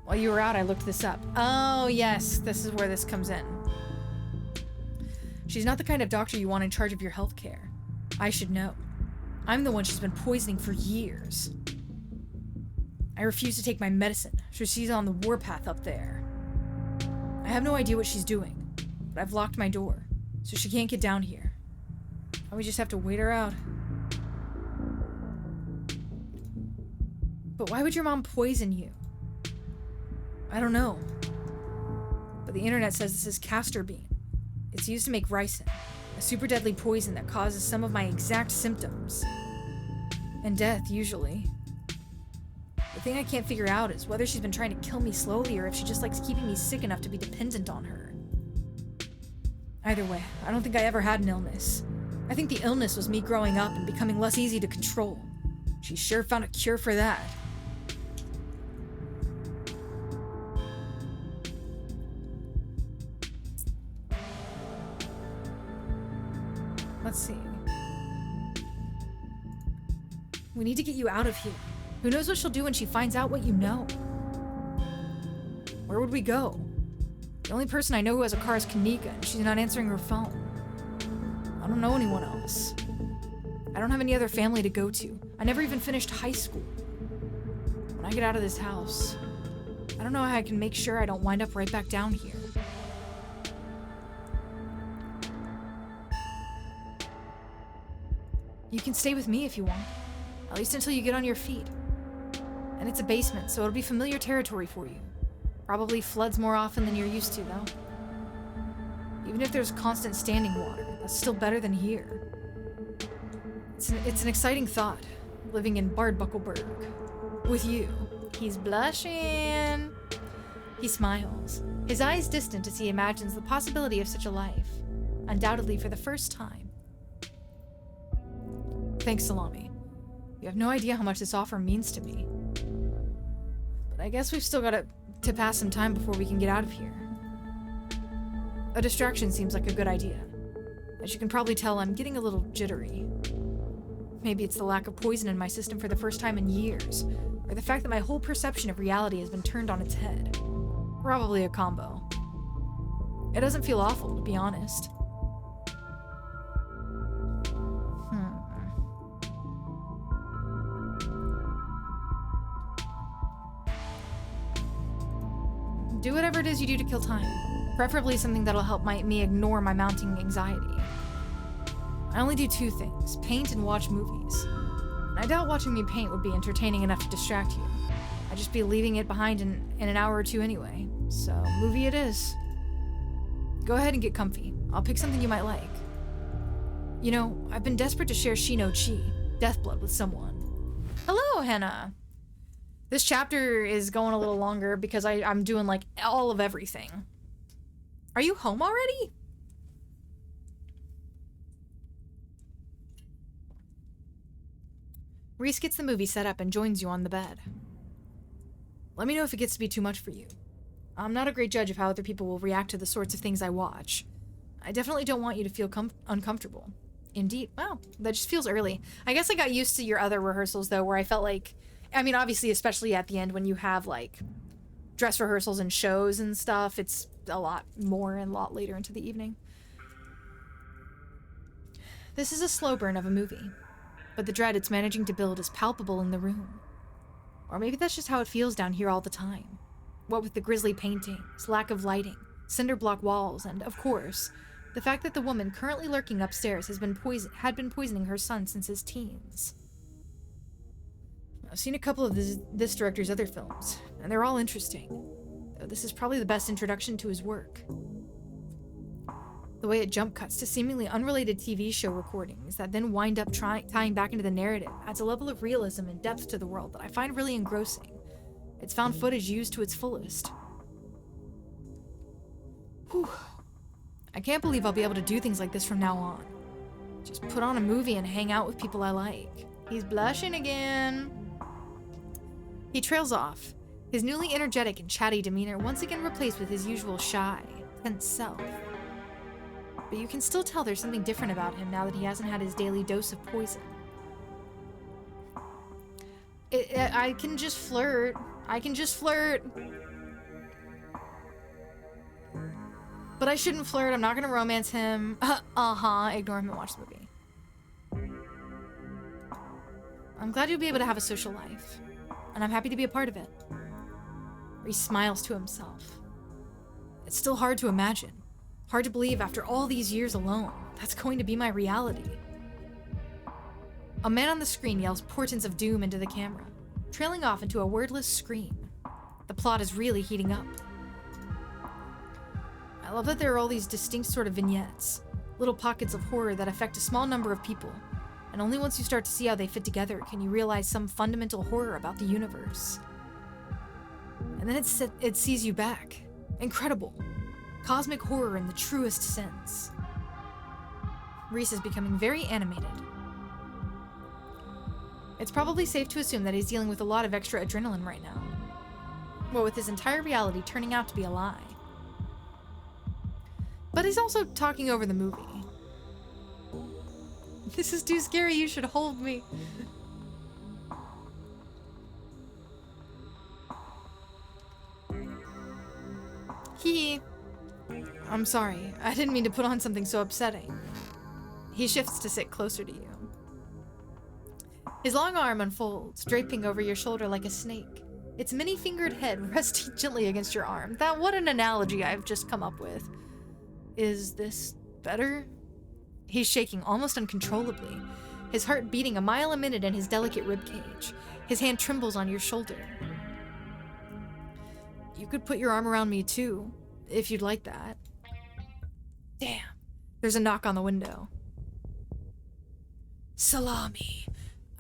While you were out, I looked this up. Oh, yes, this is where this comes in. She's not the kind of doctor you want in charge of your health care. I should know. I'm the one she's been poisoning for years. I refuse to take my medicine, so she's on the warpath up there. I have no idea what she's doing, but I've locked my door, so she can't get down here. And we just have to wait her out. But why would your mom poison you? I don't know. But the internet says this is castor bean. It's used to make ricin, a super deadly poison that causes some of my exact symptoms. And death, usually. The thing I can't figure out is whether she's been trying to kill me slowly or if she just likes keeping me sick enough to be dependent on her. Either way, I don't think I ever had an illness. I think the illness was me growing up and becoming less easy to control. She sure found a cure for that. Let's see. We need to get you out of here. Who knows what she'll do when she finds out what you know? Where would we go? The only person I know who has a car is Kanika, and she's not answering her phone. I don't know anyone else. I don't have any other family to go to. I never even finished high school. When I get out of this house, I don't know how I can make sure I don't wind up right back down here. You can stay with me if you want, at least until you get on your feet. And it's a basement, so it'll be familiar territory for you. Probably floods more often than you're used to, though. Even if there's constant standing water, that's still better than here. It's an exciting thought, living in Bardbuckleburg. With you. He's blushing. He smiles, his eyes distant as he imagines the possibility of such a life, undoubtedly for the first time. Thanks, Salami. You have no idea how much this offer means to me. But I guess we've still got to pass some time before we can get out of here. A distraction seems like a good idea. As you can probably tell, I'm getting a little jittery. Maybe it's the lack of poison in my system for the first time in years, or the fact that my whole perception of reality has been turned on its head. Probably a combo. It doesn't feel awful, to be honest. Do whatever it is you do to kill time. Preferably something that'll help me ignore my mounting anxiety. I only do two things, paint and watch movies. And I doubt watching me paint would be entertaining enough to distract you. I'd just be leaving it behind in an hour or two anyway. So, movie it is. Go ahead and get comfy. I'll pick something you might like. You know, I've been desperate to share Shi-no-Chi, Deathblood, with someone. Hello, Hannah. This chapter is going a little longer because I'm doing, like, all of everything. Are you home already? Reese gets the movie set up and joins you on the bed. Let me know if it gets to be too much for you. I'm not a great judge of how other people will react to the sorts of things I watch. I definitely don't want you to feel uncomfortable. Indeed. Wow, that just feels early. I guess I got used to your other rehearsals, though, where I felt like... I mean, obviously, especially at the end when you have, like, dress rehearsals and shows and stuff, it's a lot more and a lot later into the evening. This is a slow burn of a movie, but the dread it's managing to build is palpable in the room. Or maybe that's just how it feels down here all the time. What with the grisly paintings, lack of lighting, cinder block walls, and, of course, the fact that the woman currently lurking upstairs had been poisoning her son since his teens. I've seen a couple of this director's other films, and they're all interesting. Though this is probably the best introduction to his work. The way it jump cuts to seemingly unrelated TV show recordings that then wind up tying back into the narrative adds a level of realism and depth to the world that I find really engrossing. It's found footage used to its fullest. Whew. I can't believe I'll be able to do things like this from now on. Just put on a movie and hang out with people I like. He's blushing again. He trails off, his newly energetic and chatty demeanor once again replaced with his usual shy, tense self. But you can still tell there's something different about him now that he hasn't had his daily dose of poison. I can just flirt. I can just flirt. But I shouldn't flirt. I'm not gonna romance him. Ignore him and watch the movie. I'm glad you'll be able to have a social life. And I'm happy to be a part of it. He smiles to himself. It's still hard to imagine. Hard to believe after all these years alone. That's going to be my reality. A man on the screen yells portents of doom into the camera, trailing off into a wordless scream. The plot is really heating up. I love that there are all these distinct sort of vignettes, little pockets of horror that affect a small number of people, and only once you start to see how they fit together can you realize some fundamental horror about the universe. And then it sees you back. Incredible. Cosmic horror in the truest sense. Reese is becoming very animated. It's probably safe to assume that he's dealing with a lot of extra adrenaline right now. Well, with his entire reality turning out to be a lie. But he's also talking over the movie. This is too scary, you should hold me. I'm sorry, I didn't mean to put on something so upsetting. He shifts to sit closer to you. His long arm unfolds, draping over your shoulder like a snake. Its many-fingered head resting gently against your arm. What an analogy I've just come up with. Is this better? He's shaking almost uncontrollably, his heart beating a mile a minute in his delicate ribcage. His hand trembles on your shoulder. You could put your arm around me too, if you'd like that. Damn. There's a knock on the window. Salami.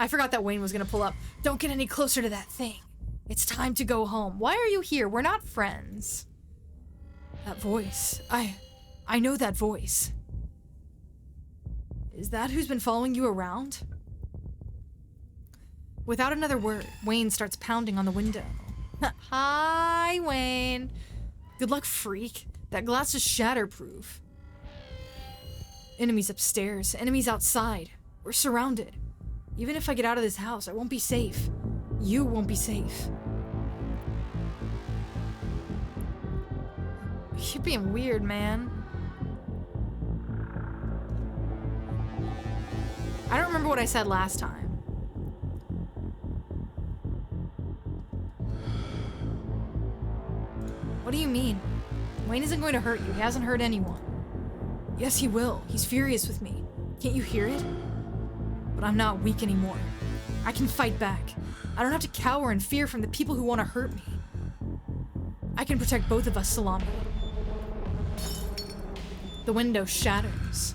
I forgot that Wayne was gonna pull up. Don't get any closer to that thing. It's time to go home. Why are you here? We're not friends. That voice. I know that voice. Is that who's been following you around? Without another word, Wayne starts pounding on the window. Hi, Wayne. Good luck, freak. That glass is shatterproof. Enemies upstairs, enemies outside. We're surrounded. Even if I get out of this house, I won't be safe. You won't be safe. You're being weird, man. I don't remember what I said last time. What do you mean? Wayne isn't going to hurt you. He hasn't hurt anyone. Yes, he will. He's furious with me. Can't you hear it? But I'm not weak anymore. I can fight back. I don't have to cower in fear from the people who want to hurt me. I can protect both of us, Salami. The window shatters.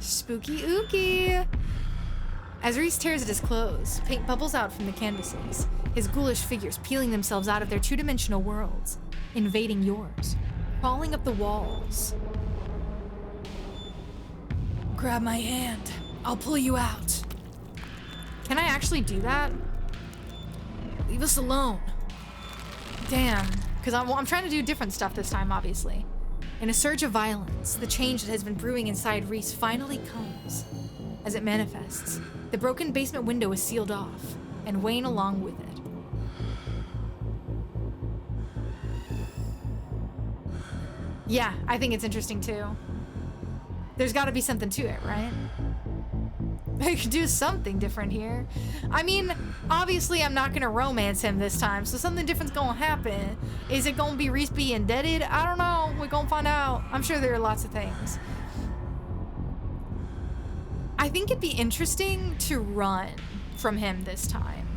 Spooky ooky! As Reese tears at his clothes, paint bubbles out from the canvases, his ghoulish figures peeling themselves out of their two-dimensional worlds, invading yours, crawling up the walls. Grab my hand. I'll pull you out. Can I actually do that? Leave us alone. Damn, because I'm trying to do different stuff this time, obviously. In a surge of violence, the change that has been brewing inside Reese finally comes. As it manifests, the broken basement window is sealed off, and Wayne along with it. Yeah, I think it's interesting too. There's gotta be something to it, right? I could do something different here. I mean, obviously I'm not gonna romance him this time, so something different's gonna happen. Is it gonna be Reese being deaded? I don't know. We're gonna find out. I'm sure there are lots of things. I think it'd be interesting to run from him this time.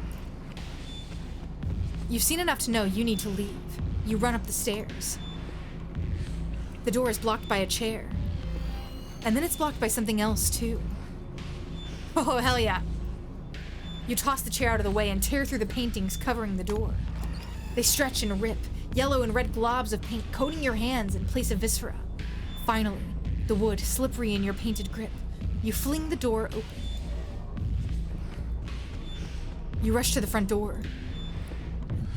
You've seen enough to know you need to leave. You run up the stairs. The door is blocked by a chair. And then it's blocked by something else too. Oh, hell yeah. You toss the chair out of the way and tear through the paintings covering the door. They stretch and rip, yellow and red globs of paint coating your hands in place of viscera. Finally, the wood slippery in your painted grip. You fling the door open. You rush to the front door.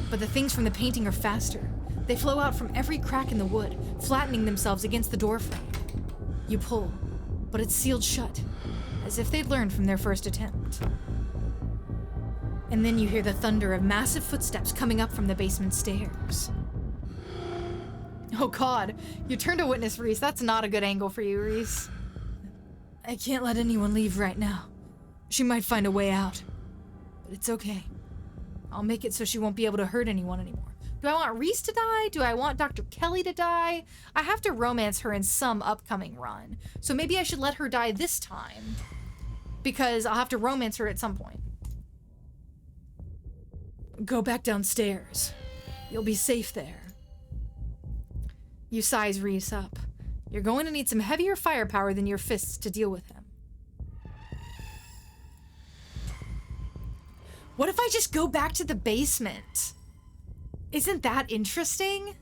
But the things from the painting are faster. They flow out from every crack in the wood, flattening themselves against the door frame. You pull, but it's sealed shut, as if they'd learned from their first attempt. And then you hear the thunder of massive footsteps coming up from the basement stairs. Oh god, you turn to witness Reese. That's not a good angle for you, Reese. I can't let anyone leave right now. She might find a way out. But it's okay. I'll make it so she won't be able to hurt anyone anymore. Do I want Reese to die? Do I want Dr. Kelly to die? I have to romance her in some upcoming run. So maybe I should let her die this time. Because I'll have to romance her at some point. Go back downstairs. You'll be safe there. You size Reese up. You're going to need some heavier firepower than your fists to deal with him. What if I just go back to the basement? Isn't that interesting?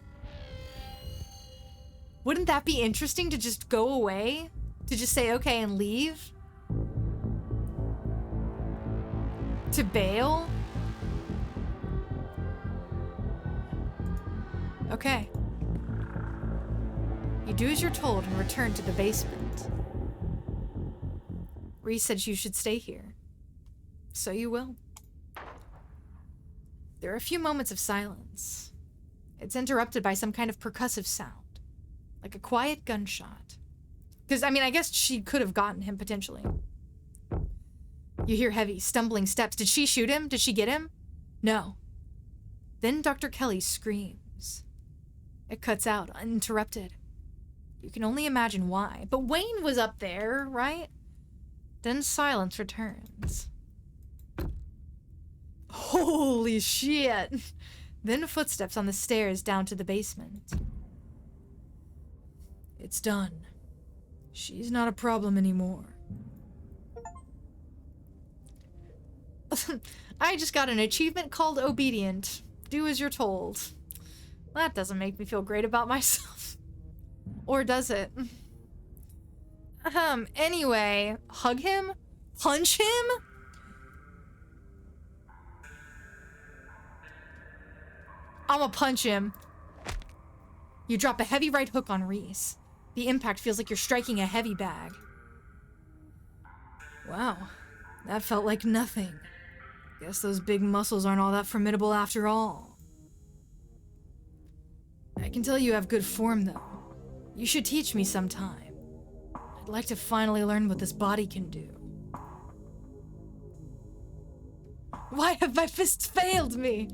Wouldn't that be interesting to just go away? To just say okay and leave? To bail? Okay. You do as you're told and return to the basement. Reese said you should stay here. So you will. There are a few moments of silence. It's interrupted by some kind of percussive sound, like a quiet gunshot. Because, I mean, I guess she could have gotten him, potentially. You hear heavy, stumbling steps. Did she shoot him? Did she get him? No. Then Dr. Kelly screams. It cuts out, uninterrupted. You can only imagine why. But Wayne was up there, right? Then silence returns. Holy shit! Then footsteps on the stairs down to the basement. It's done. She's not a problem anymore. I just got an achievement called Obedient. Do as you're told. That doesn't make me feel great about myself. Or does it? Anyway, hug him? Punch him? I'ma punch him. You drop a heavy right hook on Reese. The impact feels like you're striking a heavy bag. Wow, that felt like nothing. Guess those big muscles aren't all that formidable after all. I can tell you have good form, though. You should teach me sometime. I'd like to finally learn what this body can do. Why have my fists failed me?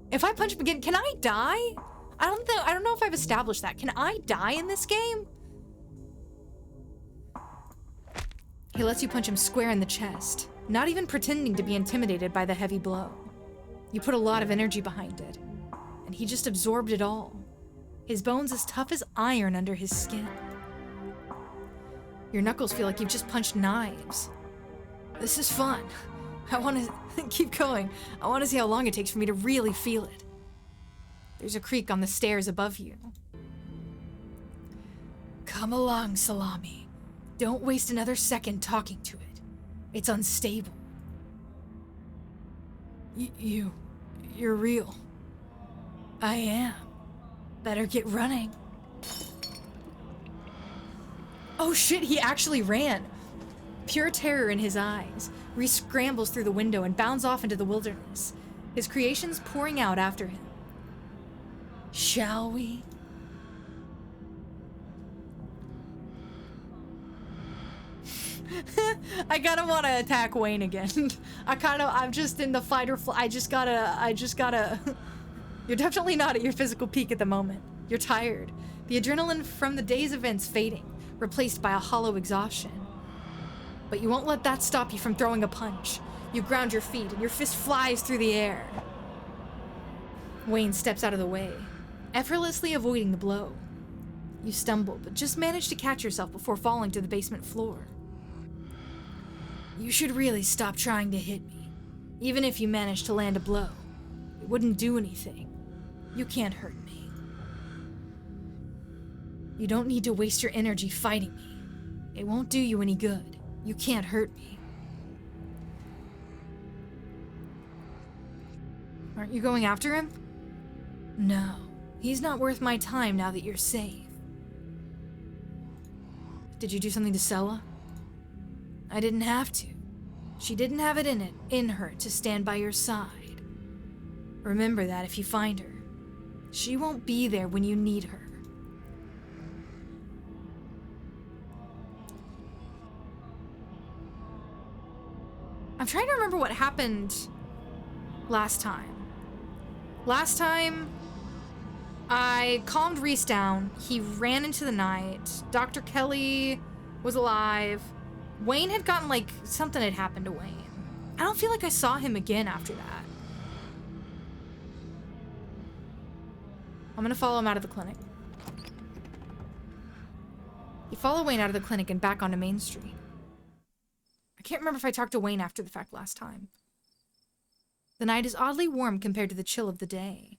If I punch him again, can I die? I don't know if I've established that. Can I die in this game? He lets you punch him square in the chest, not even pretending to be intimidated by the heavy blow. You put a lot of energy behind it, and he just absorbed it all. his bones as tough as iron under his skin. Your knuckles feel like you've just punched knives. This is fun. I want to keep going. I want to see how long it takes for me to really feel it. There's a creak on the stairs above you. Come along, Salami. Don't waste another second talking to it. It's unstable. You're real. I am. Better get running. Oh shit, he actually ran. Pure terror in his eyes, Reese scrambles through the window and bounds off into the wilderness, his creations pouring out after him. Shall we? I kinda wanna attack Wayne again. I'm just in the fight or flight. I just gotta. You're definitely not at your physical peak at the moment. You're tired. The adrenaline from the day's events fading, replaced by a hollow exhaustion. But you won't let that stop you from throwing a punch. You ground your feet and your fist flies through the air. Wayne steps out of the way, effortlessly avoiding the blow. You stumble, but just manage to catch yourself before falling to the basement floor. You should really stop trying to hit me. Even if you manage to land a blow, it wouldn't do anything. You can't hurt me. You don't need to waste your energy fighting me. It won't do you any good. You can't hurt me. Aren't you going after him? No, he's not worth my time now that you're safe. Did you do something to Sella? I didn't have to. She didn't have it in her to stand by your side. Remember that if you find her. She won't be there when you need her. I'm trying to remember what happened last time. Last time, I calmed Reese down. He ran into the night. Dr. Kelly was alive. Wayne had gotten, like, something had happened to Wayne. I don't feel like I saw him again after that. I'm gonna follow him out of the clinic. You follow Wayne out of the clinic and back onto Main Street. I can't remember if I talked to Wayne after the fact last time. The night is oddly warm compared to the chill of the day.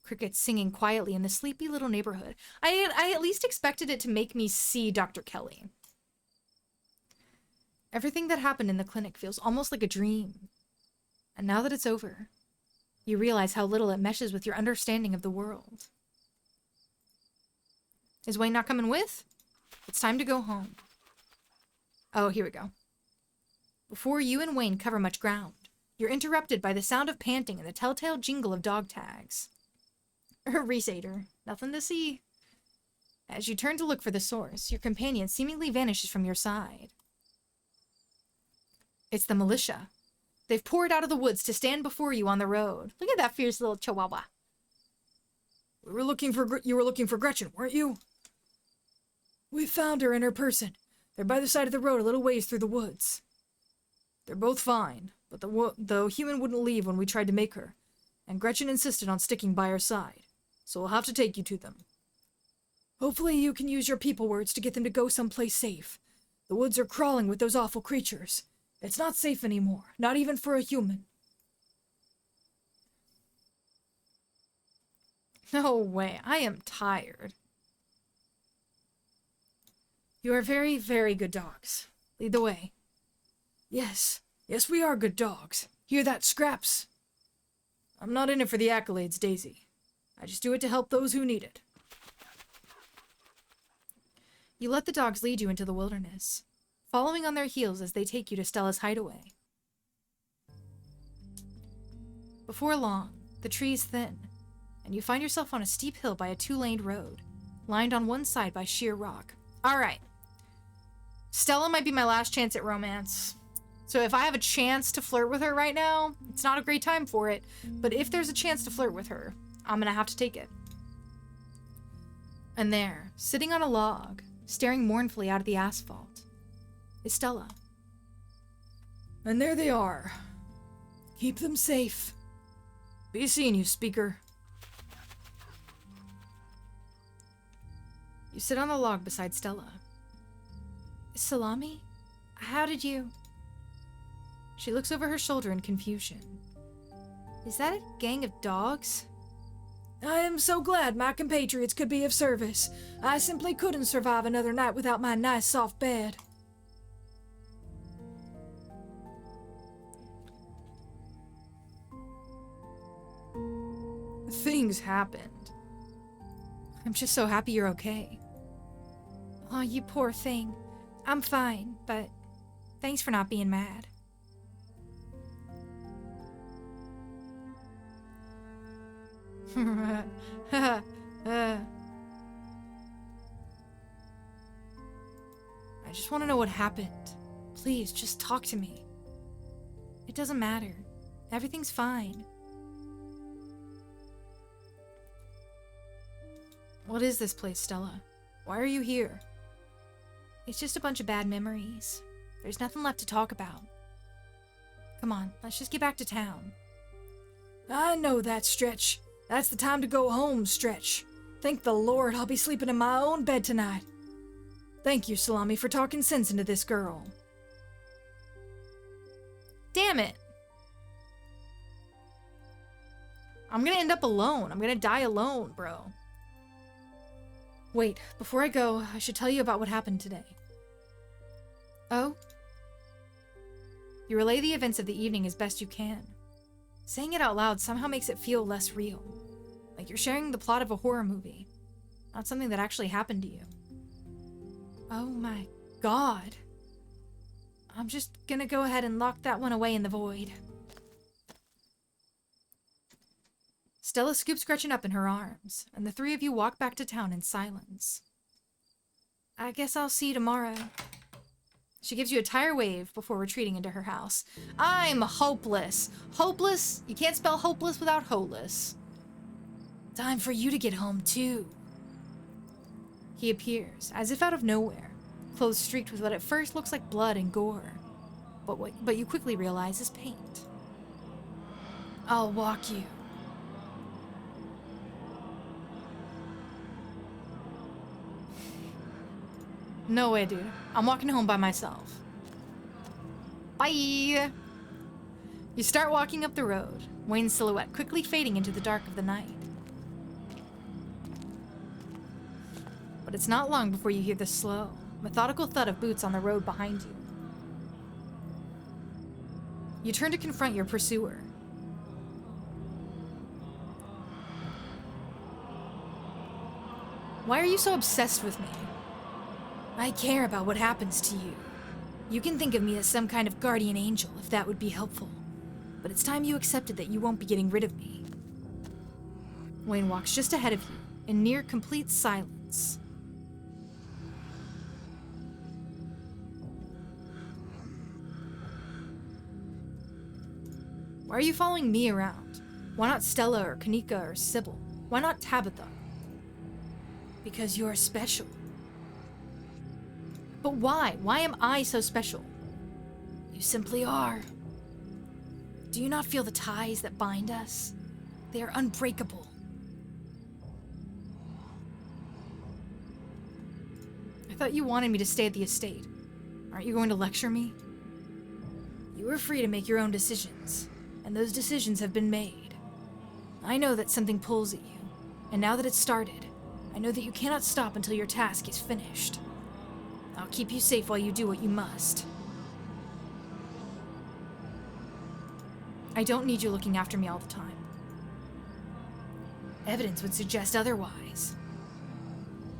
Crickets singing quietly in the sleepy little neighborhood. I at least expected it to make me see Dr. Kelly. Everything that happened in the clinic feels almost like a dream. And now that it's over, you realize how little it meshes with your understanding of the world. Is Wayne not coming with? It's time to go home. Oh, here we go. Before you and Wayne cover much ground, you're interrupted by the sound of panting and the telltale jingle of dog tags. Resater, nothing to see. As you turn to look for the source, your companion seemingly vanishes from your side. It's the militia. They've poured out of the woods to stand before you on the road. Look at that fierce little chihuahua. You were looking for Gretchen, weren't you? We found her and her person. They're by the side of the road a little ways through the woods. They're both fine, but the human wouldn't leave when we tried to make her, and Gretchen insisted on sticking by her side, so we'll have to take you to them. Hopefully you can use your people words to get them to go someplace safe. The woods are crawling with those awful creatures. It's not safe anymore, not even for a human. No way, I am tired. You are very, very good dogs. Lead the way. Yes, we are good dogs. Hear that, Scraps? I'm not in it for the accolades, Daisy. I just do it to help those who need it. You let the dogs lead you into the wilderness, following on their heels as they take you to Stella's hideaway. Before long, the trees thin, and you find yourself on a steep hill by a two-laned road, lined on one side by sheer rock. Alright. Stella might be my last chance at romance. So if I have a chance to flirt with her right now, it's not a great time for it, but if there's a chance to flirt with her, I'm gonna have to take it. And there, sitting on a log, staring mournfully out at the asphalt, is Stella. And there they are. Keep them safe. Be seeing you, speaker. You sit on the log beside Stella. Salami? How did you... She looks over her shoulder in confusion. Is that a gang of dogs? I am so glad my compatriots could be of service. I simply couldn't survive another night without my nice soft bed. Things happened. I'm just so happy you're okay. Oh, you poor thing. I'm fine, but thanks for not being mad. I just want to know what happened. Please, just talk to me. It doesn't matter. Everything's fine. What is this place, Stella? Why are you here? It's just a bunch of bad memories. There's nothing left to talk about. Come on, let's just get back to town. I know that, Stretch. That's the time to go home, Stretch. Thank the Lord I'll be sleeping in my own bed tonight. Thank you, Salami, for talking sense into this girl. Damn it! I'm gonna end up alone. I'm gonna die alone, bro. Wait, before I go, I should tell you about what happened today. Oh? You relay the events of the evening as best you can. Saying it out loud somehow makes it feel less real. Like you're sharing the plot of a horror movie, not something that actually happened to you. Oh my God. I'm just gonna go ahead and lock that one away in the void. Stella scoops Gretchen up in her arms, and the three of you walk back to town in silence. I guess I'll see you tomorrow. She gives you a tire wave before retreating into her house. I'm hopeless. Hopeless? You can't spell hopeless without holess. Time for you to get home, too. He appears, as if out of nowhere, clothes streaked with what at first looks like blood and gore, but you quickly realize is paint. I'll walk you. No way, dude. I'm walking home by myself. Bye! You start walking up the road, Wayne's silhouette quickly fading into the dark of the night. But it's not long before you hear the slow, methodical thud of boots on the road behind you. You turn to confront your pursuer. Why are you so obsessed with me? I care about what happens to you. You can think of me as some kind of guardian angel, if that would be helpful. But it's time you accepted that you won't be getting rid of me. Wayne walks just ahead of you, in near complete silence. Why are you following me around? Why not Stella or Kanika or Sybil? Why not Tabitha? Because you're special. But why? Why am I so special? You simply are. Do you not feel the ties that bind us? They are unbreakable. I thought you wanted me to stay at the estate. Aren't you going to lecture me? You are free to make your own decisions, and those decisions have been made. I know that something pulls at you, and now that it's started, I know that you cannot stop until your task is finished. I'll keep you safe while you do what you must. I don't need you looking after me all the time. Evidence would suggest otherwise.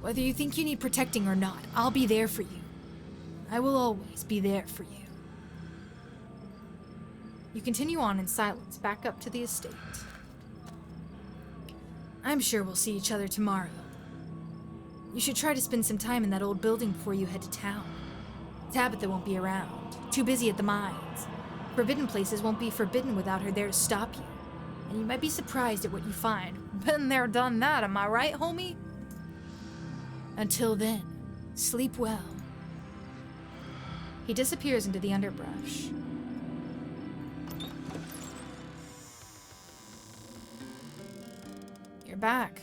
Whether you think you need protecting or not, I'll be there for you. I will always be there for you. You continue on in silence back up to the estate. I'm sure we'll see each other tomorrow. You should try to spend some time in that old building before you head to town. Tabitha won't be around, too busy at the mines. Forbidden places won't be forbidden without her there to stop you. And you might be surprised at what you find. Been there, done that, am I right, homie? Until then, sleep well. He disappears into the underbrush. You're back.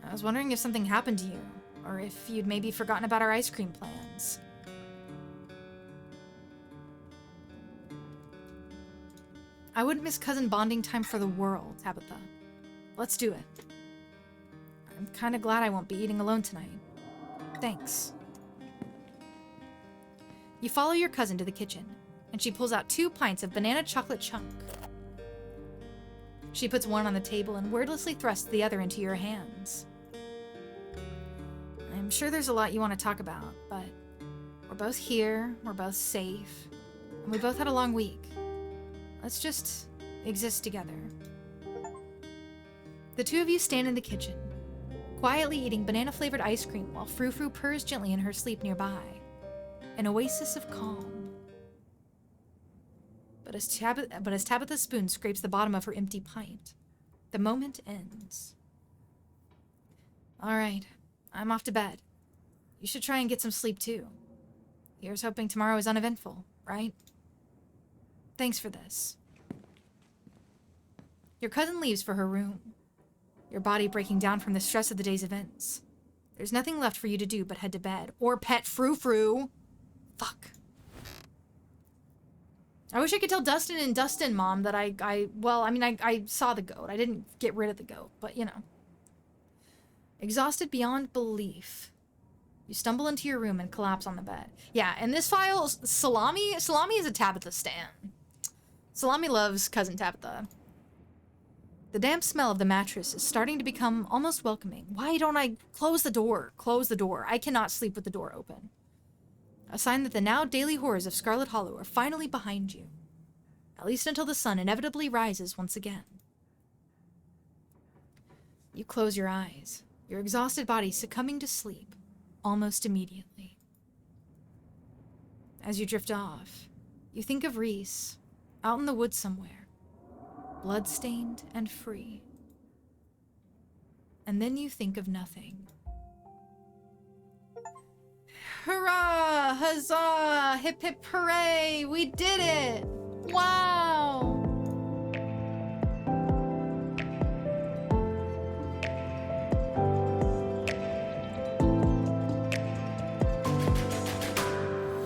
I was wondering if something happened to you. Or if you'd maybe forgotten about our ice cream plans. I wouldn't miss cousin bonding time for the world, Tabitha. Let's do it. I'm kind of glad I won't be eating alone tonight. Thanks. You follow your cousin to the kitchen, and she pulls out 2 pints of banana chocolate chunk. She puts one on the table and wordlessly thrusts the other into your hands. I'm sure there's a lot you want to talk about, but we're both here, we're both safe, and we both had a long week. Let's just exist together. The 2 of you stand in the kitchen, quietly eating banana-flavored ice cream while Frou Frou purrs gently in her sleep nearby. An oasis of calm. But as Tabitha's spoon scrapes the bottom of her empty pint, the moment ends. All right, I'm off to bed. You should try and get some sleep too. Here's hoping tomorrow is uneventful, right? Thanks for this. Your cousin leaves for her room, your body breaking down from the stress of the day's events. There's nothing left for you to do but head to bed, or pet Frou Frou. Fuck. I wish I could tell Dustin and Dustin, Mom, that I saw the goat. I didn't get rid of the goat, but you know. Exhausted beyond belief, you stumble into your room and collapse on the bed. Yeah, in this file, Salami is a Tabitha stan. Salami loves cousin Tabitha. The damp smell of the mattress is starting to become almost welcoming. Why don't I close the door? Close the door. I cannot sleep with the door open. A sign that the now daily horrors of Scarlet Hollow are finally behind you. At least until the sun inevitably rises once again. You close your eyes, your exhausted body succumbing to sleep almost immediately. As you drift off, you think of Reese, out in the woods somewhere, blood-stained and free. And then you think of nothing. Hurrah! Huzzah! Hip hip hooray! We did it! Wow!